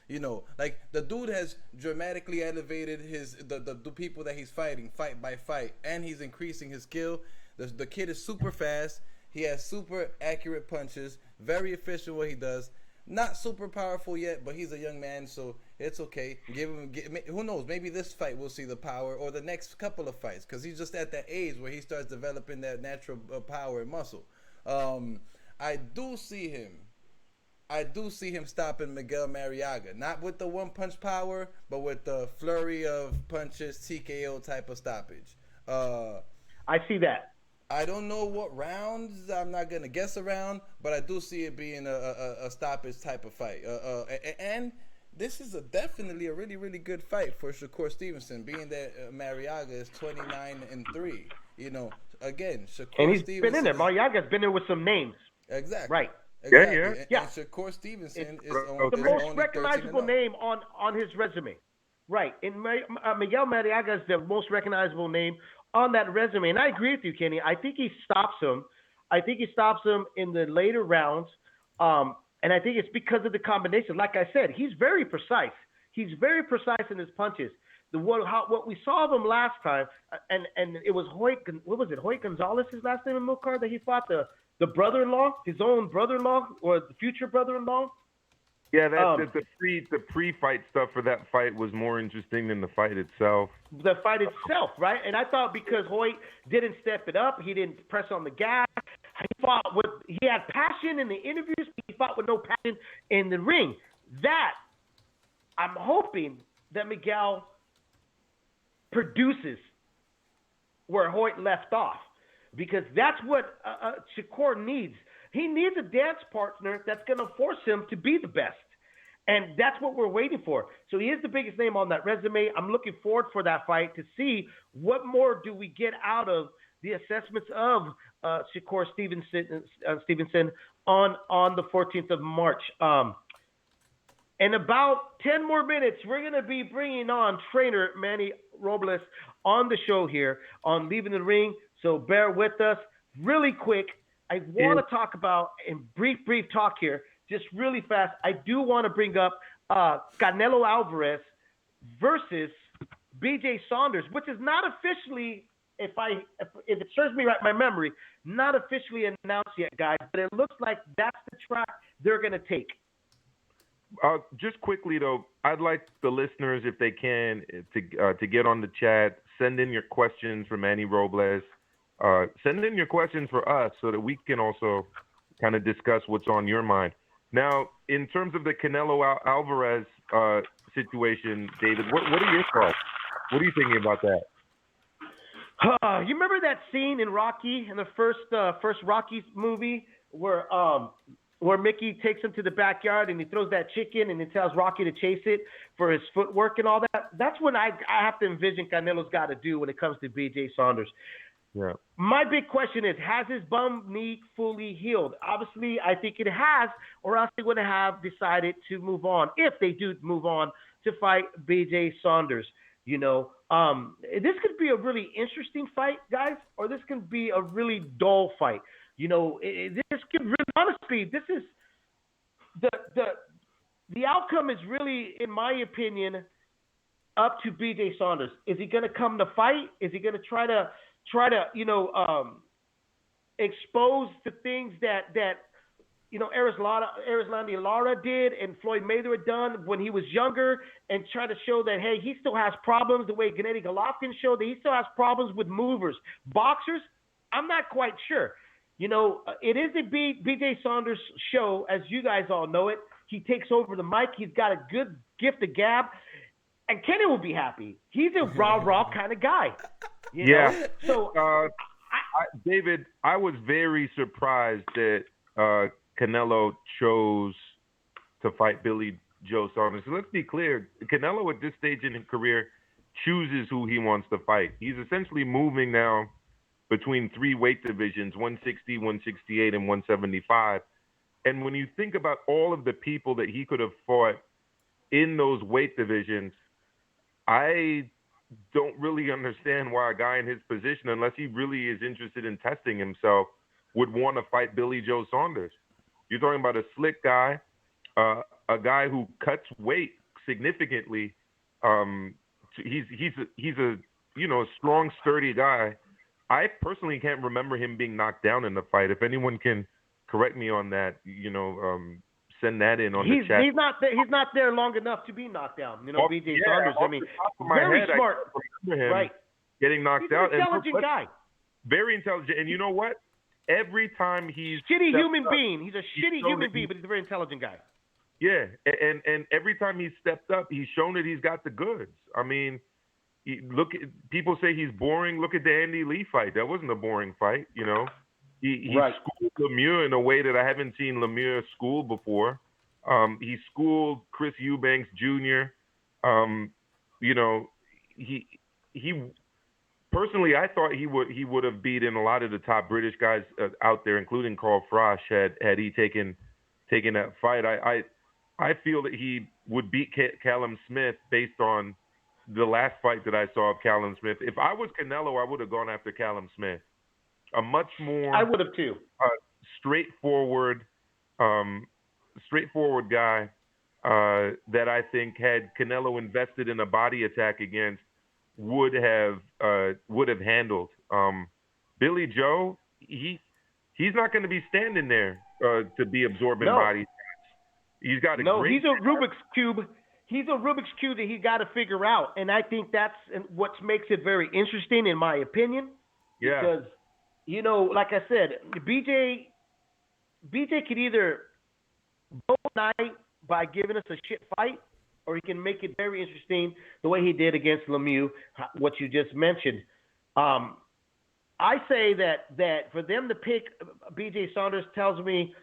Like the dude has dramatically elevated the people that he's fighting fight by fight, and he's increasing his skill. The kid is super fast. He has super accurate punches. Very efficient what he does. Not super powerful yet, but he's a young man, so it's okay. Who knows? Maybe this fight we'll see the power, or the next couple of fights, because he's just at that age where he starts developing that natural power and muscle. I do see him stopping Miguel Mariaga, not with the one punch power, but with the flurry of punches, TKO type of stoppage. I see that. I don't know what rounds. I'm not gonna guess around, but I do see it being a stoppage type of fight. And this is definitely a really, really good fight for Shakur Stevenson, being that Mariaga is 29-3. Again, Shakur And he's Stevenson been in there. Mariaga's been there with some names. Exactly. Right. Exactly. Yeah. And Shakur Stevenson is The only most recognizable 13-0. name on his resume. Right. And Miguel Mariaga is the most recognizable name on that resume. And I agree with you, Kenny. I think he stops him. I think he stops him in the later rounds. And I think it's because of the combination. Like I said, he's very precise. He's very precise in his punches. What we saw of him last time, and it was Hoyt. What was it? Hoyt Gonzalez, his last name in Milcard, that he fought the brother-in-law, his own brother-in-law, or the future brother-in-law. Yeah, the pre-fight stuff for that fight was more interesting than the fight itself. The fight itself, right? And I thought because Hoyt didn't step it up, he didn't press on the gas. He had passion in the interviews. He fought with no passion in the ring. That I'm hoping that Miguel produces where Hoyt left off, because that's what Shakur needs. He needs a dance partner that's going to force him to be the best. And that's what we're waiting for. So he is the biggest name on that resume. I'm looking forward for that fight to see what more do we get out of the assessments of Shakur Stevenson on the 14th of March. In about 10 more minutes, we're going to be bringing on trainer Manny Robles on the show here on Leaving the Ring. So bear with us. Really quick, I want to talk about, in brief talk here, just really fast, I do want to bring up Canelo Alvarez versus BJ Saunders, which is not officially, if it serves me right, my memory, not officially announced yet, guys, but it looks like that's the track they're going to take. Just quickly, though, I'd like the listeners, if they can, to get on the chat, send in your questions for Manny Robles. Send in your questions for us so that we can also kind of discuss what's on your mind. Now, in terms of the Canelo Alvarez situation, David, what are your thoughts? What are you thinking about that? You remember that scene in Rocky, in the first Rocky movie, where Mickey takes him to the backyard and he throws that chicken and he tells Rocky to chase it for his footwork and all that? That's what I have to envision Canelo's got to do when it comes to BJ Saunders. Yeah. My big question is, has his bum knee fully healed? Obviously, I think it has, or else they would have decided to move on, if they do move on, to fight BJ Saunders. This could be a really interesting fight, guys, or this could be a really dull fight. This could really, honestly, this is the outcome is really, in my opinion, up to BJ Saunders. Is he going to come to fight? Is he going to try to expose the things that Erislandy Lara did and Floyd Mayweather had done when he was younger, and try to show that, hey, he still has problems the way Gennady Golovkin showed that he still has problems with movers. Boxers, I'm not quite sure. It is a BJ Saunders show, as you guys all know it. He takes over the mic. He's got a good gift of gab. And Kenny will be happy. He's a rah-rah kind of guy. You know? So, David, I was very surprised that Canelo chose to fight Billy Joe Saunders. So let's be clear. Canelo at this stage in his career chooses who he wants to fight. He's essentially moving now between three weight divisions, 160, 168, and 175. And when you think about all of the people that he could have fought in those weight divisions, I don't really understand why a guy in his position, unless he really is interested in testing himself, would want to fight Billy Joe Saunders. You're talking about a slick guy, a guy who cuts weight significantly. He's a strong, sturdy guy. I personally can't remember him being knocked down in the fight. If anyone can correct me on that, send that in on the chat. He's not there long enough to be knocked down. BJ Saunders. I mean, very smart. Right. Getting knocked he's out. An intelligent guy. Very intelligent. And you know what? Every time he's shitty human being. He's a shitty human being, but he's a very intelligent guy. Yeah, and every time he's stepped up, he's shown that he's got the goods. I mean, people say he's boring. Look at the Andy Lee fight. That wasn't a boring fight, He schooled Lemieux in a way that I haven't seen Lemieux schooled before. He schooled Chris Eubanks Jr. He personally, I thought he would have beaten a lot of the top British guys out there, including Carl Frosch, had he taken that fight. I feel that he would beat Callum Smith based on the last fight that I saw of Callum Smith. If I was Canelo, I would have gone after Callum Smith. A much more I would have too. Straightforward guy that I think had Canelo invested in a body attack against would have handled. Billy Joe, he's not going to be standing there to be absorbing bodies. He's got he's a Rubik's Cube. He's a Rubik's Cube that he got to figure out, and I think that's what makes it very interesting, in my opinion. Yeah. Because like I said, BJ could either go night by giving us a shit fight, or he can make it very interesting the way he did against Lemieux, what you just mentioned. I say that for them to pick BJ Saunders tells me,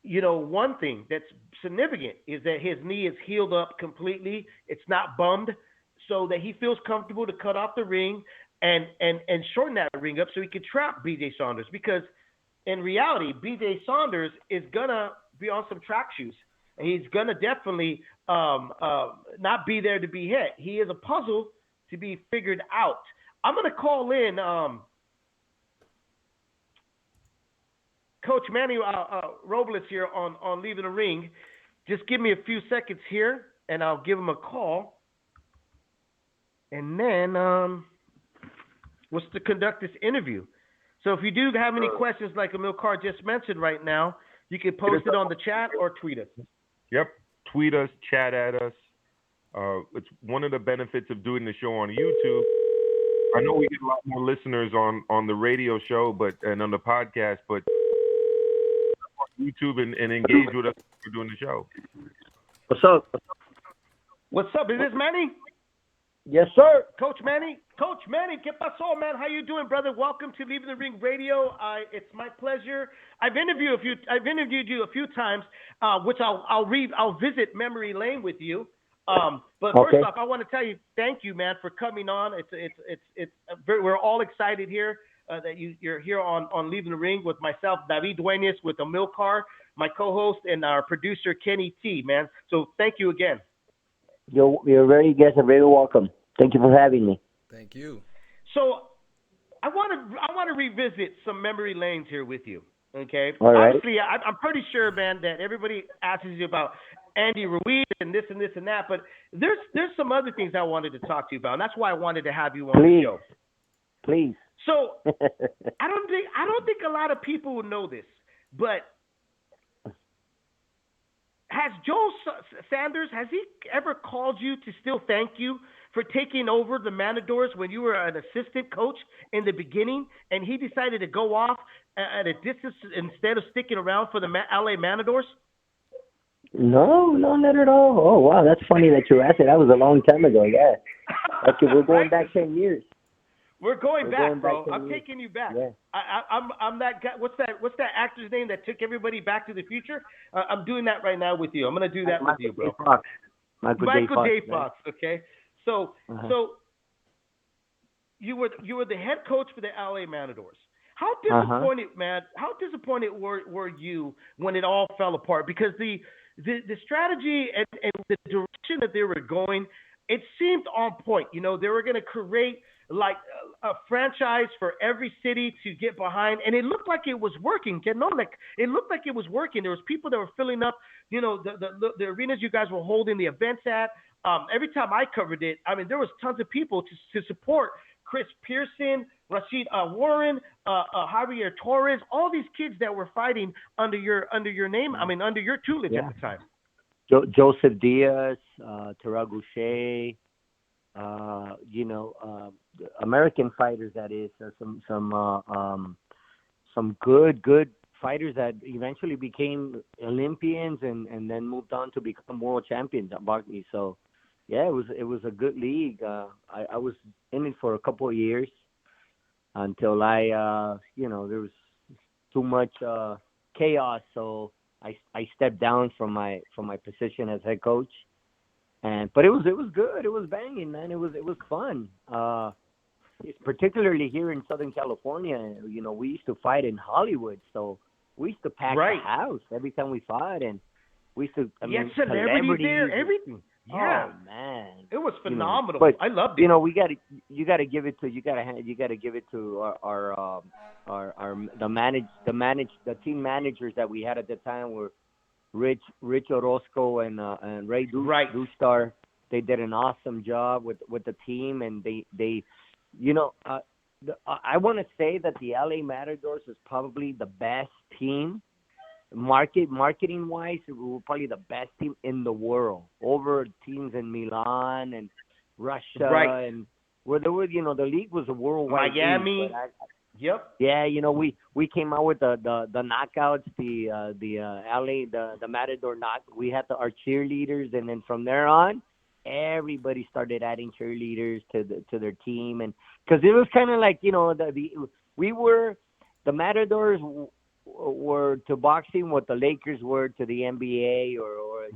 one thing that's significant is that his knee is healed up completely. It's not bummed, so that he feels comfortable to cut off the ring and shorten that ring up so he can trap BJ Saunders. Because in reality, BJ Saunders is gonna be on some track shoes, and he's gonna definitely not be there to be hit. He is a puzzle to be figured out. I'm gonna call in Coach Manny Robles here on Leaving the Ring. Just give me a few seconds here, and I'll give him a call. And then what's to conduct this interview. So if you do have any questions like Amilcar just mentioned right now, you can post it on the chat or tweet us. Yep. Tweet us, chat at us. It's one of the benefits of doing the show on YouTube. I know we get a lot more listeners on the radio show and on the podcast, but YouTube and engage with us for doing the show. What's up? What's up? Is this Manny? Yes, sir. Coach Manny, ¿qué pasó, man? How you doing, brother? Welcome to Leaving the Ring Radio. It's my pleasure. I've interviewed you a few times, which I'll visit memory lane with you. But first off, I want to tell you, thank you, man, for coming on. We're all excited here that you're here on Leaving the Ring with myself, David Duenez, with Amilcar, my co-host, and our producer Kenny T. Man, so thank you again. You guys are very welcome. Thank you for having me. Thank you. So I want to revisit some memory lanes here with you. Okay. All right. Obviously, I'm pretty sure, man, that everybody asks you about Andy Ruiz and this and that, but there's some other things I wanted to talk to you about, and that's why I wanted to have you on the show. Please. So I don't think a lot of people will know this, but has Joe Sanders, has he ever called you to still thank you for taking over the Matadors when you were an assistant coach in the beginning, and he decided to go off at a distance instead of sticking around for the LA Matadors? No, not at all. Oh, wow, that's funny that you asked it. That was a long time ago, yeah. Okay, we're going back 10 years. We're going back, bro. to I'm the- taking you back. Yeah. I'm that guy. What's that actor's name that took everybody back to the future? I'm doing that right now with you. I'm gonna do that with you, bro. Michael J. Fox. Okay. So you were the head coach for the LA Matadors. How disappointed, man? How disappointed were you when it all fell apart? Because the strategy and the direction that they were going, it seemed on point. You know, they were going to create like a franchise for every city to get behind, and it looked like it was working. It looked like it was working. There was people that were filling up, you know, the arenas you guys were holding the events at. Every time I covered it, I mean, there was tons of people to support Chris Pearson, Rashid Warren, Javier Torres, all these kids that were fighting under your name. I mean, under your tutelage at the time. Joseph Diaz, Terrell Goucher, American fighters. That is some good fighters that eventually became Olympians and then moved on to become world champions at Barkley. So, yeah, it was a good league. I was in it for a couple of years until there was too much chaos. So I stepped down from my position as head coach. But it was good. It was banging, man. It was fun. Particularly here in Southern California, you know, we used to fight in Hollywood, so we used to pack the house every time we fought, and we used to. Celebrities there, everything. Yeah, oh man, it was phenomenal. But I loved it. You know, you got to give it to our the team managers that we had at the time were Rich Orozco and Ray Dushtar. They did an awesome job with the team, and they I want to say that the LA Matadors is probably the best team. Marketing wise, we were probably the best team in the world, over teams in Milan and Russia, and where there were, you know, the league was a worldwide Miami. League, Yep. Yeah, you know, we came out with the knockouts, the LA the Matador knock. We had our cheerleaders, and then from there on, everybody started adding cheerleaders to their team, and because it was kind of like, you know, the Matadors were to boxing what the Lakers were to the NBA or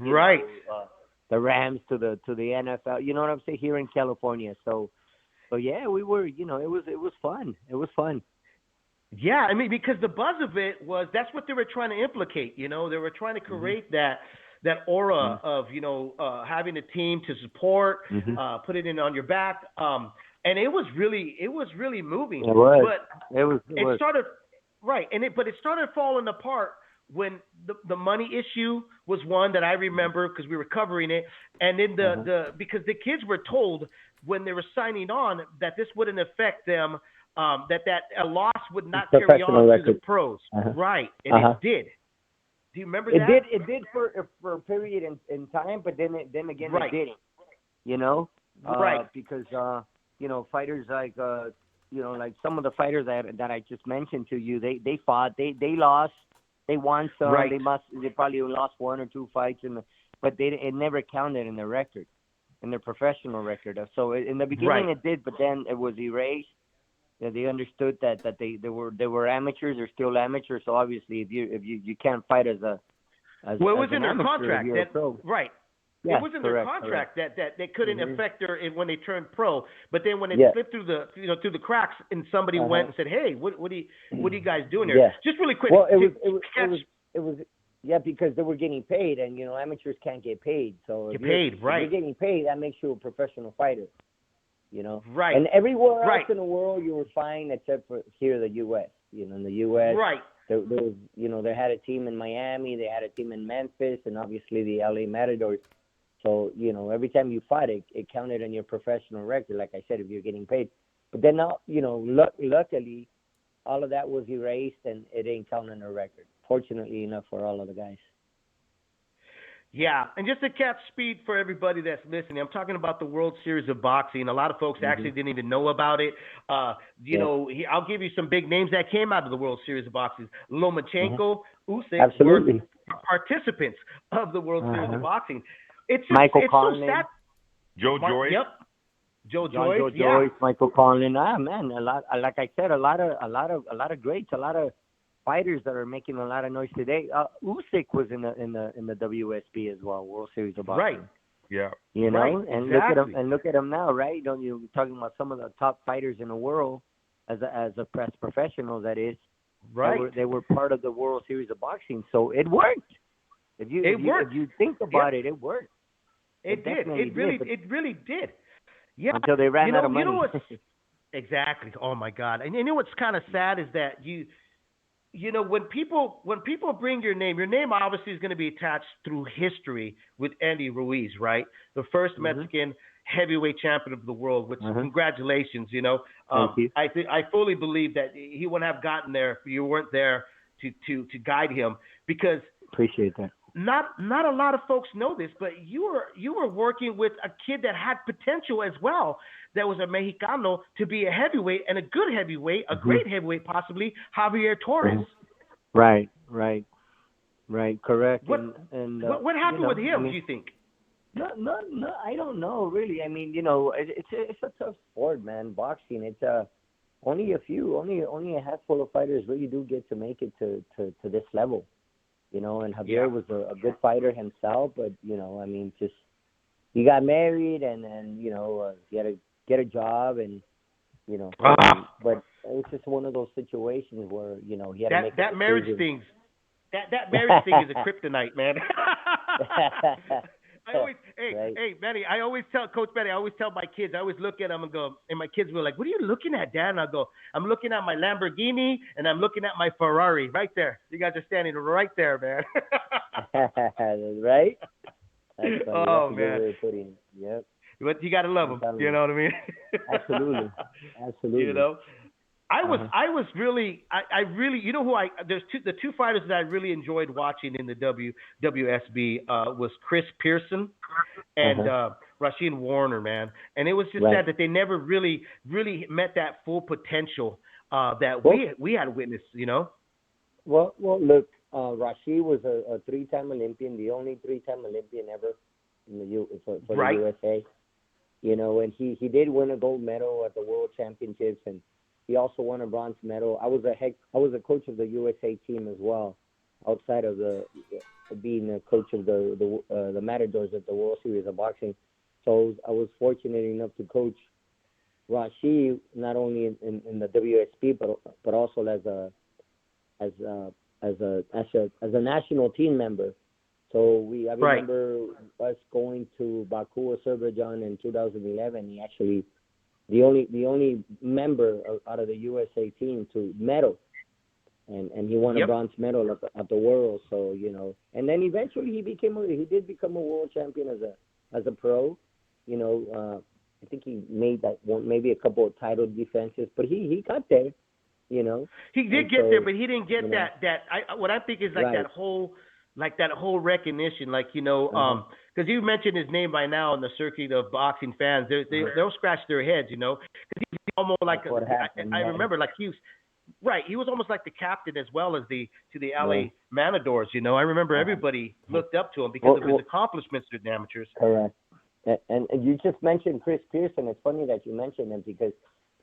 the Rams to the NFL. You know what I'm saying? Here in California, so yeah, we were. You know, it was fun. It was fun. Yeah, I mean, because the buzz of it was that's what they were trying to implicate. You know, they were trying to create that aura of, you know, having a team to support, put it in on your back, and it was really moving. It was. But it started. Right, but it started falling apart when the money issue was one that I remember because we were covering it, and then because the kids were told when they were signing on that this wouldn't affect them, that a loss would not carry on to the pros. Right, and it did. Do you remember that? It did for a period in time, but then again it didn't. You know, because you know, fighters like. You know, like some of the fighters that I just mentioned to you, they fought, they lost, they won some, they probably lost one or two fights, but it never counted in their record, in their professional record. So in the beginning it did, but then it was erased. Yeah, they understood that they were amateurs, they're still amateurs. So obviously, if you can't fight as it was in their contract, right. Yeah, it was in their contract that they couldn't affect her when they turned pro. But then when it slipped through the cracks, and somebody went and said, "Hey, what are you guys doing here?" Yeah. Just really quick. Well, it was because they were getting paid, and you know, amateurs can't get paid. So if you're getting paid, that makes you a professional fighter. You know, right? And everywhere else in the world, you were fine except for here, the U.S. You know, in the U.S., there was, you know, they had a team in Miami, they had a team in Memphis, and obviously the LA Matadors. So, you know, every time you fight, it counted on your professional record, like I said, if you're getting paid. But then, now, you know, luckily, all of that was erased, and it ain't counting on the record, fortunately enough for all of the guys. Yeah, and just to catch speed for everybody that's listening, I'm talking about the World Series of Boxing. A lot of folks actually didn't even know about it. You know, I'll give you some big names that came out of the World Series of Boxing. Lomachenko, Usyk were participants of the World Series of Boxing. It's Michael it's Conlon. so sad. Joe Joyce. Yep. Joe John Joyce, Joyce, Michael Conlon. Man, a lot. Like I said, a lot of greats, a lot of fighters that are making a lot of noise today. Usyk was in the WSB as well, World Series of Boxing. Right. Yeah. You know, right. and exactly. look at him now, right? Don't you talking about some of the top fighters in the world as a press professional? That is, right. They were part of the World Series of Boxing, so it worked. If you think about it, it worked. It did. It really did. Yeah. Until they ran out of money. You know what's, exactly. Oh my God. And you know what's kind of sad is that you know, when people bring your name obviously is going to be attached through history with Andy Ruiz, right? The first Mexican heavyweight champion of the world, which congratulations, you know. Thank you. I fully believe that he wouldn't have gotten there if you weren't there to guide him, because appreciate that. Not a lot of folks know this, but you were working with a kid that had potential as well. That was a Mexicano to be a heavyweight, and a good heavyweight, a great heavyweight, possibly Javier Torres. Right. Correct. What happened with him? Do you think? No, I don't know really. I mean, you know, it's a tough sport, man. Boxing. It's only a handful of fighters really do get to make it to this level. You know, and Javier was a good fighter himself, but, you know, I mean, just he got married and you know, he had to get a job and, you know, but it was just one of those situations where, you know, he had to make that marriage thing. That marriage thing is a kryptonite, man. I always, hey, Manny, I always tell Coach Manny, I always tell my kids, I always look at them and go, and my kids were like, what are you looking at, Dad? And I go, I'm looking at my Lamborghini and I'm looking at my Ferrari right there. You guys are standing right there, man. Right? That's funny. Oh, that's man. a good way of putting it. Yep. But you got to love them. You know what I mean? Absolutely. You know? I was really, you know who the two fighters that I really enjoyed watching in the WSB was Chris Pearson and Rasheen Warner, man. And it was just sad that they never really met that full potential that we had witnessed, you know? Well, look, Rashid was a three-time Olympian, the only three-time Olympian ever in for the USA. You know, and he did win a gold medal at the World Championships, and he also won a bronze medal. I was a coach of the USA team as well, outside of being a coach of the Matadors at the World Series of Boxing. So I was fortunate enough to coach Rashid not only in the WSB but also as a national team member. So I remember us going to Baku, Azerbaijan in 2011. He actually the only member out of the USA team to medal, and he won a bronze medal at the World. So, you know, and then eventually he did become a world champion as a pro. You know, I think he made maybe a couple of title defenses, but he got there. You know, he did get there, but he didn't get what I think is that whole recognition, like, you know, because you mentioned his name by now in the circuit of boxing fans, they'll scratch their heads, you know, because he's almost like I remember, like he was almost like the captain as well as to the LA Matadors, you know. I remember everybody looked up to him because of his accomplishments with the amateurs. Correct. And you just mentioned Chris Pearson. It's funny that you mentioned him because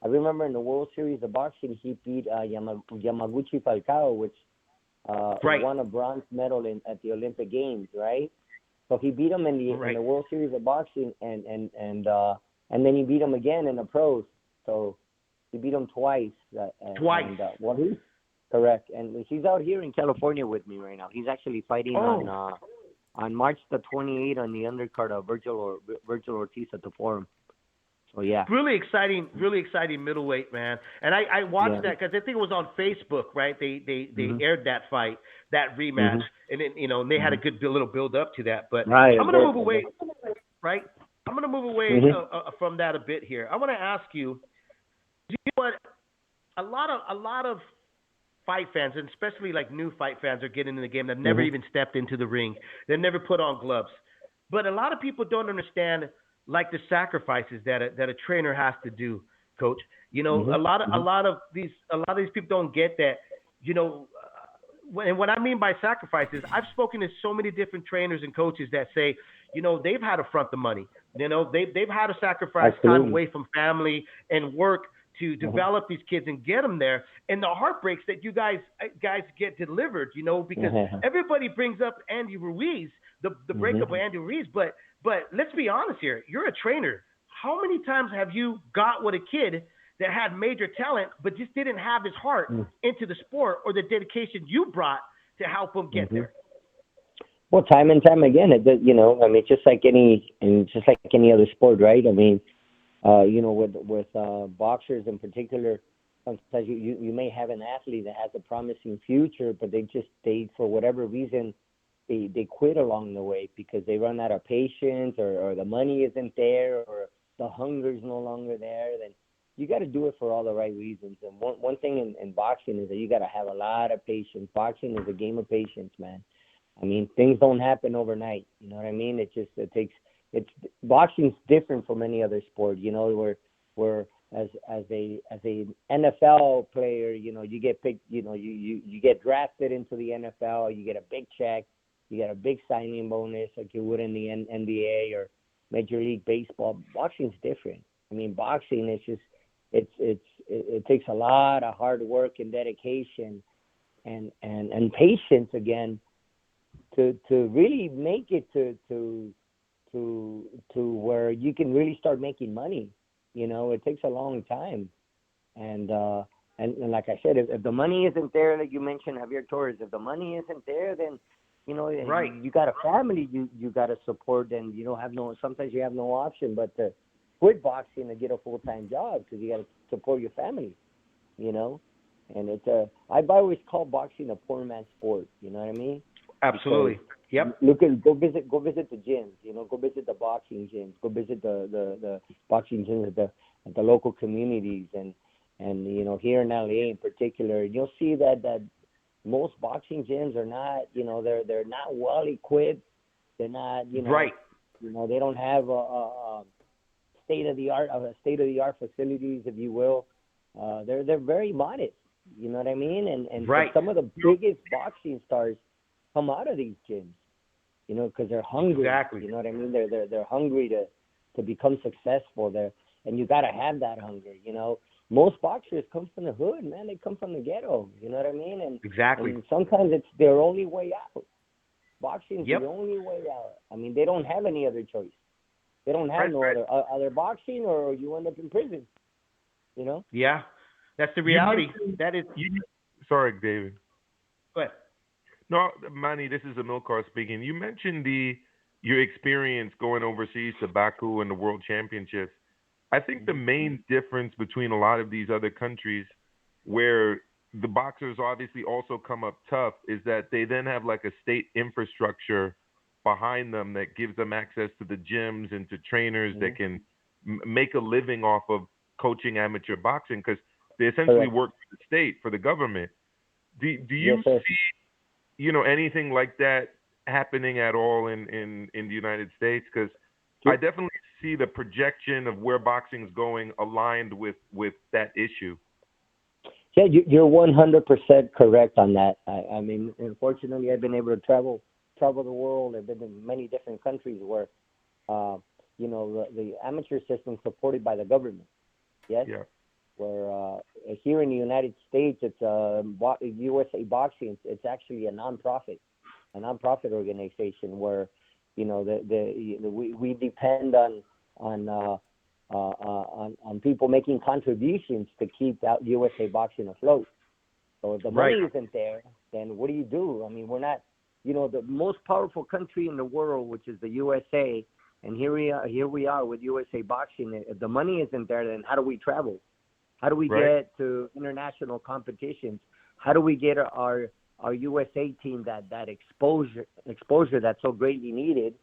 I remember in the World Series of Boxing he beat Yamaguchi Falcao, which won a bronze medal at the Olympic Games, right? So he beat him in the World Series of Boxing, and then he beat him again in the pros. So he beat him twice. Correct. And he's out here in California with me right now. He's actually fighting on March the 28th on the undercard of Virgil Ortiz at the Forum. So yeah, really exciting middleweight, man. And I watched that because I think it was on Facebook, right? They aired that fight, that rematch, and then, you know, and they had a good little build up to that. But I'm gonna move away, right? I'm gonna move away from that a bit here. I want to ask you, do you know what? A lot of fight fans, and especially like new fight fans, are getting in the game that never even stepped into the ring. They never put on gloves. But a lot of people don't understand, like, the sacrifices that a trainer has to do, Coach. You know, a lot of these people don't get that. You know, and what I mean by sacrifices, I've spoken to so many different trainers and coaches that say, you know, they've had to front the money. You know, they've had to sacrifice time away from family and work to develop these kids and get them there. And the heartbreaks that you guys get delivered, you know, because everybody brings up Andy Ruiz, the breakup of Andy Ruiz, but let's be honest here. You're a trainer. How many times have you got with a kid that had major talent but just didn't have his heart into the sport or the dedication you brought to help him get there? Well, time and time again, you know, I mean, just like any other sport, right? I mean, you know, with boxers in particular, sometimes you may have an athlete that has a promising future, but they for whatever reason they quit along the way because they run out of patience or the money isn't there or the hunger is no longer there. Then you got to do it for all the right reasons. And one thing in boxing is that you got to have a lot of patience. Boxing is a game of patience, man. I mean, things don't happen overnight. You know what I mean? Boxing's different from any other sport. You know, where as a NFL player, you know, you get picked. You know, you get drafted into the NFL. You get a big check. You get a big signing bonus like you would in the NBA or Major League Baseball. Boxing's different. I mean, boxing is just it takes a lot of hard work and dedication and patience again. To really make it to where you can really start making money, you know, it takes a long time, and like I said, if the money isn't there, like you mentioned, Javier Torres, if the money isn't there, then you know, you got a family you got to support, and you don't have sometimes you have no option but to quit boxing and get a full-time job because you got to support your family, you know, and I've always called boxing a poor man's sport, you know what I mean? Absolutely. Yep. Go visit the gyms. You know, go visit the boxing gyms. Go visit the boxing gyms at the local communities, and you know, here in LA in particular, you'll see that most boxing gyms are not, you know, they're not well equipped. They're not, you know, right. You know, they don't have a state of the art facilities, if you will. They're very modest. You know what I mean? And right. Some of the biggest boxing stars come out of these gyms, you know, because they're hungry. Exactly. You know what I mean? They're hungry to become successful there, and you got to have that hunger. You know, most boxers come from the hood, man. They come from the ghetto. You know what I mean? And exactly. And sometimes it's their only way out. Boxing's the only way out. I mean, they don't have any other choice. They don't have other boxing, or you end up in prison. You know? Yeah, that's the reality. Sorry, David. Go ahead. No, Manny, this is Amilcar speaking. You mentioned your experience going overseas to Baku and the World Championships. I think the main difference between a lot of these other countries where the boxers obviously also come up tough is that they then have like a state infrastructure behind them that gives them access to the gyms and to trainers that can make a living off of coaching amateur boxing because they essentially work for the state, for the government. Do you see, you know, anything like that happening at all in the United States? Because I definitely see the projection of where boxing's going aligned with that issue. Yeah, you're 100% correct on that. I mean, unfortunately, I've been able to travel the world. I've been in many different countries where, you know, the amateur system is supported by the government. Yes. Yeah. Where here in the United States, it's USA Boxing. It's actually a nonprofit organization where, you know, we depend on people making contributions to keep that USA Boxing afloat. So if the money isn't there, then what do you do? I mean, we're not, you know, the most powerful country in the world, which is the USA, and here we are with USA Boxing. If the money isn't there, then how do we travel? How do we get to international competitions? How do we get our USA team that exposure that's so greatly needed?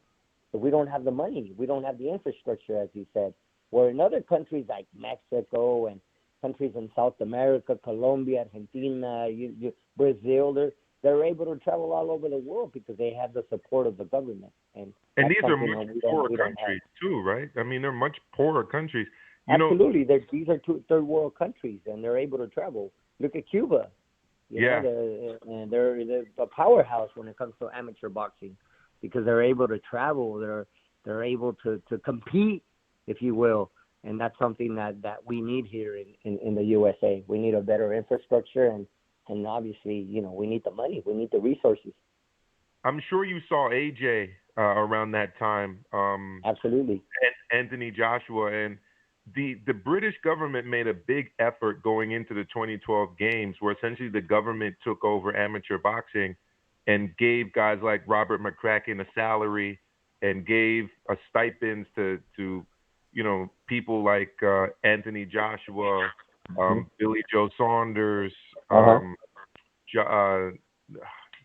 But we don't have the money. We don't have the infrastructure, as you said. Where in other countries like Mexico and countries in South America, Colombia, Argentina, Brazil, they're able to travel all over the world because they have the support of the government. And these are much poorer countries too, right? I mean, they're much poorer countries. Absolutely. These are third world countries, and they're able to travel. Look at Cuba. They're a powerhouse when it comes to amateur boxing because they're able to travel. they're able to compete, if you will. And that's something that we need here in the USA. We need a better infrastructure, and obviously, we need the money. We need the resources. I'm sure you saw AJ around that time. Absolutely. And Anthony Joshua. And the British government made a big effort going into the 2012 games where essentially the government took over amateur boxing and gave guys like Robert McCracken a salary and gave a stipends to people like Anthony Joshua, Billy Joe Saunders,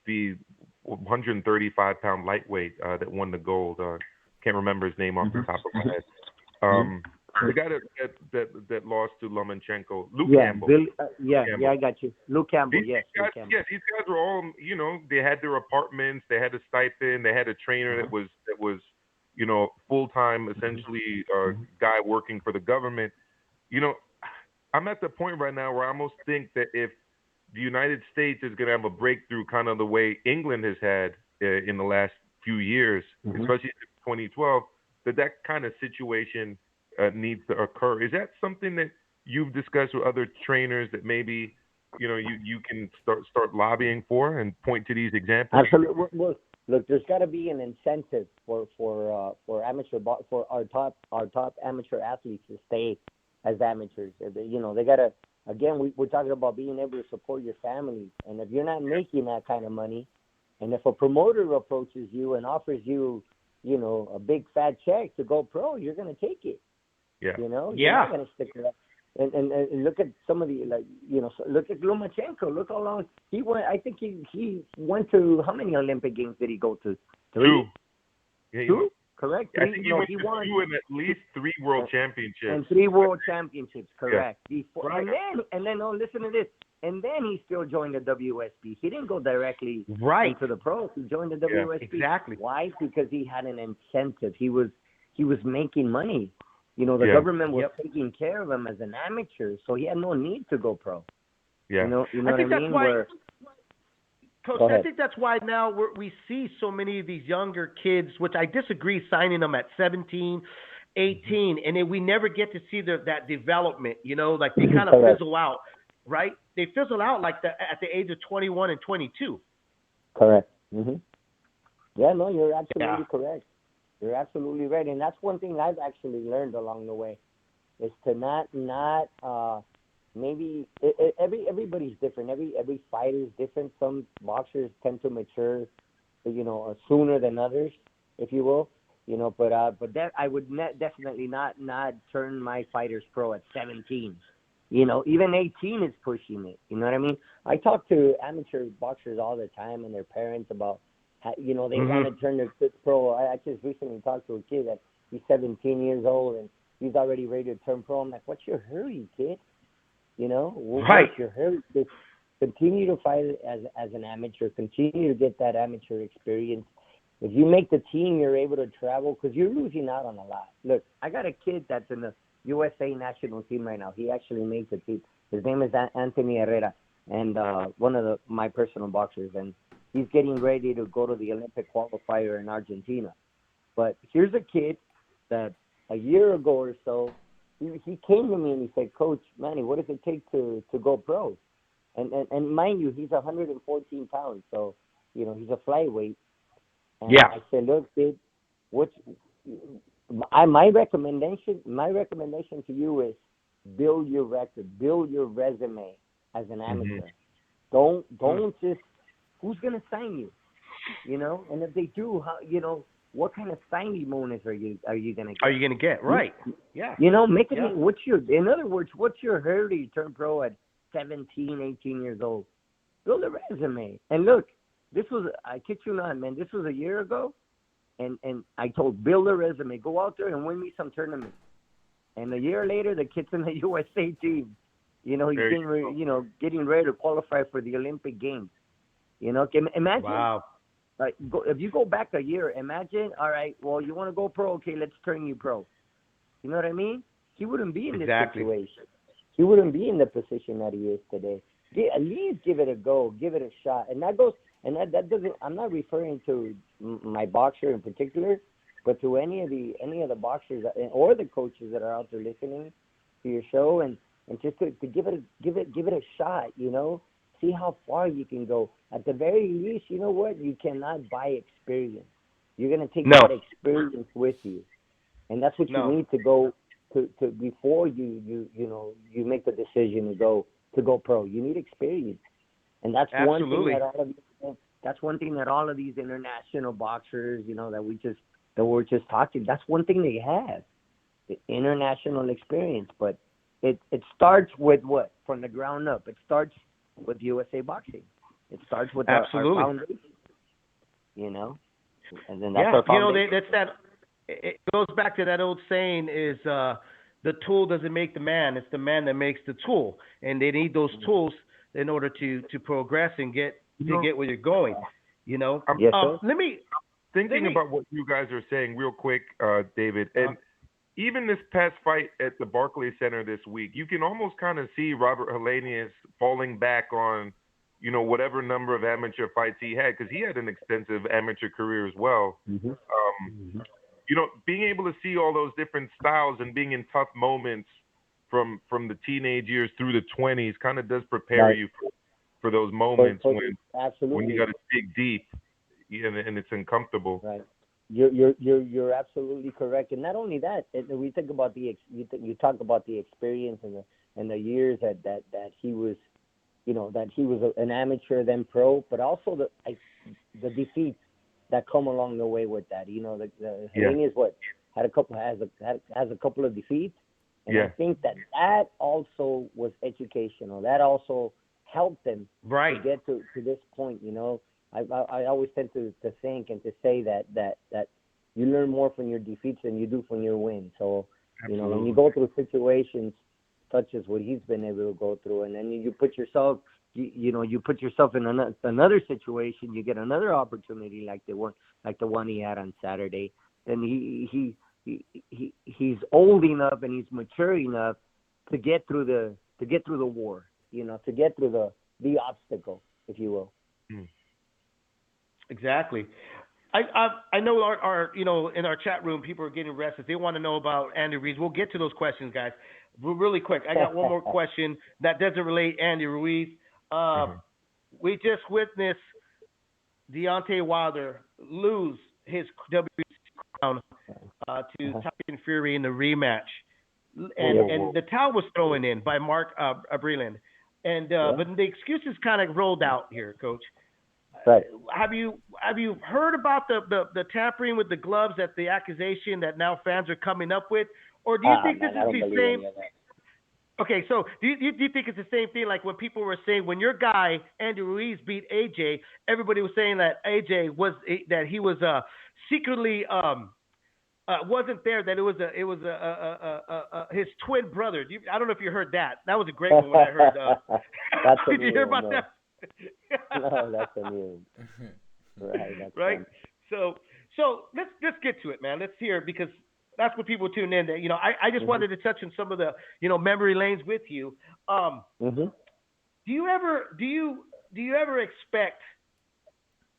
the 135-pound lightweight that won the gold. Can't remember his name off the top of my head. The guy that lost to Lomachenko, Luke Campbell. Campbell. I got you. Luke Campbell, These guys, these guys were all, they had their apartments, they had a stipend, they had a trainer that was full-time, essentially, guy working for the government. I'm at the point right now where I almost think that if the United States is going to have a breakthrough kind of the way England has had in the last few years, especially in 2012, that kind of situation needs to occur. Is that something that you've discussed with other trainers that maybe, you can start lobbying for and point to these examples? Absolutely. Well, look, there's got to be an incentive for our top amateur athletes to stay as amateurs. They got to. Again, we're talking about being able to support your family. And if you're not making that kind of money, and if a promoter approaches you and offers you, a big fat check to go pro, you're going to take it. Yeah. You're not going to stick it up. And look at some of the, look at Lomachenko. Look how long he went. I think he went to, how many Olympic Games did he go to? 3? 2. Yeah, 2? Correct. I think he won 2 and at least 3 world championships. And 3 world championships, correct. Yeah. Before, and then, listen to this. And then he still joined the WSB. He didn't go directly into the pros. He joined the WSB. Exactly. Why? Because he had an incentive. He was making money. The government was taking care of him as an amateur, so he had no need to go pro. Yeah. You know I think what I mean? Coach, I think that's why now we see so many of these younger kids, which I disagree, signing them at 17, 18, and then we never get to see that development, like they kind of fizzle out, right? They fizzle out like at the age of 21 and 22. Correct. Mm-hmm. Yeah, no, you're absolutely correct. You're absolutely right, and that's one thing I've actually learned along the way, is to not maybe everybody's different. Every fighter is different. Some boxers tend to mature, sooner than others, if you will. But that I would definitely not turn my fighters pro at 17. Even 18 is pushing it. You know what I mean? I talk to amateur boxers all the time and their parents about they want to turn their kids pro. I just recently talked to a kid that he's 17 years old and he's already ready to turn pro. I'm like, what's your hurry, kid? What's your hurry? Just continue to fight as an amateur. Continue to get that amateur experience. If you make the team, you're able to travel because you're losing out on a lot. Look, I got a kid that's in the USA national team right now. He actually made the team. His name is Anthony Herrera, and one of my personal boxers, and he's getting ready to go to the Olympic qualifier in Argentina. But here's a kid that a year ago or so, he came to me and he said, Coach, Manny, what does it take to go pro? And mind you, he's 114 pounds, so, he's a flyweight. And I said, look, kid, my recommendation to you is build your record, build your resume as an amateur. Don't just, who's going to sign you? And if they do, how, what kind of signing bonus are you going to get? Are you going to get? Right. Yeah. Make it, in other words, what's your hurry to turn pro at 17, 18 years old? Build a resume. And look, I kid you not, man, this was a year ago, and I told, build a resume, go out there and win me some tournaments. And a year later, the kid's in the USA team. He's getting ready to qualify for the Olympic Games. Imagine. Wow. If you go back a year, imagine, all right, well, you want to go pro? Okay, let's turn you pro. You know what I mean? He wouldn't be in this situation. He wouldn't be in the position that he is today. At least give it a go, give it a shot. And that goes, and that doesn't, I'm not referring to my boxer in particular. but to any of the boxers or the coaches that are out there listening to your show, and just to give it a shot, you know, see how far you can go. At the very least, you know what? You cannot buy experience. You're gonna take that experience with you, and that's what you need to go to before you make the decision to go pro. You need experience, and that's one thing that all of these international boxers, you know, that we're just talking. That's one thing they have, the international experience. But it starts with what? From the ground up. It starts with USA Boxing. It starts with our foundation. You know, and then that's our foundation. You know, it goes back to that old saying: is the tool doesn't make the man; it's the man that makes the tool. And they need those tools in order to progress and get where you're going. You know, let me thinking about what you guys are saying real quick, David, and even this past fight at the Barclays Center this week, you can almost kind of see Robert Helenius falling back on, you know, whatever number of amateur fights he had, because he had an extensive amateur career as well. You know, being able to see all those different styles and being in tough moments from the teenage years through the 20s kind of does prepare you for those moments when you got to dig deep and it's uncomfortable. Right. You're absolutely correct, and not only that, we think about you talk about the experience and the years that he was, you know, that he was an amateur then pro, but also the defeats that come along the way with that. You know, the Helenius has a couple of defeats, and I think that also was educational. That also helped them to get to this point. You know, I always tend to think and to say that you learn more from your defeats than you do from your wins. So, you know, when you go through situations such as what he's been able to go through, and then you put yourself, you put yourself in another situation, you get another opportunity like the one he had on Saturday. Then he's old enough and he's mature enough to get through the war, you know, to get through the obstacle, if you will. Exactly. I know our you know, in our chat room, people are getting restless. They want to know about Andy Ruiz. We'll get to those questions, guys. Really quick, I got one more question that doesn't relate Andy Ruiz. We just witnessed Deontay Wilder lose his WBC crown to Tyson Fury in the rematch, and the towel was thrown in by Mark Breland, and but the excuses kind of rolled out here, Coach. Right. Have you heard about the tampering with the gloves, that the accusation that now fans are coming up with, or do you think this is the same? Okay, so do you think it's the same thing like when people were saying when your guy Andy Ruiz beat AJ, everybody was saying that AJ was secretly wasn't there, that it was his twin brother. I don't know if you heard that. That was a great one when I heard. Did you hear about that? No, that's amusing. Right. That's right. Fun. So let's get to it, man. Let's hear it, because that's what people tune in. You know, I just wanted to touch on some of the, you know, memory lanes with you. Do you ever expect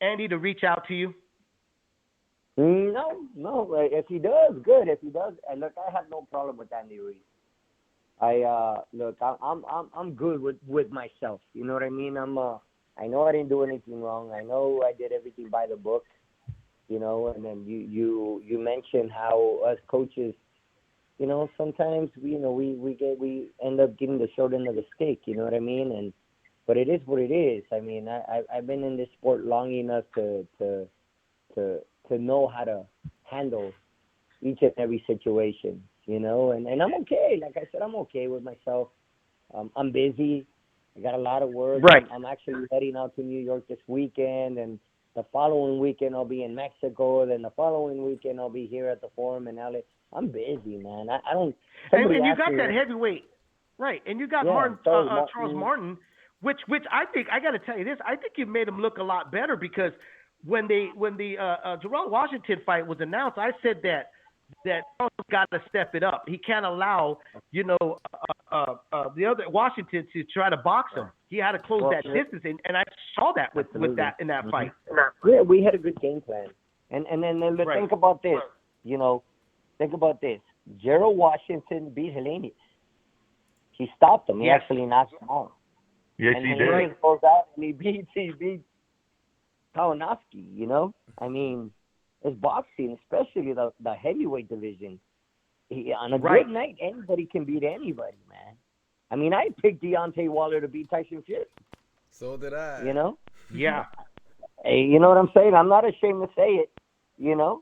Andy to reach out to you? No. If he does, good. If he does, and look, I have no problem with Andy Ruiz. I'm good with myself. You know what I mean? I know I didn't do anything wrong. I know I did everything by the book. You know, and then you mentioned how us coaches, you know, sometimes we end up getting the short end of the stick. You know what I mean? But it is what it is. I mean, I've been in this sport long enough to know how to handle each and every situation. You know, and I'm okay. Like I said, I'm okay with myself. I'm busy. I got a lot of work. Right. I'm actually heading out to New York this weekend, and the following weekend I'll be in Mexico. Then the following weekend I'll be here at the Forum in LA. I'm busy, man. I don't. And you got that heavyweight, right? And you got Charles Martin, which I think, I got to tell you this. I think you made him look a lot better, because when the Jerome Washington fight was announced, I said that Charles got to step it up. He can't allow, you know, the other Washington to try to box him. He had to close that distance, and I saw that with that in that fight. Yeah, we had a good game plan. And then think about this. think about this. Gerald Washington beat Helenius. He stopped him. He actually knocked him out. Yes, and he Helenius did. goes out and he beats Kownacki. I mean, it's boxing, especially the heavyweight division. On a good night, anybody can beat anybody, man. I mean, I picked Deontay Wilder to beat Tyson Fury. So did I. Yeah. Hey, you know what I'm saying? I'm not ashamed to say it.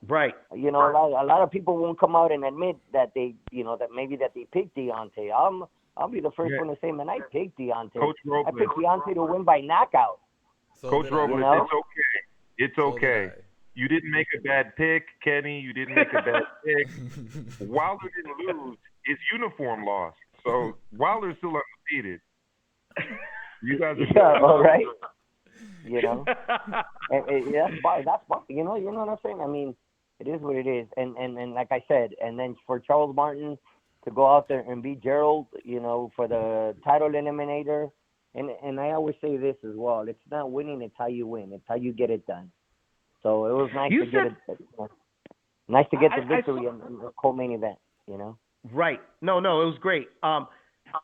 Right. A lot of people won't come out and admit that they, that they picked Deontay. I'll be the first one to say, man, I picked Deontay. Coach Robles. I picked Deontay to win by knockout. So Coach Robles, it's okay. It's So okay. You didn't make a bad pick, Kenny. You didn't make a bad pick. Wilder didn't lose. His uniform lost. So Wilder's still undefeated. You guys are all right. And that's boxing. You know what I'm saying? I mean, it is what it is. And like I said, and then for Charles Martin to go out there and beat Gerald, for the title eliminator. And I always say this as well. It's not winning, it's how you win. It's how you get it done. So it was nice to get the victory in the co-main event, Right. No, it was great.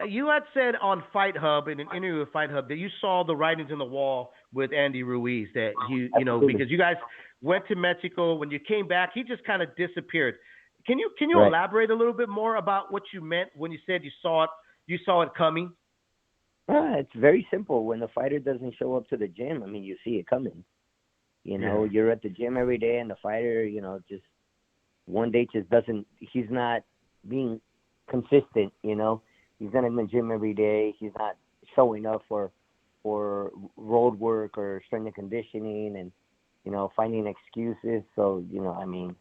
You had said on Fight Hub, in an interview with Fight Hub, that you saw the writings on the wall with Andy Ruiz, that because you guys went to Mexico. When you came back, he just kind of disappeared. Can you elaborate a little bit more about what you meant when you said you saw it coming? It's very simple. When the fighter doesn't show up to the gym, I mean, you see it coming. You're at the gym every day, and the fighter, just one day just doesn't. He's not being consistent. He's not in the gym every day. He's not showing up for road work or strength and conditioning, and finding excuses. So I mean,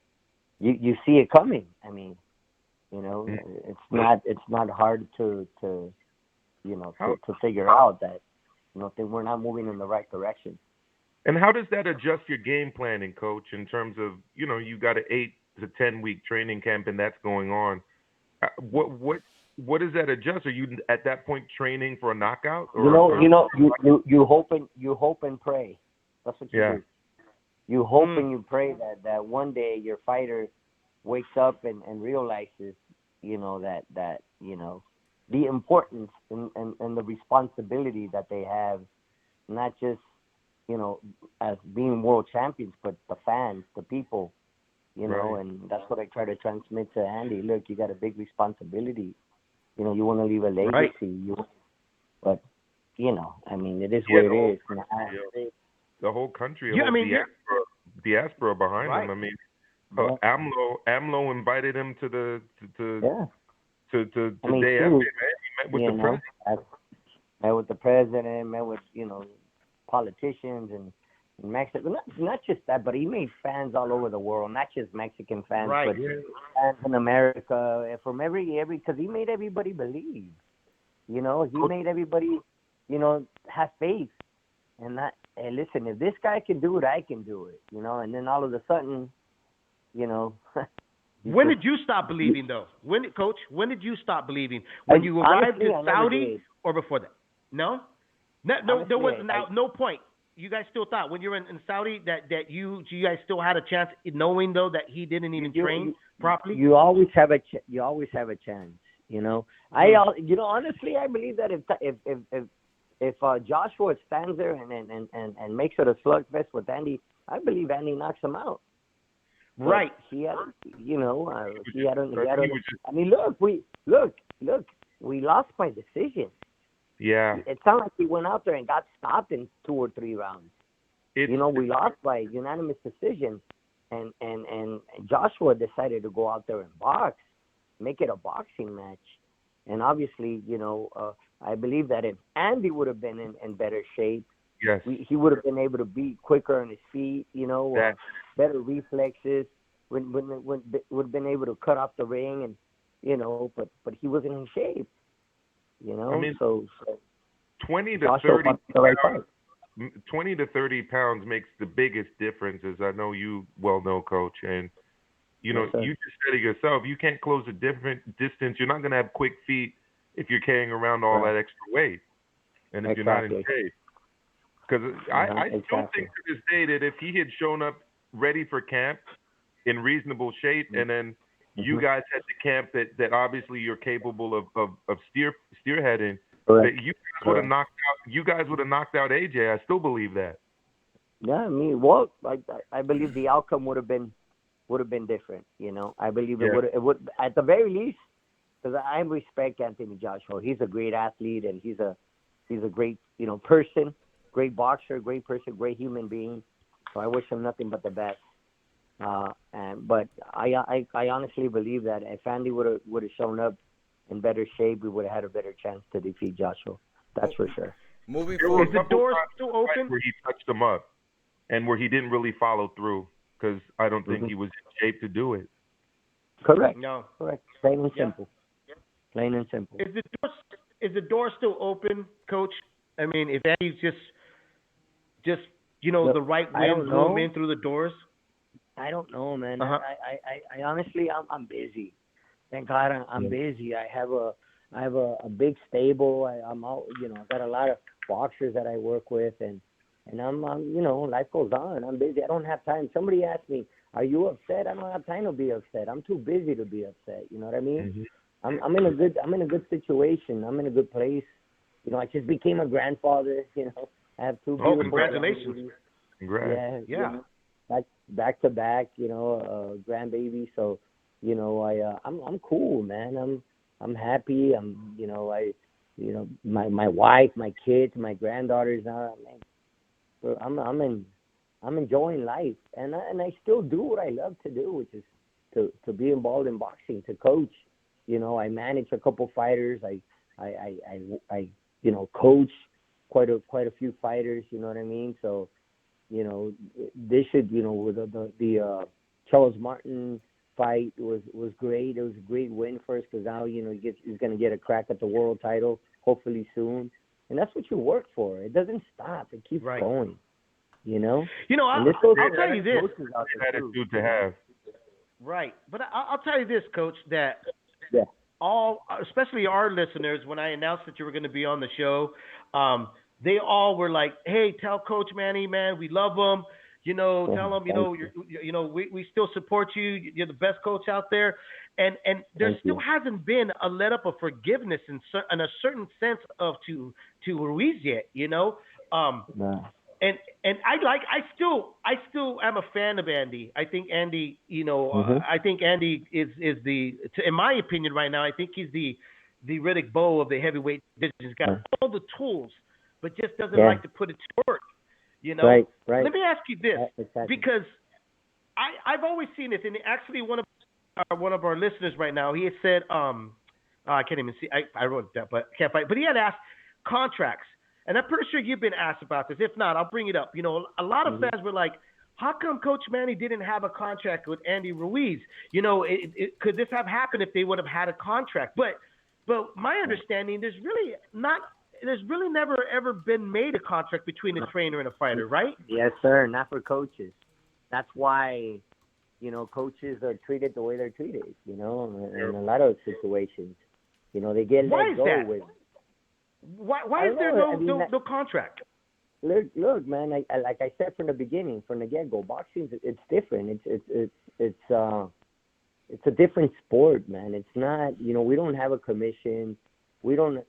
you see it coming. I mean, it's not hard to figure out that we're not moving in the right direction. And how does that adjust your game planning, Coach, in terms of, you got an 8 to 10 week training camp and that's going on? What does that adjust? Are you at that point training for a knockout? Or, you hope and pray. That's what you do. You hope and you pray that one day your fighter wakes up and realizes, that the importance and the responsibility that they have, not just as being world champions, but the fans, the people, and that's what I try to transmit to Andy. Look, you got a big responsibility. You want to leave a legacy. But, I mean, it is what it is. The whole country, diaspora behind him. I mean, AMLO invited him to the day after. He met with the president. Met with the president, met with, politicians and Mexico. Not just that, but he made fans all over the world, not just Mexican fans, but fans in America, from every because he made everybody believe. He made everybody, have faith. And that, hey, listen, if this guy can do it, I can do it. And then all of a sudden, When did you stop believing, though? When did you stop believing? When you arrived in Saudi or before that? No? No, there was no point. You guys still thought when you were in Saudi that you guys still had a chance, knowing though that he didn't even train properly. You always have a chance. Honestly, I believe that if Joshua stands there and makes it a slugfest with Andy, I believe Andy knocks him out. Right. He had, I mean, look, we lost by decision. Yeah. It's not like we went out there and got stopped in 2 or 3 rounds. We lost by unanimous decision, and Joshua decided to go out there and box, make it a boxing match. And obviously, I believe that if Andy would have been in better shape, yes, he would have been able to be quicker on his feet, better reflexes, would have been able to cut off the ring, and but he wasn't in shape. I mean, so 20 to 30 pounds, 20 to 30 pounds makes the biggest difference, as I know you well know, Coach. And you just said it yourself. You can't close a different distance. You're not going to have quick feet if you're carrying around all that extra weight, and if you're not in shape. Because I still think to this day that if he had shown up ready for camp, in reasonable shape, and then you guys had the camp that obviously you're capable of spearheading. Correct. That you guys would have knocked out AJ. I still believe that. Yeah, I mean, well, I believe the outcome would have been different. I believe it would at the very least, because I respect Anthony Joshua. He's a great athlete, and he's a great person, great boxer, great person, great human being. So I wish him nothing but the best. But I honestly believe that if Andy would have shown up in better shape, we would have had a better chance to defeat Joshua. That's for sure. Moving forward, is the door still open? Where he touched him up, and where he didn't really follow through, because I don't think he was in shape to do it. Correct. No. Correct. Plain and simple. Plain and simple. Is the door still open, Coach? I mean, if Andy's just the right wind blew him in through the doors. I don't know, man. Uh-huh. I honestly, I'm busy. Thank God, I'm busy. I have a big stable. I'm out. I've got a lot of boxers that I work with, and I'm life goes on. I'm busy. I don't have time. Somebody asked me, "Are you upset?" I don't have time to be upset. I'm too busy to be upset. You know what I mean? Mm-hmm. I'm in a good situation. I'm in a good place. I just became a grandfather. I have two beautiful. Oh, congratulations! Congrats. Yeah. Back to back. Grandbaby. So, I'm cool, man. I'm happy. My wife, my kids, my granddaughters now. I'm enjoying life, and I still do what I love to do, which is to be involved in boxing, to coach. I manage a couple fighters. I coach quite a few fighters. You know what I mean? So, this should with the Charles Martin fight was great. It was a great win for us because now he's going to get a crack at the world title hopefully soon, and that's what you work for. It doesn't stop. It keeps going. I'll tell you this. Attitude to have. Right, but I'll tell you this, Coach, that especially our listeners, when I announced that you were going to be on the show, they all were like, "Hey, tell Coach Manny, man, we love him. Tell him, we still support you. You're the best coach out there." And there still hasn't been a let up of forgiveness in a certain sense to Ruiz yet. And I still am a fan of Andy. I think Andy, I think Andy is in my opinion right now, I think he's the Riddick Bowe of the heavyweight division. He's got all the tools, but just doesn't like to put it to work. Right. Let me ask you this, exactly. because I've always seen this, and actually one of our listeners right now, he had said, I can't even see, I wrote it down, but can't find. But he had asked contracts, and I'm pretty sure you've been asked about this. If not, I'll bring it up. A lot of fans were like, "How come Coach Manny didn't have a contract with Andy Ruiz? Could this have happened if they would have had a contract?" But my understanding, there's really never ever been made a contract between a trainer and a fighter, right? Yes, sir. Not for coaches. That's why, coaches are treated the way they're treated. In a lot of situations, they get let go with. Why is there no contract? Look, man. Like I said from the beginning, from the get-go, boxing it's different. It's a different sport, man. It's not. We don't have a commission. We don't have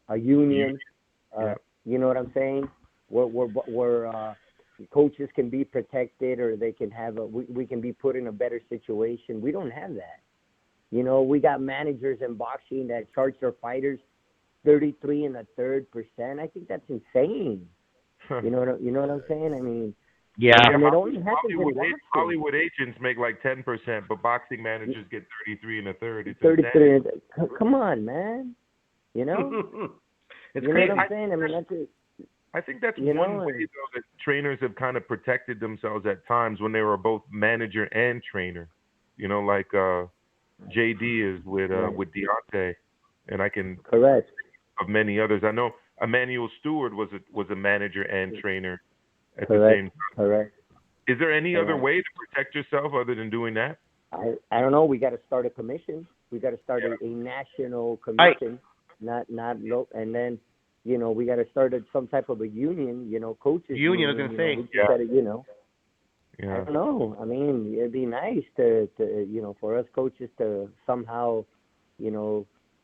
a union. You know what I'm saying? Where coaches can be protected, or they can have we can be put in a better situation. We don't have that. We got managers in boxing that charge their fighters 33 1/3%. I think that's insane. You know what I'm saying? I mean, and it only happens in boxing. Hollywood agents make like 10%, but boxing managers get 33 1/3. It's 33. Come on, man. It's crazy. Know what I'm saying? I mean, that's it. I think that's one way though that trainers have kind of protected themselves at times when they were both manager and trainer. Like JD is with Deontay, and I can correct of many others. I know Emmanuel Stewart was a manager and trainer at correct. the same time. Correct. Is there any other way to protect yourself other than doing that? I don't know. We got to start a commission. We got to start a national commission, not local, and then we got to start some type of a union, coaches union. I was gonna say, Yeah. I don't know. I mean, it'd be nice to for us coaches to somehow,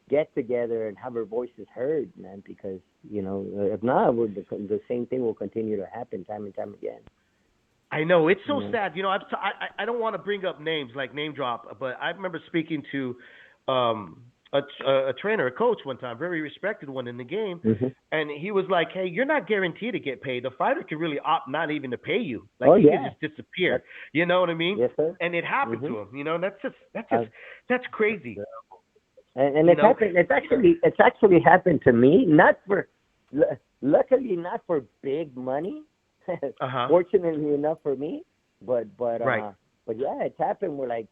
get together and have our voices heard, man. Because if not, the same thing will continue to happen time and time again. I know, it's so sad. I don't want to bring up names, like name drop, but I remember speaking to a trainer, a coach one time, very respected one in the game, and he was like, "Hey, you're not guaranteed to get paid. The fighter can really opt not even to pay you. Like he can just disappear. You know what I mean?" Yes, sir. And it happened to him. That's crazy. And it's happened. It's actually happened to me. Luckily not for big money. Fortunately enough for me, but yeah, it's happened. We're like,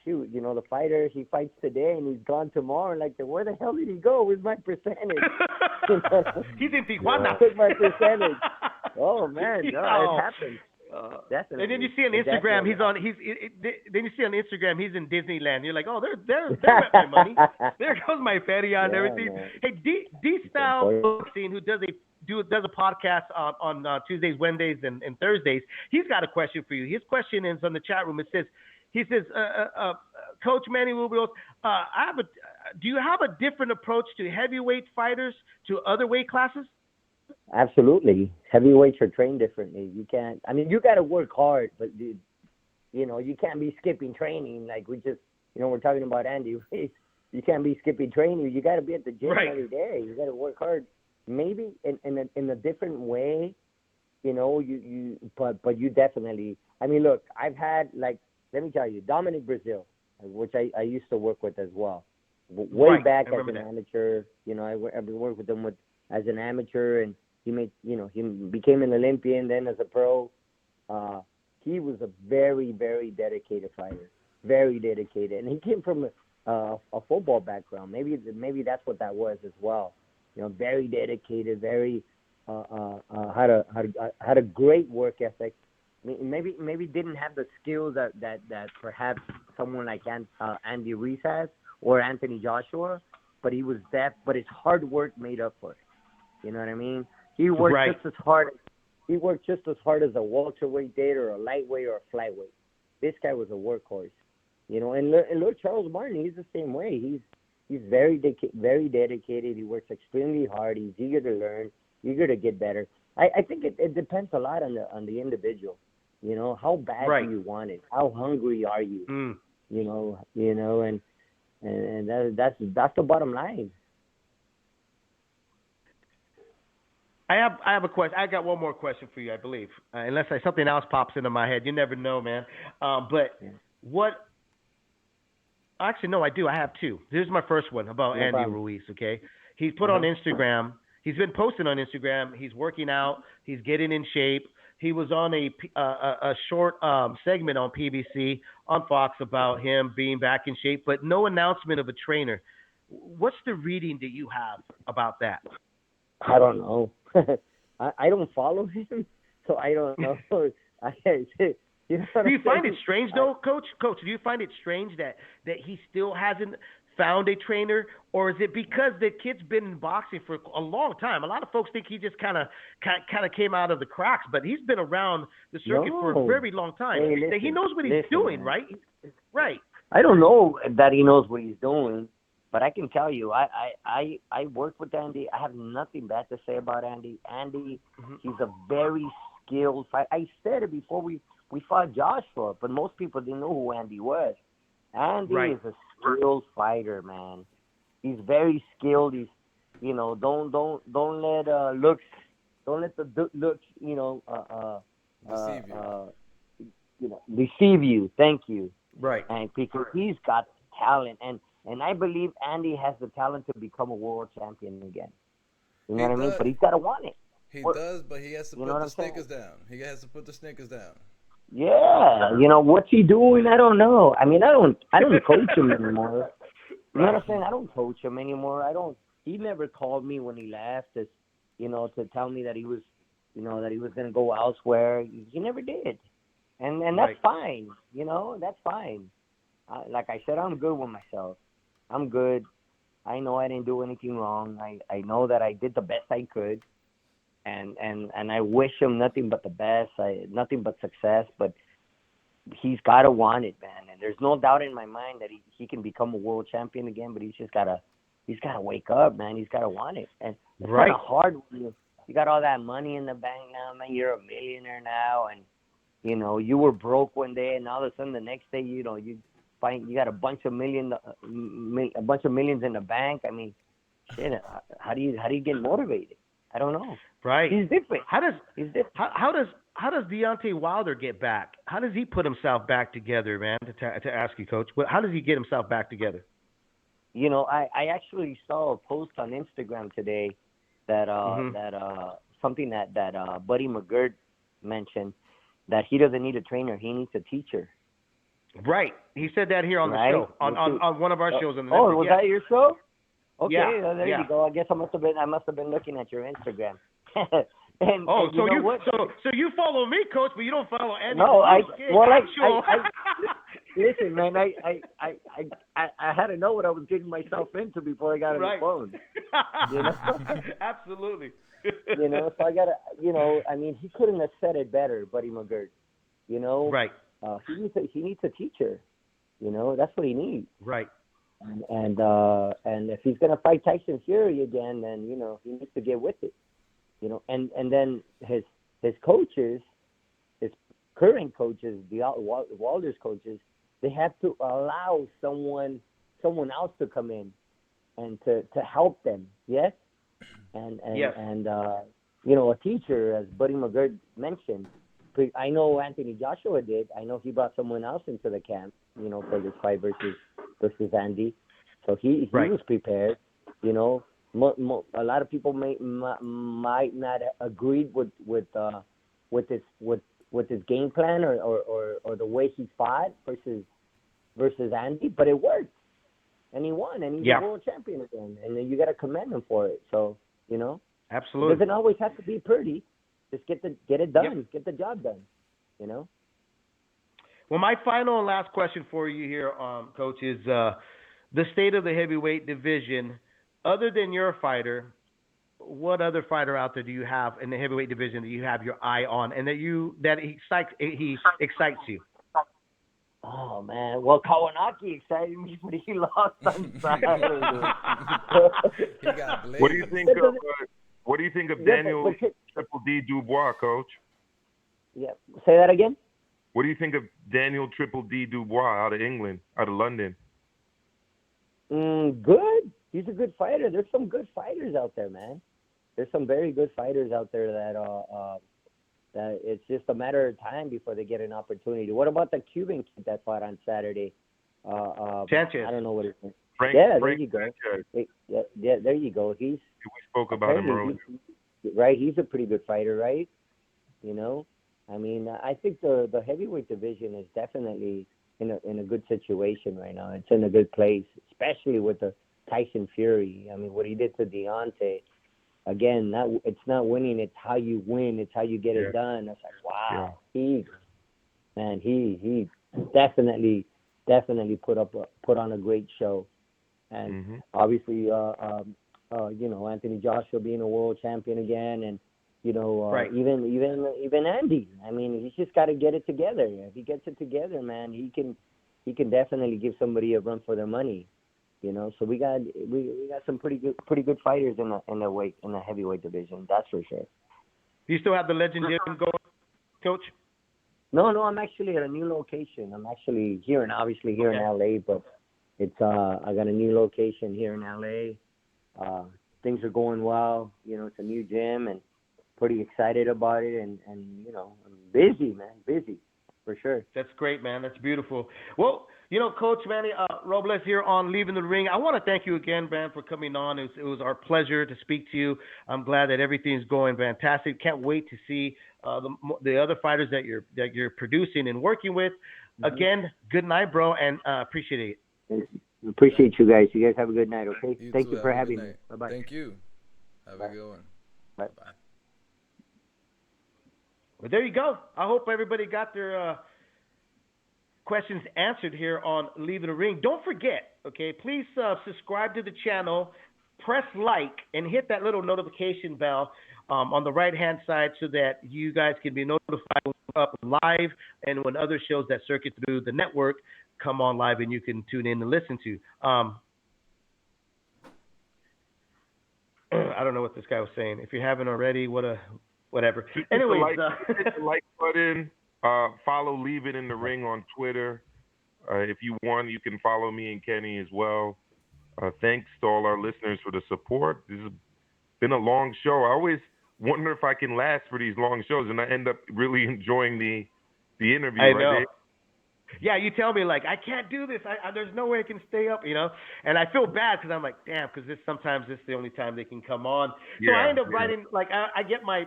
shoot, the fighter, he fights today and he's gone tomorrow. Like, where the hell did he go? Where's my percentage? He's in Tijuana. Where's my percentage? Oh man, no, it happens. Definitely. And then you see on Instagram, then you see on Instagram he's in Disneyland. You're like, oh, there went my money. There goes my feria and everything. Man. Hey, D-Style Boxing, who does a podcast on Tuesdays, Wednesdays, and Thursdays. He's got a question for you. His question is on the chat room. He says, Coach Manny Robles, do you have a different approach to heavyweight fighters to other weight classes? Absolutely. Heavyweights are trained differently. You can't. I mean, you got to work hard, but dude, you can't be skipping training like we just. We're talking about Andy. You can't be skipping training. You got to be at the gym every day. You got to work hard. Maybe in a different way, but you definitely. I mean, look, I've had let me tell you, Dominic Brazil, which I used to work with as well, way back as an amateur. I worked with him as an amateur, and he became an Olympian then as a pro. He was a very, very dedicated fighter, very dedicated, and he came from a football background. Maybe that's what that was as well. Very dedicated, very had a great work ethic. Maybe didn't have the skills that perhaps someone like Andy Ruiz has or Anthony Joshua, but he was but his hard work made up for it. You know what I mean? He worked just as hard. He worked just as hard as a welterweight did or a lightweight or a flyweight. This guy was a workhorse. And look, Charles Martin, he's the same way. He's very dedicated. He works extremely hard. He's eager to learn, eager to get better. I think it depends a lot on the individual. How bad do you want it? How hungry are you? And that's the bottom line. I have a question. I got one more question for you, I believe, unless something else pops into my head. You never know, man. What? Actually, no, I do. I have two. Here's my first one about Andy Ruiz. Okay, he's put on Instagram. He's been posting on Instagram. He's working out. He's getting in shape. He was on a short segment on PBC on Fox about him being back in shape, but no announcement of a trainer. What's the reading that you have about that? I don't know. I don't follow him, so I don't know. Do you find it strange, though, Coach? Coach, do you find it strange that he still hasn't found a trainer, or is it because the kid's been in boxing for a long time? A lot of folks think he just kind of came out of the cracks, but he's been around the circuit for a very long time. Hey, listen, he knows what he's doing, right? Right. I don't know that he knows what he's doing, but I can tell you, I worked with Andy. I have nothing bad to say about Andy. Andy, he's a very skilled fighter. I said it before we fought Joshua, but most people didn't know who Andy was. Andy is a skilled fighter, man. He's very skilled. He's, don't let looks, don't let the looks, deceive you. Thank you. Right. And because he's got talent, and I believe Andy has the talent to become a world champion again. You know what I mean? But he's got to want it. He does, but he has to put the Snickers down. He has to put the Snickers down. Yeah, what's he doing? I don't know. I mean, I don't coach him anymore. You know what I'm saying? I don't coach him anymore. He never called me when he left, to tell me that he was, that he was going to go elsewhere. He never did, and that's fine. That's fine. Like I said, I'm good with myself. I'm good. I know I didn't do anything wrong. I know that I did the best I could, and I wish him nothing but the best. Nothing but success. But he's got to want it, man. And there's no doubt in my mind that he can become a world champion again. But he's gotta wake up, man. He's got to want it. And it's kind of hard when you got all that money in the bank now, man. You're a millionaire now, and you know you were broke one day, and all of a sudden the next day, you know, you find you got a bunch of millions in the bank. I mean, shit. How do you get motivated? I don't know. Right. He's different. How does Deontay Wilder get back? How does he put himself back together, man? To ask you, Coach, how does he get himself back together? You know, I actually saw a post on Instagram today that something that Buddy McGirt mentioned, that he doesn't need a trainer, he needs a teacher. Right. He said that here on the show, on one of our shows on the network. Was that your show? Okay, yeah, there you go. I guess I must have been looking at your Instagram. So you follow me, Coach, but you don't follow Andy. No, listen, man. I had to know what I was getting myself into before I got on the phone. You know? Absolutely. You know, so I gotta. You know, I mean, he couldn't have said it better, Buddy McGirt. You know, right? He needs a teacher. You know, that's what he needs. Right. And if he's gonna fight Tyson Fury again, then you know he needs to get with it. You know, and then his coaches, his current coaches, Wilder's coaches, they have to allow someone else to come in and to help them. Yes, and you know, a teacher, as Buddy McGirt mentioned. I know Anthony Joshua did. I know he brought someone else into the camp, you know, for this fight versus Andy. So he was prepared. You know, a lot of people might not agree with his game plan or the way he fought versus Andy, but it worked, and he won, and he's a world champion again, and then you got to commend him for it. So you know, absolutely, it doesn't always have to be pretty. Just get it done. Get the job done. You know. Well, my final and last question for you here, Coach, is the state of the heavyweight division. Other than your fighter, what other fighter out there do you have in the heavyweight division that you have your eye on, and that he excites you? Oh man, well, Kownacki excited me, but he lost on Saturday. He got blamed. What do you think of Daniel Triple D Dubois, Coach? Yeah, say that again. What do you think of Daniel Triple D Dubois out of England, out of London? Good. He's a good fighter. There's some good fighters out there, man. There's some very good fighters out there that it's just a matter of time before they get an opportunity. What about the Cuban kid that fought on Saturday? Sanchez. I don't know what his name. Frank, there you go. Yeah, there you go. We spoke about him earlier. Right, he's a pretty good fighter, right? You know, I mean, I think the heavyweight division is definitely in a good situation right now. It's in a good place, especially with the Tyson Fury. I mean, what he did to Deontay. Again, it's not winning; it's how you win. It's how you get it done. It's like, wow, he definitely put on a great show. And obviously, you know, Anthony Joshua being a world champion again, and you know, even Andy. I mean, he's just got to get it together. If he gets it together, man, he can definitely give somebody a run for their money. You know, so we got some pretty good fighters in the heavyweight division. That's for sure. Do you still have the Legend Gym going, Coach? No, I'm actually at a new location. I'm actually here in LA, but it's I got a new location here in LA. Things are going well. You know, it's a new gym and pretty excited about it, and you know, I'm busy, man, for sure. That's great, man. That's beautiful. Well, you know, Coach Manny Robles here on Leaving the Ring. I want to thank you again, man, for coming on. It was our pleasure to speak to you. I'm glad that everything's going fantastic. Can't wait to see the other fighters that you're producing and working with. Again, good night, bro, and appreciate it. Appreciate you guys. You guys have a good night, okay? Thank you for having me. Bye-bye. Thank you. Have a good one. Bye. Well, there you go. I hope everybody got their questions answered here on Leaving the Ring. Don't forget, okay, please subscribe to the channel, press like, and hit that little notification bell on the right-hand side so that you guys can be notified when we're up live and when other shows that circuit through the network come on live and you can tune in and listen to. I don't know what this guy was saying. If you haven't already, whatever. Anyways, hit the like button. Follow Leave It in the Ring on Twitter. If you want, you can follow me and Kenny as well. Thanks to all our listeners for the support. This has been a long show. I always wonder if I can last for these long shows, and I end up really enjoying the interview. I know. Right, Dave? Yeah, you tell me, like, I can't do this. There's no way I can stay up, And I feel bad because I'm like, damn, because sometimes this is the only time they can come on. So I end up writing, like, I get my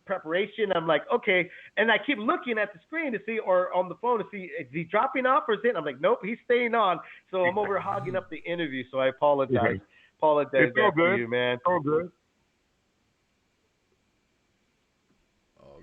preparation. I'm like, okay. And I keep looking at the screen to see, or on the phone to see, is he dropping off or is it? I'm like, nope, he's staying on. So I'm over hogging up the interview. So I apologize. Apologize it's all good. to you, man. It's all good. All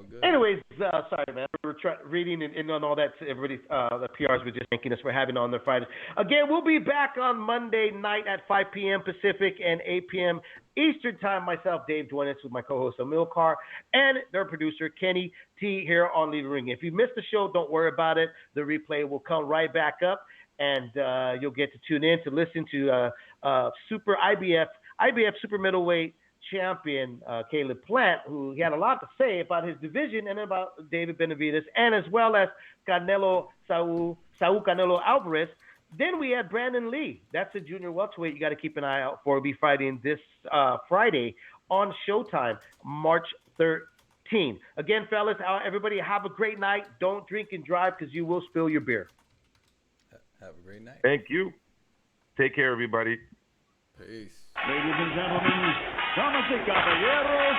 good. Anyways, sorry, man. We were reading and on all that. Everybody, the PRs were just thanking us for having on their Fridays. Again, we'll be back on Monday night at 5 p.m. Pacific and 8 p.m. Eastern Time. Myself, Dave Duenez, with my co-host Amilcar and their producer Kenny T here on Leave It Ring. If you missed the show, don't worry about it. The replay will come right back up, and you'll get to tune in to listen to Super IBF Super Middleweight champion Caleb Plant, who he had a lot to say about his division and about David Benavidez, and as well as Saul Canelo Alvarez. Then we had Brandun Lee. That's a junior welterweight you got to keep an eye out for. He'll be fighting this Friday on Showtime, March 13. Again, fellas, everybody have a great night. Don't drink and drive because you will spill your beer. Have a great night. Thank you. Take care, everybody. Peace. Ladies and gentlemen, damas y caballeros,